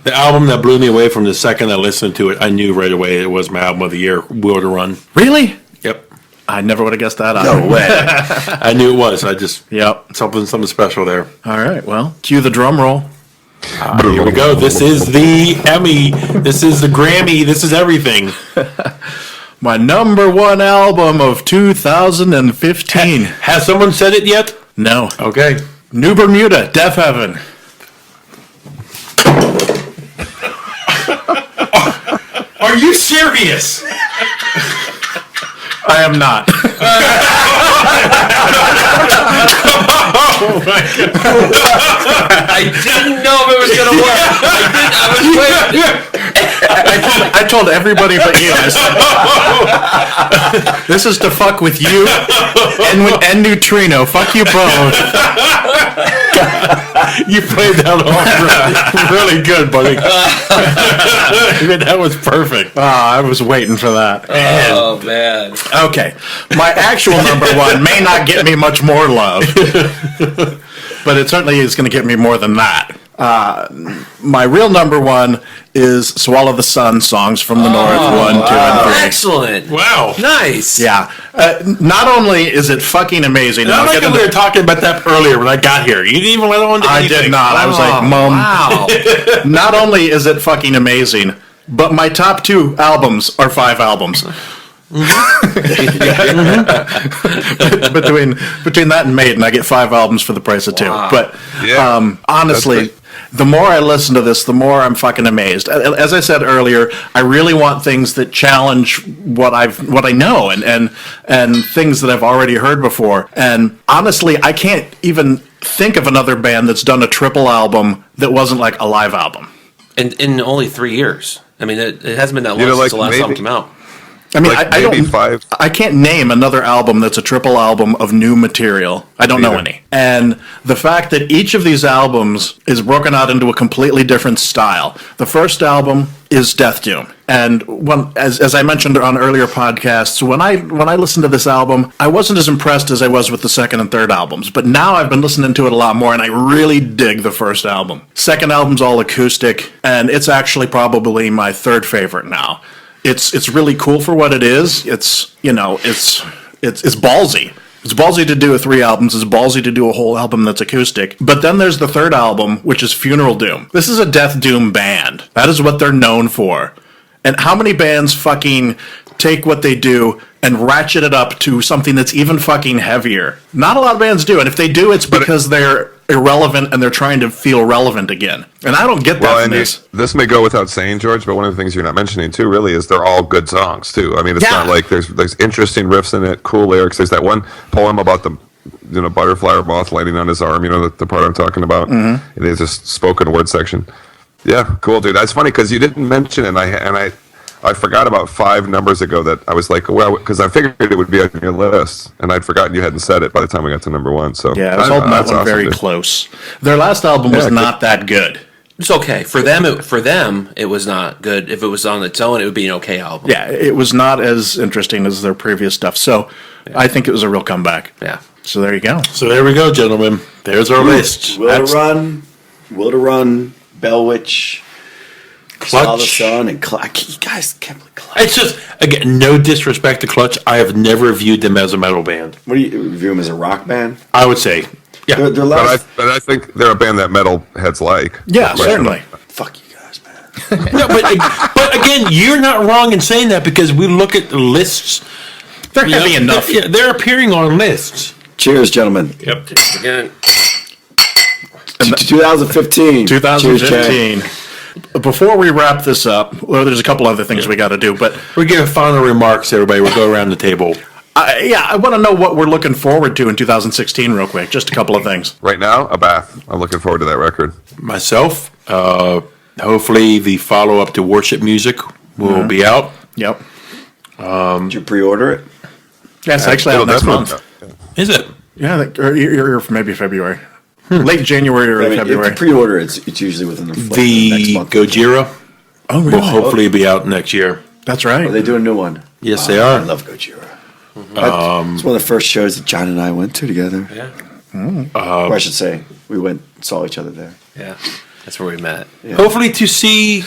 S2: The album that blew me away from the second I listened to it, I knew right away it was my album of the year, Will to Run.
S1: Really?
S2: Yep.
S1: I never would have guessed that.
S4: No way.
S2: I knew it was. I just,
S1: Yep.
S2: something special there.
S1: All right. Well, cue the drum roll.
S2: Here we go. This is the Emmy. This is the Grammy. This is everything.
S1: My number one album of 2015.
S2: Has someone said it yet?
S1: No.
S2: Okay.
S1: New Bermuda, Death Heaven.
S2: Are you serious?
S1: I am not.
S2: Oh my God.
S5: I didn't know if it was going to work. I was waiting.
S1: I told everybody but you. I said, this is to fuck with you and Neutrino. Fuck you both.
S2: You played that off really good, buddy. That was perfect.
S1: I was waiting for that.
S5: Oh, man.
S1: Okay. My actual number one may not get me much more love, but it certainly is going to get me more than that. My real number one is Swallow the Sun, Songs from the North, 1, 2, and 3.
S5: Excellent.
S2: Wow.
S5: Nice.
S1: Yeah. Not only is it fucking amazing.
S2: I like that we were talking about that earlier when I got here. You didn't even let on to
S1: I
S2: anything.
S1: did not. I was like, Mom.
S5: Wow.
S1: Not only is it fucking amazing, but my top 2 albums are 5 albums. between that and Maiden, I get 5 albums for the price of 2. But honestly, the more I listen to this, the more I'm fucking amazed. As I said earlier, I really want things that challenge what I know and things that I've already heard before. And honestly, I can't even think of another band that's done a triple album that wasn't like a live album.
S5: In only 3 years. I mean, it hasn't been that long since the last album came out.
S1: I mean,
S3: Like
S1: I don't.
S3: maybe 5.
S1: I can't name another album that's a triple album of new material. I don't know any. And the fact that each of these albums is broken out into a completely different style. The first album is Death Doom, and as I mentioned on earlier podcasts, when I listened to this album, I wasn't as impressed as I was with the second and third albums. But now I've been listening to it a lot more, and I really dig the first album. Second album's all acoustic, and it's actually probably my third favorite now. It's really cool for what it is. It's ballsy. It's ballsy to do 3 albums. It's ballsy to do a whole album that's acoustic. But then there's the third album, which is Funeral Doom. This is a death doom band. That is what they're known for. And how many bands fucking take what they do and ratchet it up to something that's even fucking heavier? Not a lot of bands do. And if they do, it's because they're irrelevant and they're trying to feel relevant again. And I don't get that from this.
S3: This may go without saying, George, but one of the things you're not mentioning too, really, is they're all good songs too. I mean, it's not like there's interesting riffs in it, cool lyrics. There's that one poem about the butterfly or moth landing on his arm. The part I'm talking about. Mm-hmm. It is a spoken word section. Yeah, cool, dude. That's funny because you didn't mention it, and I forgot about 5 numbers ago that I was like, well, because I figured it would be on your list, and I'd forgotten you hadn't said it by the time we got to number 1. So
S1: yeah, I was holding that one very close. Their last album was not that good.
S5: It's okay for them. It was not good. If it was on its own, it would be an okay album.
S1: Yeah, it was not as interesting as their previous stuff. So I think it was a real comeback.
S5: Yeah.
S1: So there you go.
S2: So there we go, gentlemen. There's our list.
S4: Will to Run, Bell Witch, Saw the Sun, and Clutch. You guys can't believe Clutch.
S2: It's just, again, no disrespect to Clutch. I have never viewed them as a metal band.
S4: What do you view them as, a rock band?
S2: I would say, yeah.
S4: They're last...
S3: but I think they're a band that metal heads like.
S1: Yeah, certainly.
S4: Fuck you guys, man.
S2: No, but again, you're not wrong in saying that because we look at the lists.
S1: They're heavy enough.
S2: They're appearing on lists.
S4: Cheers, gentlemen.
S2: Yep.
S5: Again.
S4: 2015.
S1: 2015. Before we wrap this up, well, there's a couple other things we got to do, but
S2: we give final remarks, everybody. We'll go around the table.
S1: I want to know what we're looking forward to in 2016 real quick. Just a couple of things.
S3: Right now, A Bath. I'm looking forward to that record.
S2: Myself, hopefully the follow-up to Worship Music will be out.
S1: Yep.
S4: Did you pre-order it?
S1: Yeah, it's actually out next month.
S2: Is it?
S1: Yeah, I think, or maybe February. Late January or early February.
S4: If you pre-order it, it's usually within the next month.
S2: Gojira will hopefully be out next year.
S1: That's right.
S4: Are they doing a new one?
S2: Yes, they are.
S4: I love Gojira. It's one of the first shows that John and I went to together.
S5: Yeah.
S4: Or I should say, we saw each other there.
S5: Yeah. That's where we met.
S4: Yeah.
S2: Hopefully to see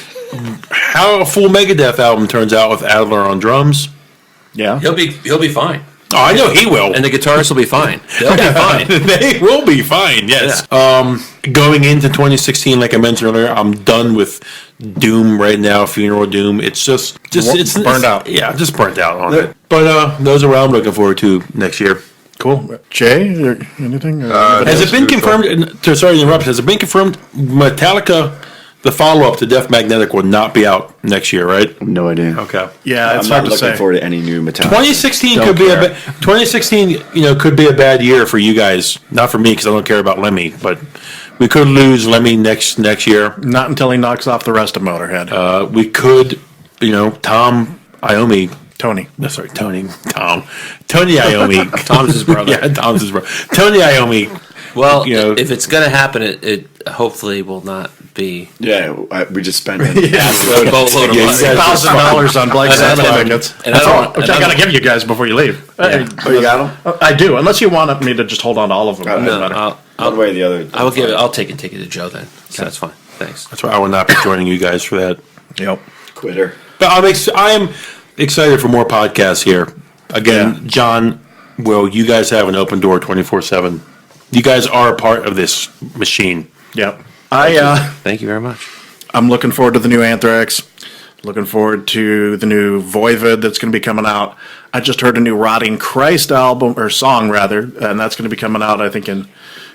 S2: how a full Megadeth album turns out with Adler on drums.
S1: Yeah.
S5: He'll be fine.
S2: Oh, I know he will.
S5: And the guitarists will be fine. They'll be fine.
S2: They will be fine, yes. Yeah. Going into 2016, like I mentioned earlier, I'm done with Doom right now, Funeral Doom. It's it's
S1: burned out.
S2: Yeah, just burnt out on it. But those are what I'm looking forward to next year.
S1: Cool. Jay, anything?
S2: Has it been confirmed? Sorry to interrupt. Has it been confirmed Metallica, the follow-up to Death Magnetic, will not be out next year, right?
S4: No idea.
S2: Okay.
S1: Yeah, it's
S4: I'm
S1: hard
S4: not
S1: to
S4: looking
S1: say.
S4: forward to any new Metallica.
S2: 2016 could be 2016, could be a bad year for you guys. Not for me because I don't care about Lemmy, but we could lose Lemmy next year.
S1: Not until he knocks off the rest of Motorhead.
S2: We could, Tom Iommi.
S1: Tony.
S2: No, sorry, Tony. Tony Iommi.
S5: Tom's his brother.
S2: Yeah, Tom's his brother. Tony Iommi.
S5: Well, if it's going to happen, it hopefully will not be.
S4: Yeah, we just spent
S5: a boatload of money.
S1: $1,000 on Black Sabbath tickets.
S5: And I
S1: got to give you guys before you leave.
S4: Yeah. Oh, you got them?
S1: I do, unless you want me to just hold on to all of them.
S4: One way or the other.
S5: I'll take it to Joe then. So that's fine. Thanks.
S2: That's why I will not be joining you guys for that.
S1: Yep.
S4: Quitter.
S2: But I am excited for more podcasts here. Again, John, you guys have an open door 24/7. You guys are a part of this machine.
S1: Yep.
S5: Thank you very much.
S1: I'm looking forward to the new Anthrax. Looking forward to the new Voivod that's going to be coming out. I just heard a new Rotting Christ album, or song rather, and that's going to be coming out, I think, in a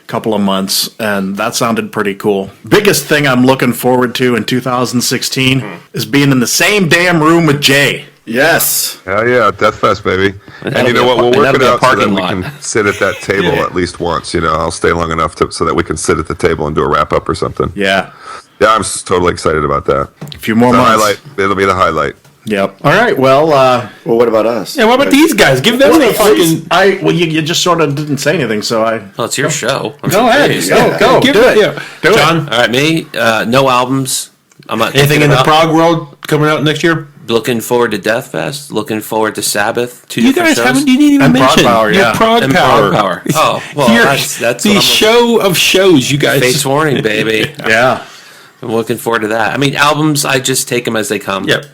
S1: couple of months, and that sounded pretty cool. Biggest thing I'm looking forward to in 2016 is being in the same damn room with Jay.
S4: Yes.
S3: Hell yeah, Death Fest, baby. And you know what? We'll work it out so that we can sit at that table at least once. I'll stay long enough so that we can sit at the table and do a wrap up or something.
S1: Yeah.
S3: Yeah, I'm totally excited about that.
S1: A few more months.
S3: It'll be the highlight.
S1: Yep. All right. Well,
S4: what about us?
S2: Yeah, what about these guys? Give them the fucking.
S1: You just sort of didn't say anything, so I.
S5: Well, it's your show.
S1: Go ahead. Go. Do it.
S2: Yeah.
S1: Do
S2: John.
S1: it.
S5: All right, me. No albums. I'm not.
S2: Anything in the prog world coming out next year?
S5: Looking forward to Death Fest. Looking forward to Sabbath.
S2: You guys haven't. You didn't even
S1: and
S2: mention
S1: Prog Power.
S2: your Prog
S5: and
S2: Power.
S5: Prog Power. Oh, well, that's
S2: the show of shows. You guys.
S5: Fates Warning, baby.
S1: Yeah.
S5: I'm looking forward to that. I mean, albums. I just take them as they come.
S2: Yep.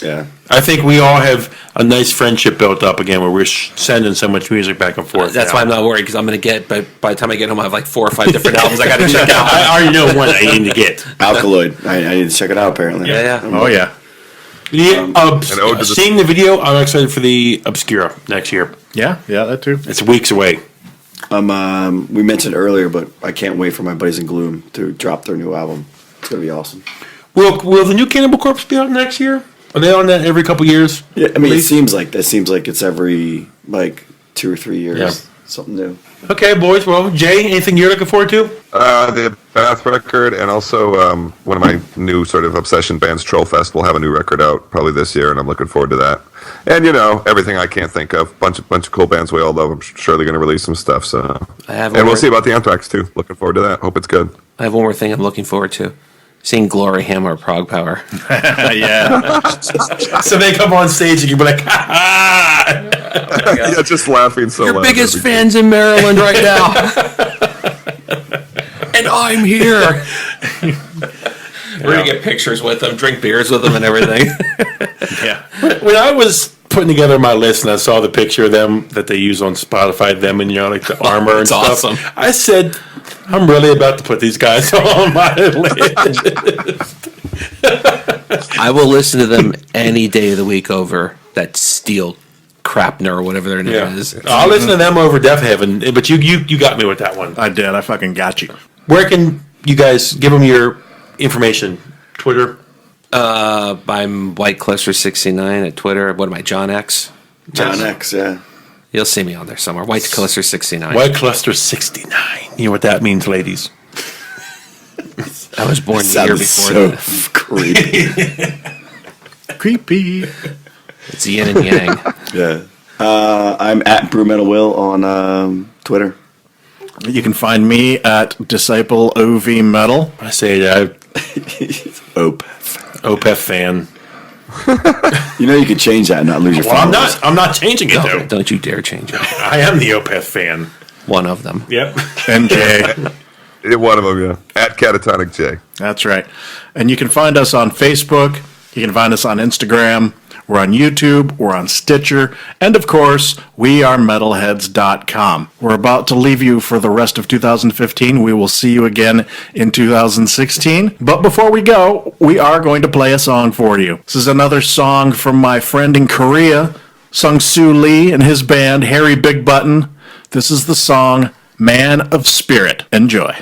S4: Yeah.
S2: I think we all have a nice friendship built up again where we're sending so much music back and forth.
S5: That's
S2: now.
S5: why I'm not worried, because I'm going to get, by the time I get home, I have like 4 or 5 different albums I got to check out.
S2: I already know one I need to get.
S4: Alkaloid. I need to check it out, apparently.
S5: Yeah.
S1: Oh, yeah.
S2: Seeing the video, I'm excited for the Obscura next year.
S1: Yeah, that too.
S2: It's weeks away.
S4: We mentioned earlier, but I can't wait for my buddies in Gloom to drop their new album. It's going to be awesome.
S2: Will the new Cannibal Corpse be out next year? Are they on that every couple years?
S4: Yeah, I mean, it seems like it's every 2 or 3 years, something new.
S2: Okay, boys. Well, Jay, anything you're looking forward to?
S3: The Bath record, and also one of my new sort of obsession bands, Trollfest, will have a new record out probably this year, and I'm looking forward to that. And everything I can't think of, bunch of cool bands we all love. I'm sure they're going to release some stuff. So, and we'll see about the Anthrax too. Looking forward to that. Hope it's good.
S5: I have one more thing I'm looking forward to. Seeing Glory Hammer Prog Power.
S1: Yeah.
S2: So they come on stage and you be like, ha ha!
S3: Yeah, just laughing so
S5: Your
S3: loud.
S5: biggest fans in Maryland right now. And I'm here. We're going to get pictures with them, drink beers with them and everything.
S1: Yeah.
S2: When I was putting together my list and I saw the picture of them that they use on Spotify, them and like the armor and
S5: It's
S2: stuff,
S5: awesome.
S2: I said, I'm really about to put these guys on my list.
S5: I will listen to them any day of the week over that Steel Crapner or whatever their name is.
S2: I'll listen to them over Death Heaven, but you got me with that one.
S1: I did. I fucking got you.
S2: Where can you guys give them your information? Twitter?
S5: I'm WhiteCluster69 at Twitter. What am I, John X?
S4: John X, yeah.
S5: You'll see me on there somewhere. WhiteCluster69.
S2: White Cluster 69. You know what that means, ladies.
S5: I was born the
S4: Sounds
S5: year before
S4: so
S5: that.
S4: creepy.
S1: Creepy.
S5: It's yin and yang.
S4: Yeah. I'm at Brew Metal Will on Twitter.
S1: You can find me at Disciple OV Metal.
S2: I say that.
S4: Opeth
S2: fan.
S4: You can change that and not lose your followers.
S2: I'm not changing it though.
S5: Don't you dare change it.
S2: I am the Opeth fan.
S5: One of them.
S2: Yep.
S1: NJ.
S3: One of them, yeah. At Catatonic J.
S1: That's right. And you can find us on Facebook. You can find us on Instagram. We're on YouTube. We're on Stitcher. And, of course, we are Metalheads.com. We're about to leave you for the rest of 2015. We will see you again in 2016. But before we go, we are going to play a song for you. This is another song from my friend in Korea, Sung Soo Lee, and his band, HarryBigButton. This is the song Man of Spirit. Enjoy.